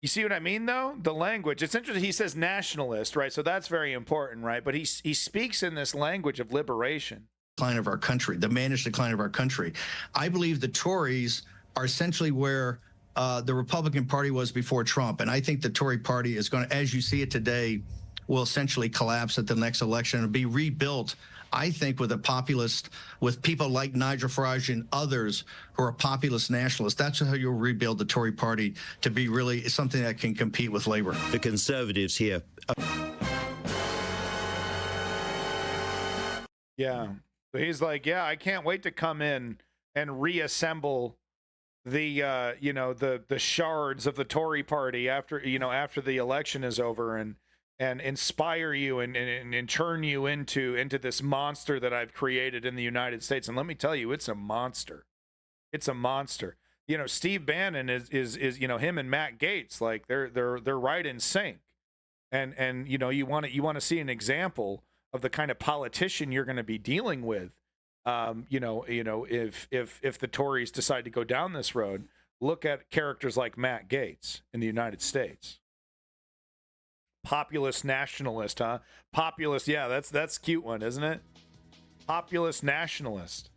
see what I mean, though? The language. It's interesting. He says nationalist, right? So that's very important, right? But he speaks in this language of liberation. Decline of our country, the managed decline of our country. I believe the Tories are essentially where the Republican Party was before Trump. And I think the Tory party is going to, as you see it today, will essentially collapse at the next election and be rebuilt, I think, with a populist, with people like Nigel Farage and others who are populist nationalists. That's how you'll rebuild the Tory party to be really something that can compete with Labour. The Conservatives here. Yeah. So he's like, I can't wait to come in and reassemble the the shards of the Tory party after the election is over and inspire you and turn you into this monster that I've created in the United States. And let me tell you, it's a monster. It's a monster. Steve Bannon is him and Matt Gaetz, like they're right in sync. And you want to see an example of the kind of politician you're going to be dealing with. If the Tories decide to go down this road, look at characters like Matt Gaetz in the United States. Populist nationalist, huh? Populist, yeah, that's a cute one, isn't it? Populist nationalist,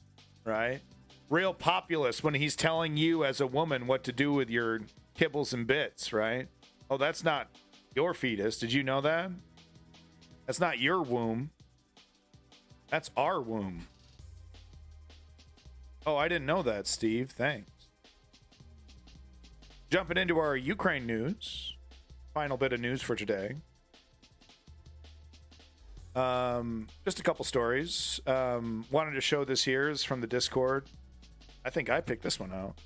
right? Real populist when he's telling you as a woman what to do with your kibbles and bits, right? Oh, that's not your fetus. Did you know that? That's not your womb. That's our womb. Oh, I didn't know that, Steve. Thanks. Jumping into our Ukraine news. Final bit of news for today. Just a couple stories. Wanted to show this here is from the Discord. I think I picked this one out.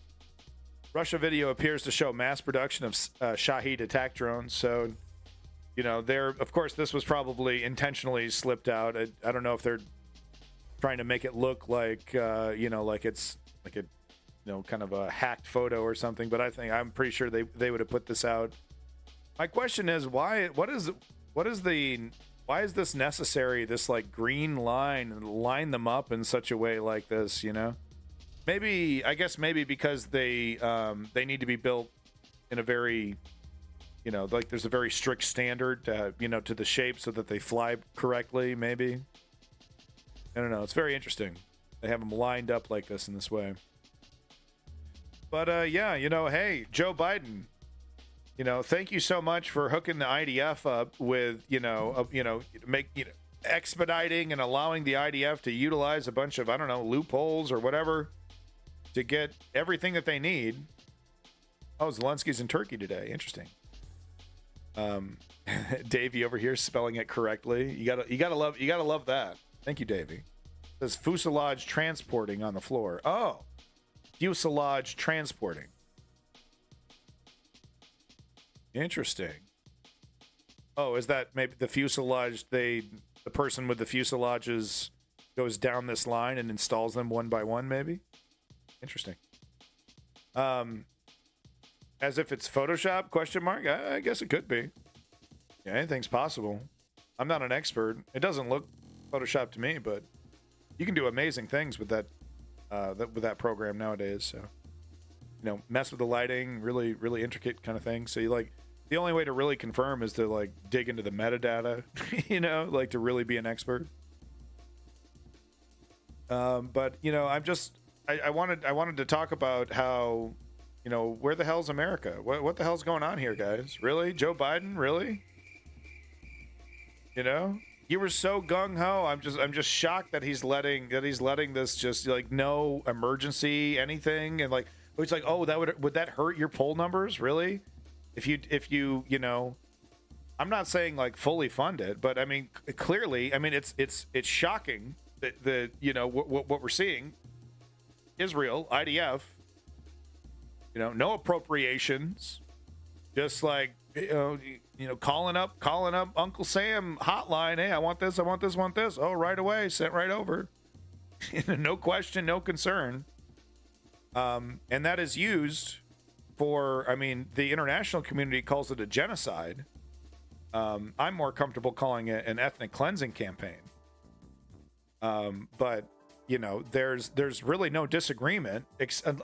Russia video appears to show mass production of Shahed attack drones. So, of course, this was probably intentionally slipped out. I don't know if they're trying to make it look like, like it's like a, kind of a hacked photo or something. But I'm pretty sure they would have put this out. My question is, why is this necessary? This like green line them up in such a way like this, Maybe because they need to be built in a very, like there's a very strict standard, to the shape so that they fly correctly. Maybe. I don't know. It's very interesting. They have them lined up like this in this way. But hey, Joe Biden. Thank you so much for hooking the IDF up with, expediting and allowing the IDF to utilize a bunch of, loopholes or whatever to get everything that they need. Oh, Zelensky's in Turkey today. Interesting. Davey over here spelling it correctly. You gotta love that. Thank you, Davey. It says fuselage transporting on the floor. Oh, fuselage transporting. Interesting. Oh, is that maybe the fuselage? The person with the fuselages goes down this line and installs them one by one, maybe? Interesting. As if it's Photoshop, question mark? I guess it could be. Yeah, anything's possible. I'm not an expert. It doesn't look Photoshop to me, but you can do amazing things with that program nowadays. So, mess with the lighting, really, really intricate kind of thing. So the only way to really confirm is to dig into the metadata, like to really be an expert. But you know, I wanted to talk about how, you know, where the hell's America? What the hell's going on here, guys? Really, Joe Biden? Really? You know, you were so gung ho. I'm just shocked that he's letting this just like no emergency anything, and like it's like, oh, would that hurt your poll numbers? Really? If you you know, I'm not saying like fully fund it, but I mean clearly, I mean it's shocking that you know what we're seeing. Israel, IDF, you know, no appropriations, just like you know, calling up Uncle Sam hotline. Hey, I want this. Oh, right away, sent right over. No question, no concern. And that is used for, I mean, the international community calls it a genocide. I'm more comfortable calling it an ethnic cleansing campaign. But you know, there's really no disagreement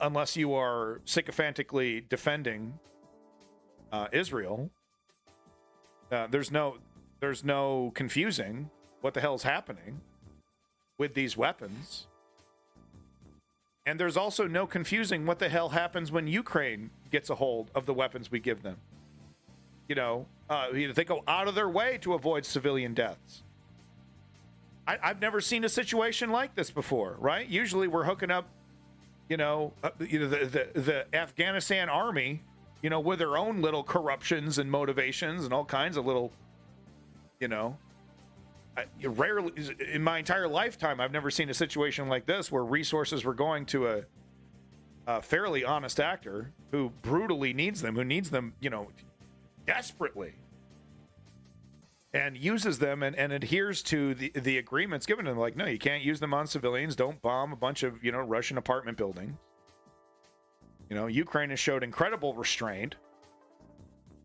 unless you are sycophantically defending Israel. There's no confusing what the hell's happening with these weapons. And there's also no confusing what the hell happens when Ukraine gets a hold of the weapons we give them. You know, they go out of their way to avoid civilian deaths. I've never seen a situation like this before, right? Usually we're hooking up, the Afghanistan army, you know, with their own little corruptions and motivations and all kinds of little, you know, rarely in my entire lifetime, I've never seen a situation like this where resources were going to a fairly honest actor who brutally needs them, you know, desperately, and uses them and adheres to the agreements given to them. Like, no, you can't use them on civilians. Don't bomb a bunch of, you know, Russian apartment buildings. You know, Ukraine has showed incredible restraint.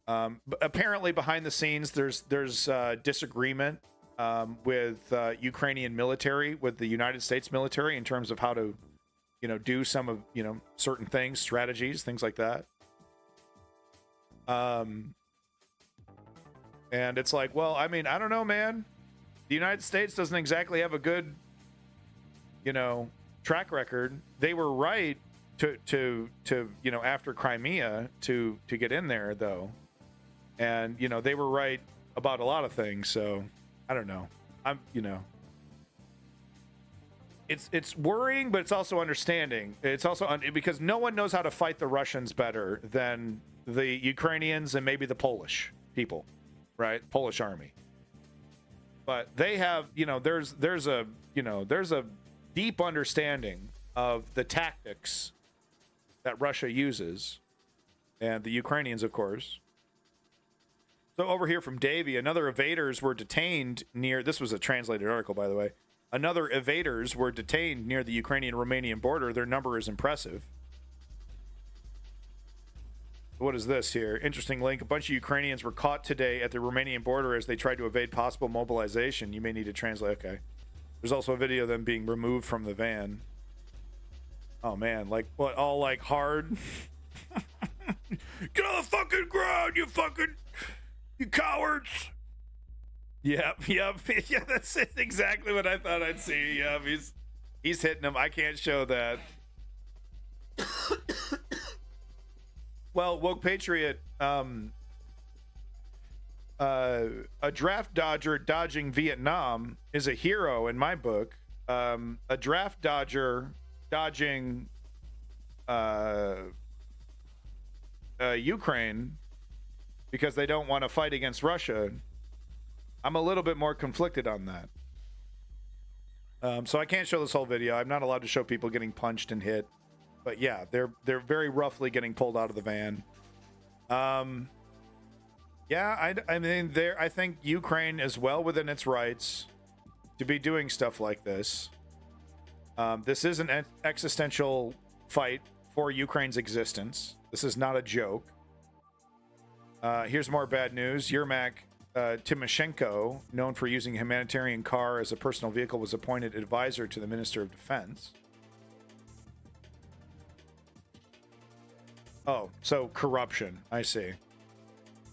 But apparently behind the scenes, there's disagreement with Ukrainian military, with the United States military in terms of how to, you know, do some of, you know, certain things, strategies, things like that. And it's like, well, I mean, I don't know, man. The United States doesn't exactly have a good, you know, track record. They were right to you know, after Crimea to get in there, though. And, you know, they were right about a lot of things. So I don't know. You know, it's worrying, but it's also understanding. It's also because no one knows how to fight the Russians better than the Ukrainians and maybe the Polish people. Right, Polish army, but they have, you know, there's a deep understanding of the tactics that Russia uses, and the Ukrainians, of course. So over here from Davey, another evaders were detained near. This was a translated article, by the way. Another evaders were detained near the Ukrainian-Romanian border. Their number is impressive. What is this here? Interesting link. A bunch of Ukrainians were caught today at the Romanian border as they tried to evade possible mobilization. You may need to translate. Okay. There's also a video of them being removed from the van. Oh, man. Like, what? All, like, hard? Get on the fucking ground, you cowards! Yep. Yeah, that's exactly what I thought I'd see. Yep, he's hitting them. I can't show that. Well, Woke Patriot, a draft dodger dodging Vietnam is a hero in my book. A draft dodger dodging Ukraine because they don't want to fight against Russia. I'm a little bit more conflicted on that. So I can't show this whole video. I'm not allowed to show people getting punched and hit. But yeah, they're very roughly getting pulled out of the van. Yeah, I mean, I think Ukraine is well within its rights to be doing stuff like this. This is an existential fight for Ukraine's existence. This is not a joke. Here's more bad news. Yermak Timoshenko, known for using a humanitarian car as a personal vehicle, was appointed advisor to the Minister of Defense. Oh, so corruption. I see.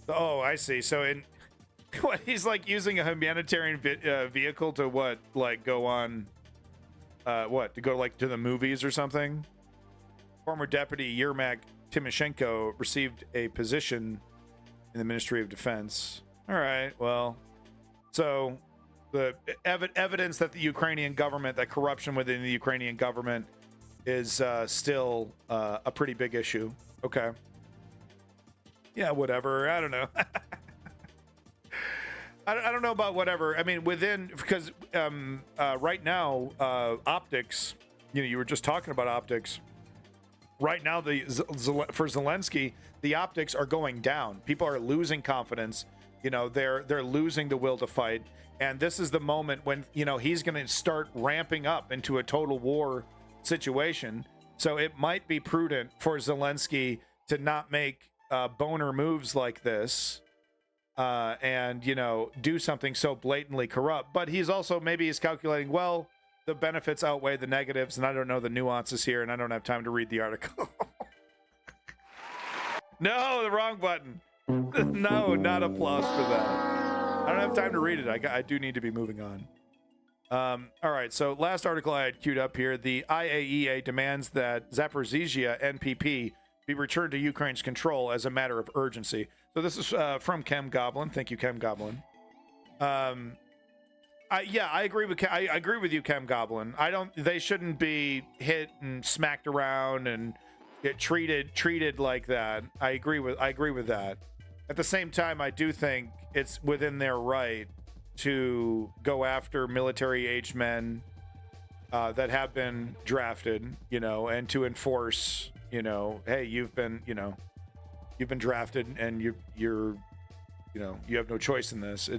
Oh, I see. So what, he's like using a humanitarian vehicle to what, like go on what, to go like to the movies or something? Former Deputy Yermak Timoshenko received a position in the Ministry of Defense. All right, well, so the evidence that the Ukrainian government, that corruption within the Ukrainian government is still a pretty big issue. Okay. Yeah, whatever. I don't know. I don't know about whatever. I mean, because right now, optics, you were just talking about optics. Right now, for Zelensky, the optics are going down. People are losing confidence. They're losing the will to fight. And this is the moment when, he's going to start ramping up into a total war situation. So it might be prudent for Zelensky to not make boner moves like this and, do something so blatantly corrupt. But he's calculating, well, the benefits outweigh the negatives, and I don't know the nuances here, and I don't have time to read the article. No, the wrong button. No, not applause for that. I don't have time to read it. I do need to be moving on. All right, so last article I had queued up here. The IAEA demands that Zaporizhzhia NPP be returned to Ukraine's control as a matter of urgency. So this is from Chem Goblin. Thank you, Chem Goblin. I agree with you, Chem Goblin. They shouldn't be hit and smacked around and get treated like that. I agree with that. At the same time, I do think it's within their right to go after military-aged men that have been drafted, and to enforce, hey, you've been drafted and you have no choice in this.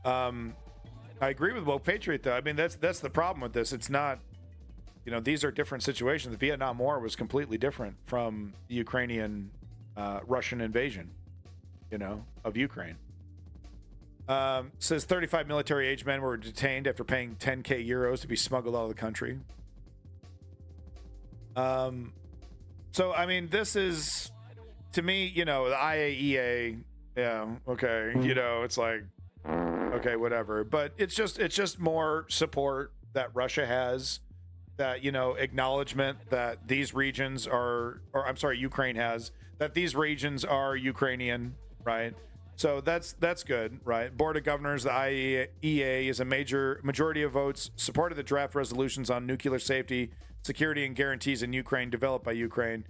I agree with Woke Patriot, though. I mean, that's the problem with this. It's not, these are different situations. The Vietnam War was completely different from the Ukrainian Russian invasion, of Ukraine. Says 35 military-aged men were detained after paying 10K euros to be smuggled out of the country. So, I mean, this is, to me, the IAEA, yeah, okay, it's like, okay, whatever. But it's just more support that Russia has, that, acknowledgement that these regions Ukraine has, that these regions are Ukrainian, right? So that's good, right? Board of Governors, the IAEA, is a majority of votes supported the draft resolutions on nuclear safety, security, and guarantees in Ukraine developed by Ukraine.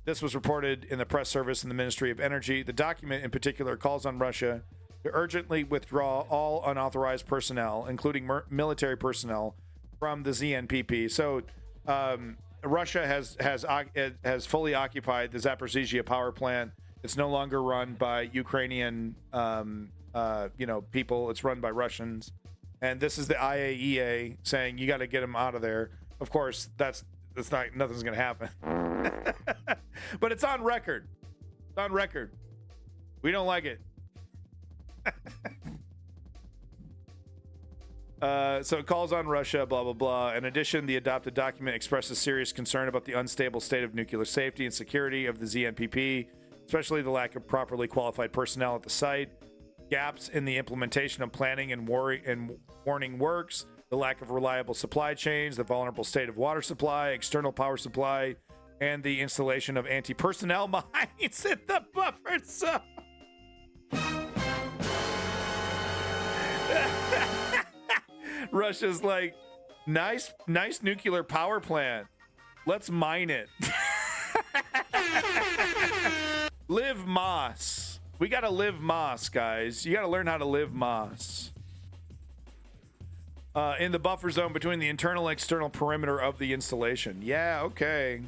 This was reported in the press service in the Ministry of Energy. The document in particular calls on Russia to urgently withdraw all unauthorized personnel, including military personnel, from the ZNPP. So Russia has fully occupied the Zaporizhzhia power plant. It's no longer run by Ukrainian, people. It's run by Russians. And this is the IAEA saying you got to get them out of there. Of course, nothing's going to happen. But it's on record. It's on record. We don't like it. So it calls on Russia, blah, blah, blah. In addition, the adopted document expresses serious concern about the unstable state of nuclear safety and security of the ZNPP, especially the lack of properly qualified personnel at the site, gaps in the implementation of planning and warning works, the lack of reliable supply chains, the vulnerable state of water supply, external power supply, and the installation of anti-personnel mines in the buffer zone. Russia's like, nice nuclear power plant. Let's mine it. Live Moss. We got to live Moss, guys. You got to learn how to live Moss. In the buffer zone between the internal and external perimeter of the installation. Yeah, okay.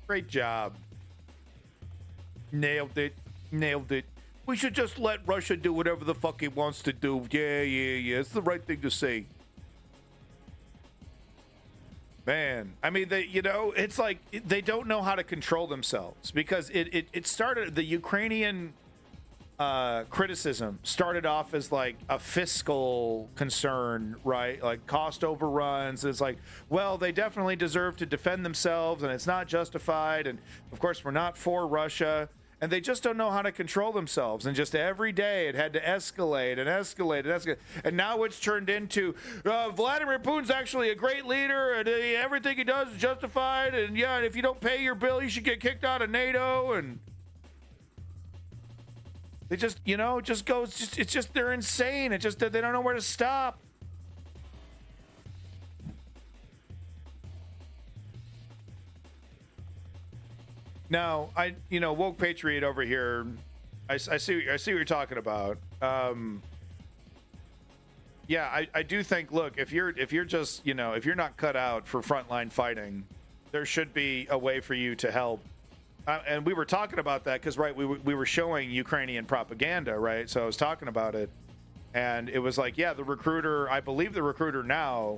Great job. Nailed it. We should just let Russia do whatever the fuck he wants to do. Yeah. It's the right thing to say. Man, I mean, it's like they don't know how to control themselves, because it started, the Ukrainian criticism started off as like a fiscal concern, right? Like cost overruns. It's like, well, they definitely deserve to defend themselves and it's not justified. And of course, we're not for Russia. and they just don't know how to control themselves. And just every day it had to escalate and escalate and escalate. And now it's turned into Vladimir Putin's actually a great leader, and everything he does is justified. And yeah, and if you don't pay your bill, you should get kicked out of NATO. And they just, you know, just goes. It's just they're insane. It's just that they don't know where to stop. Now, Woke Patriot over here, I see what you're talking about. Yeah, I do think, look, if you're just, if you're not cut out for frontline fighting, there should be a way for you to help. And we were talking about that because, right, we were showing Ukrainian propaganda, right? So I was talking about it, and it was like, yeah, the recruiter, I believe the recruiter now,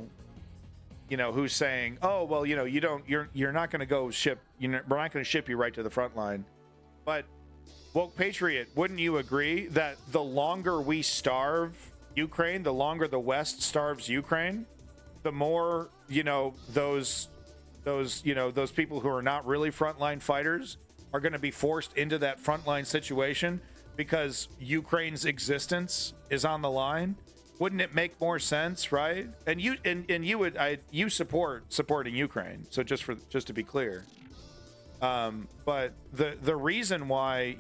who's saying, oh, well, you're not going to go ship, we're not going to ship you right to the front line. But Woke Patriot, wouldn't you agree that the longer we starve Ukraine, the longer the West starves Ukraine, the more, those people who are not really frontline fighters are going to be forced into that frontline situation because Ukraine's existence is on the line? Wouldn't it make more sense, right? And you support supporting Ukraine. So just to be clear, but the reason why,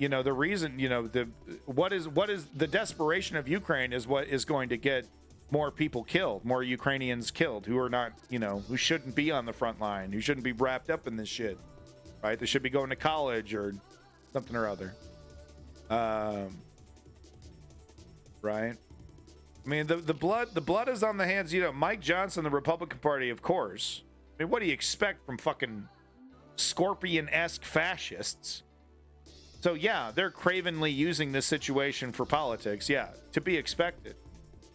what is the desperation of Ukraine is what is going to get more people killed, more Ukrainians killed who are not, who shouldn't be on the front line, who shouldn't be wrapped up in this shit, right? They should be going to college or something or other, right? I mean, the blood is on the hands, Mike Johnson, the Republican Party, of course. I mean, what do you expect from fucking scorpion-esque fascists? So yeah, they're cravenly using this situation for politics. Yeah, to be expected.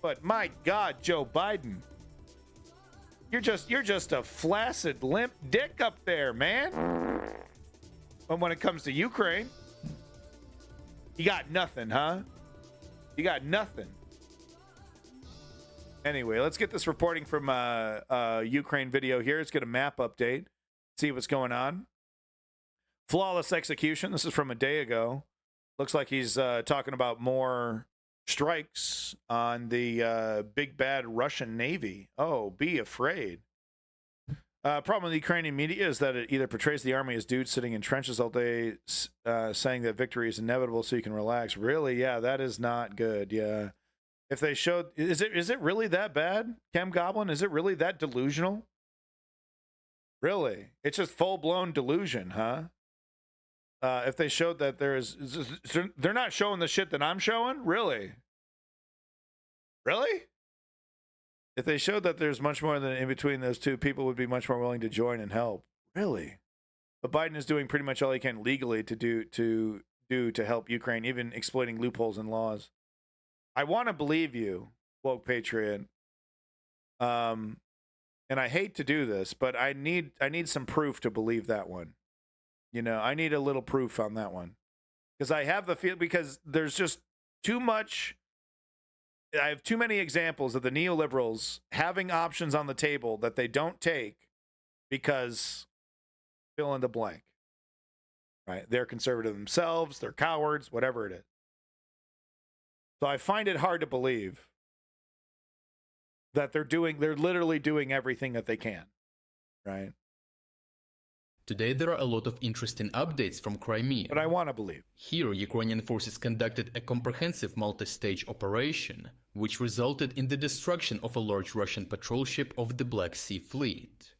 But my God, Joe Biden, you're just a flaccid, limp dick up there, man. But when it comes to Ukraine, you got nothing, huh? You got nothing. Anyway, let's get this reporting from Ukraine video here. Let's get a map update, see what's going on. Flawless execution. This is from a day ago. Looks like he's talking about more strikes on the big bad Russian Navy. Oh, be afraid. Problem with the Ukrainian media is that it either portrays the army as dudes sitting in trenches all day, saying that victory is inevitable so you can relax. Really? Yeah, that is not good. Yeah. If they showed, is it really that bad, Chem Goblin? Is it really that delusional? Really? It's just full-blown delusion, huh? If they showed that they're not showing the shit that I'm showing? Really? Really? If they showed that there's much more than in between those two, people would be much more willing to join and help. Really? But Biden is doing pretty much all he can legally to help Ukraine, even exploiting loopholes in laws. I want to believe you, Woke Patriot. And I hate to do this, but I need some proof to believe that one. I need a little proof on that one. Because I have the feel, because there's just too much. I have too many examples of the neoliberals having options on the table that they don't take because fill in the blank. Right? They're conservative themselves, they're cowards, whatever it is. So I find it hard to believe that they're literally doing everything that they can, right? Today there are a lot of interesting updates from Crimea. But I want to believe. Here, Ukrainian forces conducted a comprehensive multi-stage operation, which resulted in the destruction of a large Russian patrol ship of the Black Sea Fleet.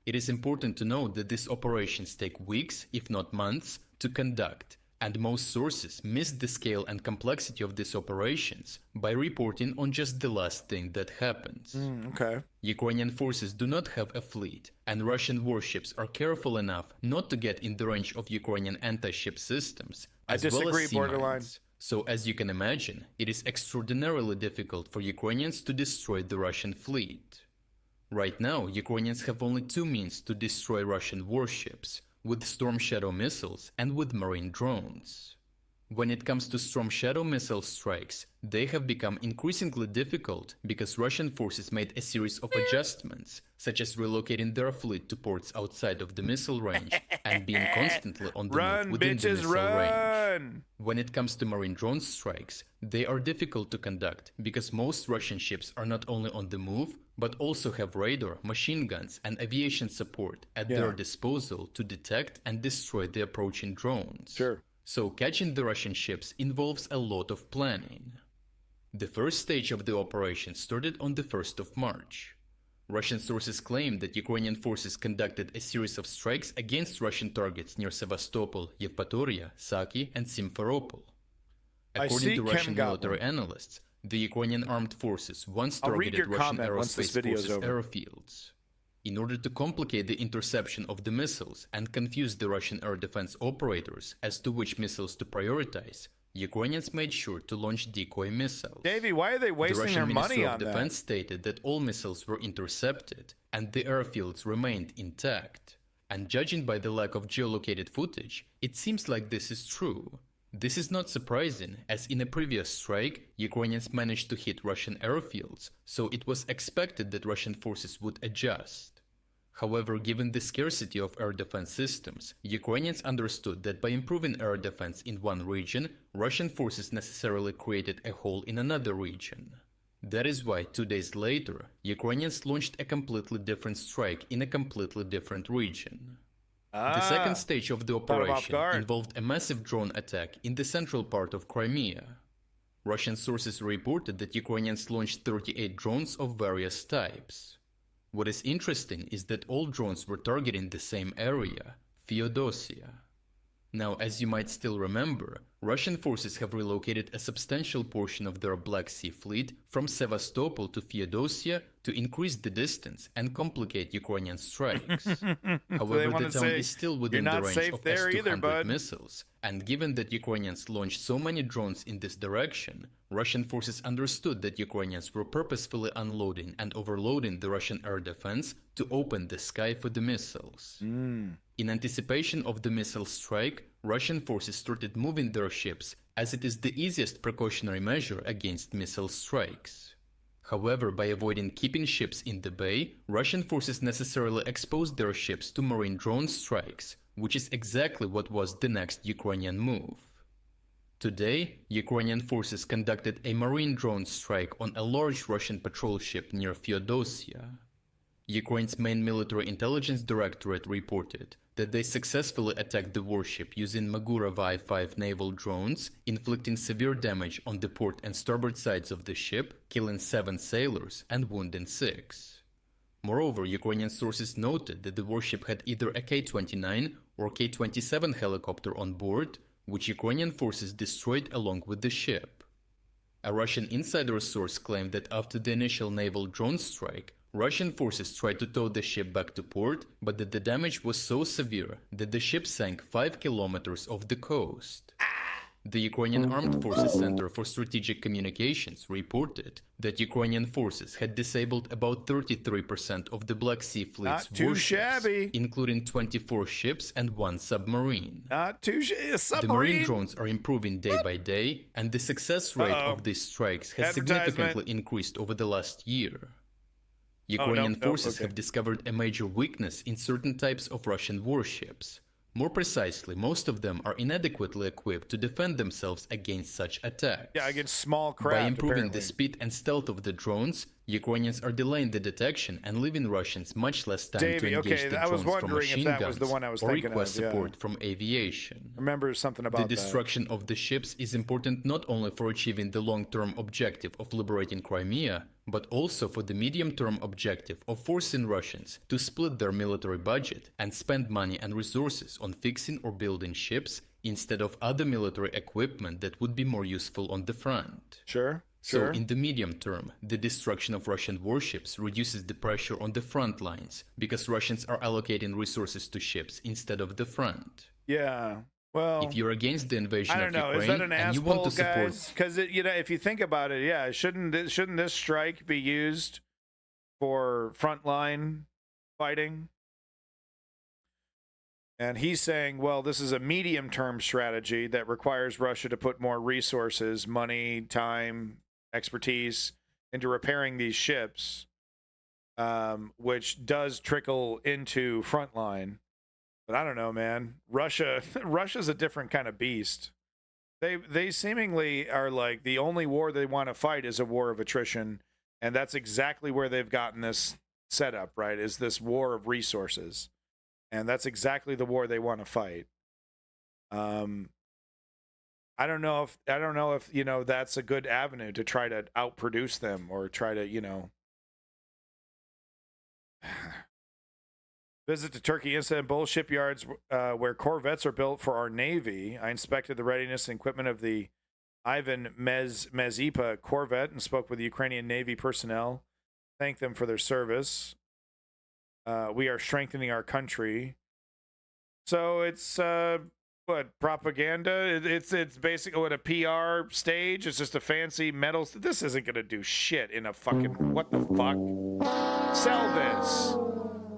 It is important to note that these operations take weeks, if not months, to conduct. And most sources missed the scale and complexity of these operations by reporting on just the last thing that happens. Okay. Ukrainian forces do not have a fleet, and Russian warships are careful enough not to get in the range of Ukrainian anti-ship systems, as well as sea mines. So as you can imagine, it is extraordinarily difficult for Ukrainians to destroy the Russian fleet. Right now, Ukrainians have only two means to destroy Russian warships: with Storm Shadow missiles and with marine drones. When it comes to Storm Shadow missile strikes, they have become increasingly difficult because Russian forces made a series of adjustments, such as relocating their fleet to ports outside of the missile range and being constantly on the move within the missile range. When it comes to marine drone strikes, they are difficult to conduct because most Russian ships are not only on the move, but also have radar, machine guns, and aviation support at their disposal to detect and destroy the approaching drones. Sure. So catching the Russian ships involves a lot of planning. The first stage of the operation started on the 1st of March. Russian sources claim that Ukrainian forces conducted a series of strikes against Russian targets near Sevastopol, Yevpatoria, Saki, and Simferopol. According to Russian military analysts, the Ukrainian armed forces once targeted Russian aerospace forces airfields. In order to complicate the interception of the missiles and confuse the Russian air defense operators as to which missiles to prioritize, Ukrainians made sure to launch decoy missiles. Davey, why are they wasting their money on that? The Russian Ministry of Defense stated that all missiles were intercepted and the airfields remained intact. And judging by the lack of geolocated footage, it seems like this is true. This is not surprising, as in a previous strike, Ukrainians managed to hit Russian airfields, so it was expected that Russian forces would adjust. However, given the scarcity of air defense systems, Ukrainians understood that by improving air defense in one region, Russian forces necessarily created a hole in another region. That is why 2 days later, Ukrainians launched a completely different strike in a completely different region. The second stage of the operation involved a massive drone attack in the central part of Crimea. Russian sources reported that Ukrainians launched 38 drones of various types. What is interesting is that all drones were targeting the same area, Feodosia. Now, as you might still remember, Russian forces have relocated a substantial portion of their Black Sea fleet from Sevastopol to Feodosia to increase the distance and complicate Ukrainian strikes. However, the town is still within the range of S-200 missiles, and given that Ukrainians launched so many drones in this direction, Russian forces understood that Ukrainians were purposefully unloading and overloading the Russian air defense to open the sky for the missiles. In anticipation of the missile strike, Russian forces started moving their ships, as it is the easiest precautionary measure against missile strikes. However, by avoiding keeping ships in the bay, Russian forces necessarily exposed their ships to marine drone strikes, which is exactly what was the next Ukrainian move. Today, Ukrainian forces conducted a marine drone strike on a large Russian patrol ship near Feodosia. Ukraine's main military intelligence directorate reported that they successfully attacked the warship using Magura Y-5 naval drones, inflicting severe damage on the port and starboard sides of the ship, killing 7 sailors and wounding 6. Moreover, Ukrainian sources noted that the warship had either a K-29 or K-27 helicopter on board, which Ukrainian forces destroyed along with the ship. A Russian insider source claimed that after the initial naval drone strike, Russian forces tried to tow the ship back to port, but that the damage was so severe that the ship sank 5 kilometers off the coast. The Ukrainian Armed Forces Center for Strategic Communications reported that Ukrainian forces had disabled about 33% of the Black Sea Fleet's warships, including 24 ships and 1 submarine. The marine drones are improving day by day, and the success rate of these strikes has significantly increased over the last year. Ukrainian forces have discovered a major weakness in certain types of Russian warships. More precisely, most of them are inadequately equipped to defend themselves against such attacks. Yeah, against small craft. By improving the speed and stealth of the drones, Ukrainians are delaying the detection and leaving Russians much less time to engage the drones from machine guns or request support from aviation. Remember something about the destruction of the ships is important not only for achieving the long-term objective of liberating Crimea, but also for the medium-term objective of forcing Russians to split their military budget and spend money and resources on fixing or building ships instead of other military equipment that would be more useful on the front. Sure. So in the medium term, the destruction of Russian warships reduces the pressure on the front lines, because Russians are allocating resources to ships instead of the front. Yeah. Well, if you're against the invasion of Ukraine is that an and you want to support, because if you think about it, yeah, shouldn't this strike be used for frontline fighting? And he's saying, well, this is a medium-term strategy that requires Russia to put more resources, money, time, expertise into repairing these ships, which does trickle into frontline. But I don't know, man. Russia's a different kind of beast. They seemingly are like the only war they want to fight is a war of attrition, and that's exactly where they've gotten this set up, right? Is this war of resources. And that's exactly the war they want to fight. I don't know if that's a good avenue to try to outproduce them or try to, visit to Turkey, Istanbul shipyards where corvettes are built for our Navy. I inspected the readiness and equipment of the Ivan Mazepa corvette and spoke with the Ukrainian Navy personnel. Thanked them for their service. We are strengthening our country. So it's propaganda? It's basically what a PR stage. It's just a fancy metal. This isn't gonna do shit in a fucking what the fuck?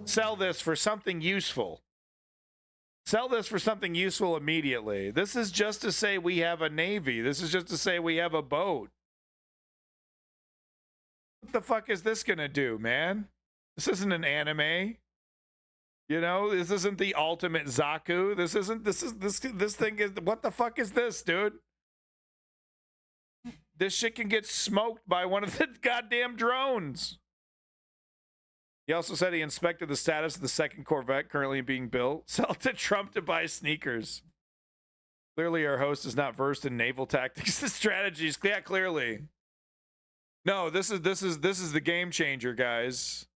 Sell this for something useful. Sell this for something useful immediately. This is just to say we have a navy. This is just to say we have a boat. What the fuck is this gonna do, man? This isn't an anime. This isn't the ultimate Zaku. This thing is, what the fuck is this, dude? This shit can get smoked by one of the goddamn drones. He also said he inspected the status of the second corvette currently being built. Sell to Trump to buy sneakers. Clearly our host is not versed in naval tactics and strategies. Yeah, clearly. No, this is the game changer, guys.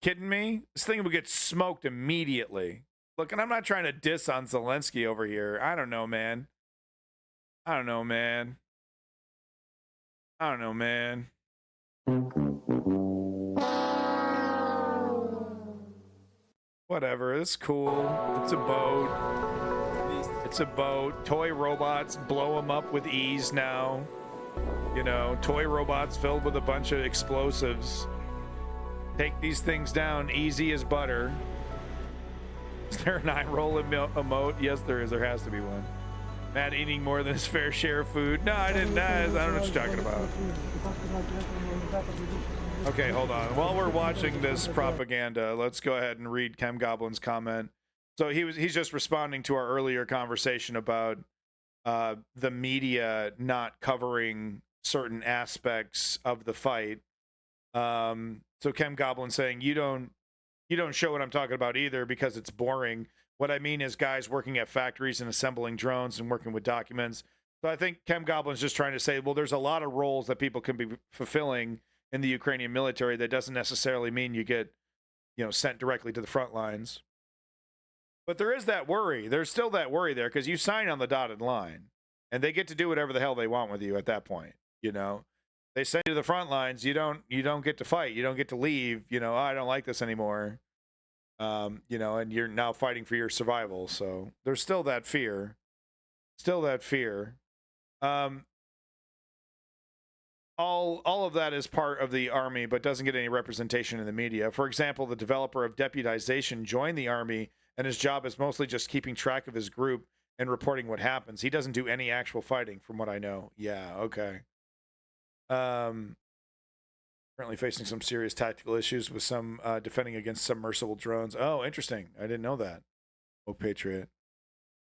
Kidding me? This thing would get smoked immediately. Look, and I'm not trying to diss on Zelensky over here. I don't know, man. Whatever, it's cool. It's a boat. Toy robots blow them up with ease now. Toy robots filled with a bunch of explosives. Take these things down easy as butter. Is there an eye roll emote? Yes, there is. There has to be one. Matt eating more than his fair share of food. No, I didn't. I don't know what you're talking about. Okay, hold on. While we're watching this propaganda, let's go ahead and read Chem Goblin's comment. So he's just responding to our earlier conversation about the media not covering certain aspects of the fight. So Chem Goblin saying you don't show what I'm talking about either because it's boring. What I mean is guys working at factories and assembling drones and working with documents. So I think Chem Goblin's just trying to say, well, there's a lot of roles that people can be fulfilling in the Ukrainian military. That doesn't necessarily mean you get, sent directly to the front lines. But there is that worry. There's still that worry there because you sign on the dotted line and they get to do whatever the hell they want with you at that point. They send you to the front lines. You don't get to fight. You don't get to leave. I don't like this anymore. And you're now fighting for your survival. So there's still that fear. All of that is part of the army, but doesn't get any representation in the media. For example, the developer of deputization joined the army, and his job is mostly just keeping track of his group and reporting what happens. He doesn't do any actual fighting, from what I know. Yeah, okay. Currently facing some serious tactical issues with some defending against submersible drones. Oh, interesting. I didn't know that. Oh, Patriot.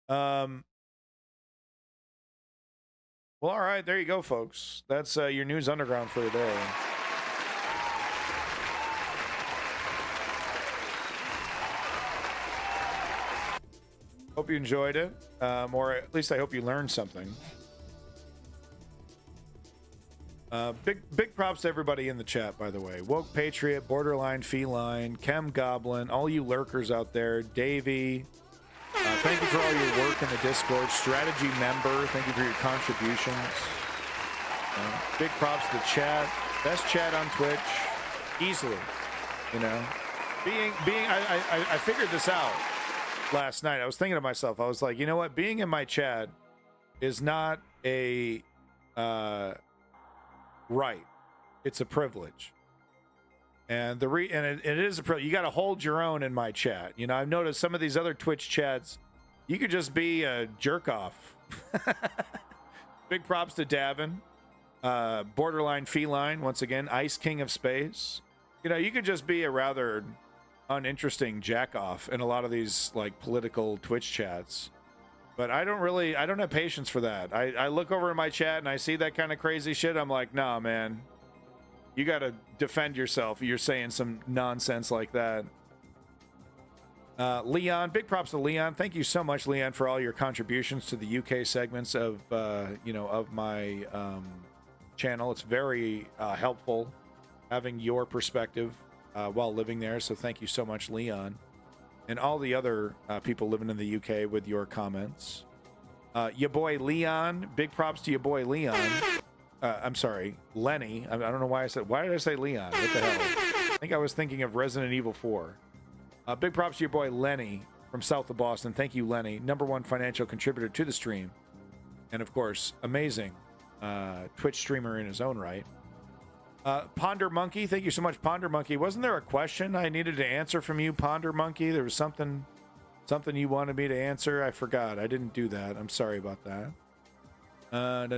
Well, all right. There you go, folks. That's your News Underground for the day. Hope you enjoyed it, or at least I hope you learned something. Big props to everybody in the chat, by the way. Woke Patriot, Borderline Feline, Chem Goblin, all you lurkers out there, Davey. Thank you for all your work in the Discord. Strategy member, thank you for your contributions. Big props to the chat. Best chat on Twitch, easily. I figured this out last night. I was thinking to myself, I was like, you know what? Being in my chat is not a right. It's a privilege. And it is you got to hold your own in my chat. You know, I've noticed some of these other Twitch chats, you could just be a jerk off. Big props to Davin, Borderline Feline, once again, Ice King of Space. You know, you could just be a rather uninteresting jack off in a lot of these like political Twitch chats. But I don't have patience for that. I look over in my chat and I see that kind of crazy shit. I'm like, nah, man. You got to defend yourself. You're saying some nonsense like that. Leon, big props to Leon. Thank you so much, Leon, for all your contributions to the UK segments of, of my channel. It's very helpful having your perspective while living there. So thank you so much, Leon. And all the other people living in the UK with your comments. Your boy Leon, big props to your boy Leon. I'm sorry, Lenny. I don't know why did I say Leon? What the hell? I think I was thinking of Resident Evil 4. Big props to your boy Lenny from south of Boston. Thank you, Lenny. #1 financial contributor to the stream. And of course, amazing Twitch streamer in his own right. Ponder Monkey, thank you so much, Ponder Monkey. Wasn't there a question I needed to answer from you, Ponder Monkey? There was something you wanted me to answer. I forgot. I didn't do that. I'm sorry about that. Let's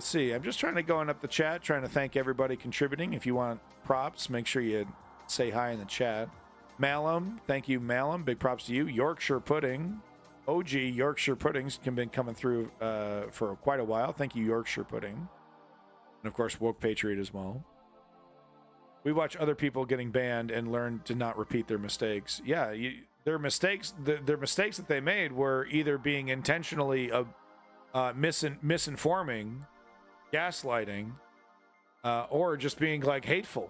see. I'm just trying to go up the chat, trying to thank everybody contributing. If you want props, make sure you say hi in the chat. Malum, thank you, Malum. Big props to you. Yorkshire Pudding, OG Yorkshire Puddings have been coming through for quite a while. Thank you, Yorkshire Pudding. And of course, Woke Patriot as well. We watch other people getting banned and learn to not repeat their mistakes. Yeah, their mistakes that they made were either being intentionally misinforming, gaslighting, or just being like hateful.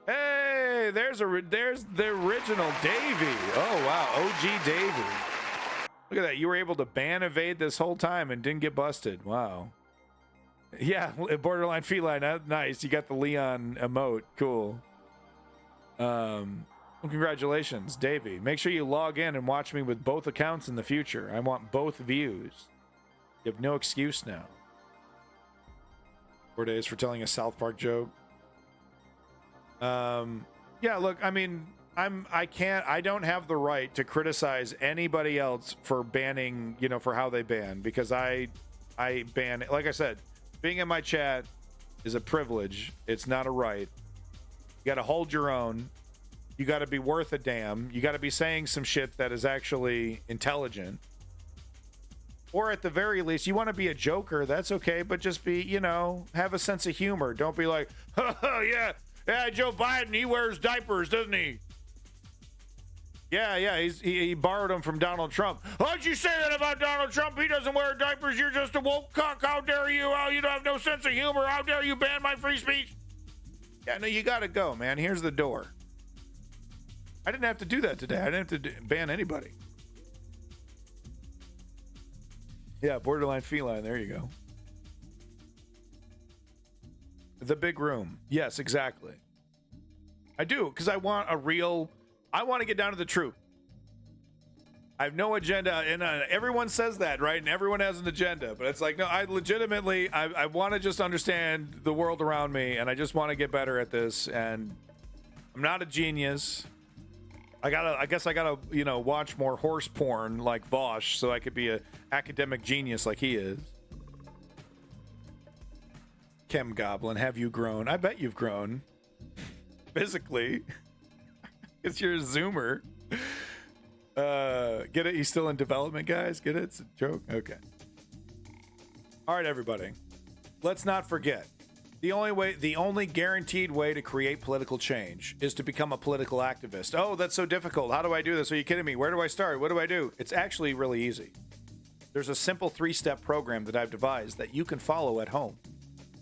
Hey, there's the original Davey. Oh wow, OG Davey. Look at that. You were able to ban evade this whole time and didn't get busted. Wow. Yeah, Borderline Feline. Nice. You got the Leon emote. Cool. Well, congratulations, Davey. Make sure you log in and watch me with both accounts in the future. I want both views. You have no excuse now. 4 days for telling a South Park joke. Yeah, look, I mean, I don't have the right to criticize anybody else for banning, for how they ban, because I ban, like I said, being in my chat is a privilege. It's not a right. You got to hold your own. You got to be worth a damn. You got to be saying some shit that is actually intelligent. Or at the very least, you want to be a joker, that's okay, but just be, have a sense of humor. Don't be like, oh, yeah, Joe Biden, he wears diapers, doesn't he? Yeah, he borrowed them from Donald Trump. Why'd you say that about Donald Trump? He doesn't wear diapers. You're just a woke cuck. How dare you? Oh, you don't have no sense of humor. How dare you ban my free speech? Yeah, no, you got to go, man. Here's the door. I didn't have to do that today. I didn't have to ban anybody. Yeah, Borderline Feline. There you go. The big room. Yes, exactly. I do, because I want to get down to the truth. I have no agenda, and everyone says that, right? And everyone has an agenda, but it's like, no, I legitimately, I want to just understand the world around me, and I just want to get better at this, and I'm not a genius. I guess I gotta, watch more horse porn like Vosh so I could be an academic genius like he is. Chem Goblin, have you grown? I bet you've grown. Physically. It's your Zoomer. Get it? He's still in development, guys? Get it? It's a joke? Okay. All right, everybody. Let's not forget. The only guaranteed way to create political change is to become a political activist. Oh, that's so difficult. How do I do this? Are you kidding me? Where do I start? What do I do? It's actually really easy. There's a simple 3-step program that I've devised that you can follow at home.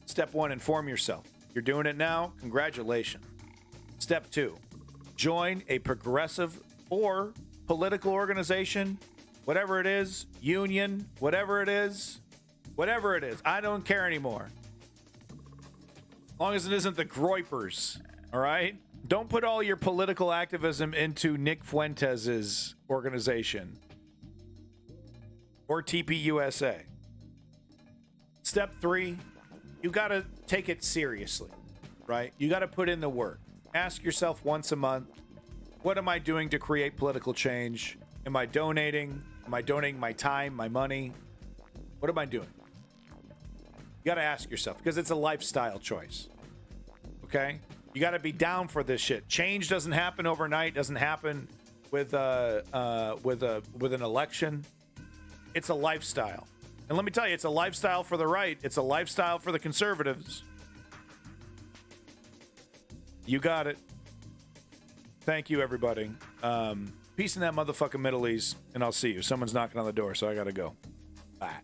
Step 1, inform yourself. You're doing it now? Congratulations. Step 2, join a progressive or political organization, whatever it is, union, whatever it is, I don't care anymore. As long as it isn't the Groypers, all right? Don't put all your political activism into Nick Fuentes' organization or TPUSA. Step 3, you got to take it seriously, right? You got to put in the work. Ask yourself once a month, what am I doing to create political change? Am I donating? Am I donating my time, my money? What am I doing? You got to ask yourself, because it's a lifestyle choice. Okay? You got to be down for this shit. Change doesn't happen overnight, doesn't happen with an election. It's a lifestyle. And let me tell you, it's a lifestyle for the right. It's a lifestyle for the conservatives. You got it. Thank you, everybody. Peace in that motherfucking Middle East, and I'll see you. Someone's knocking on the door, so I gotta go. Bye.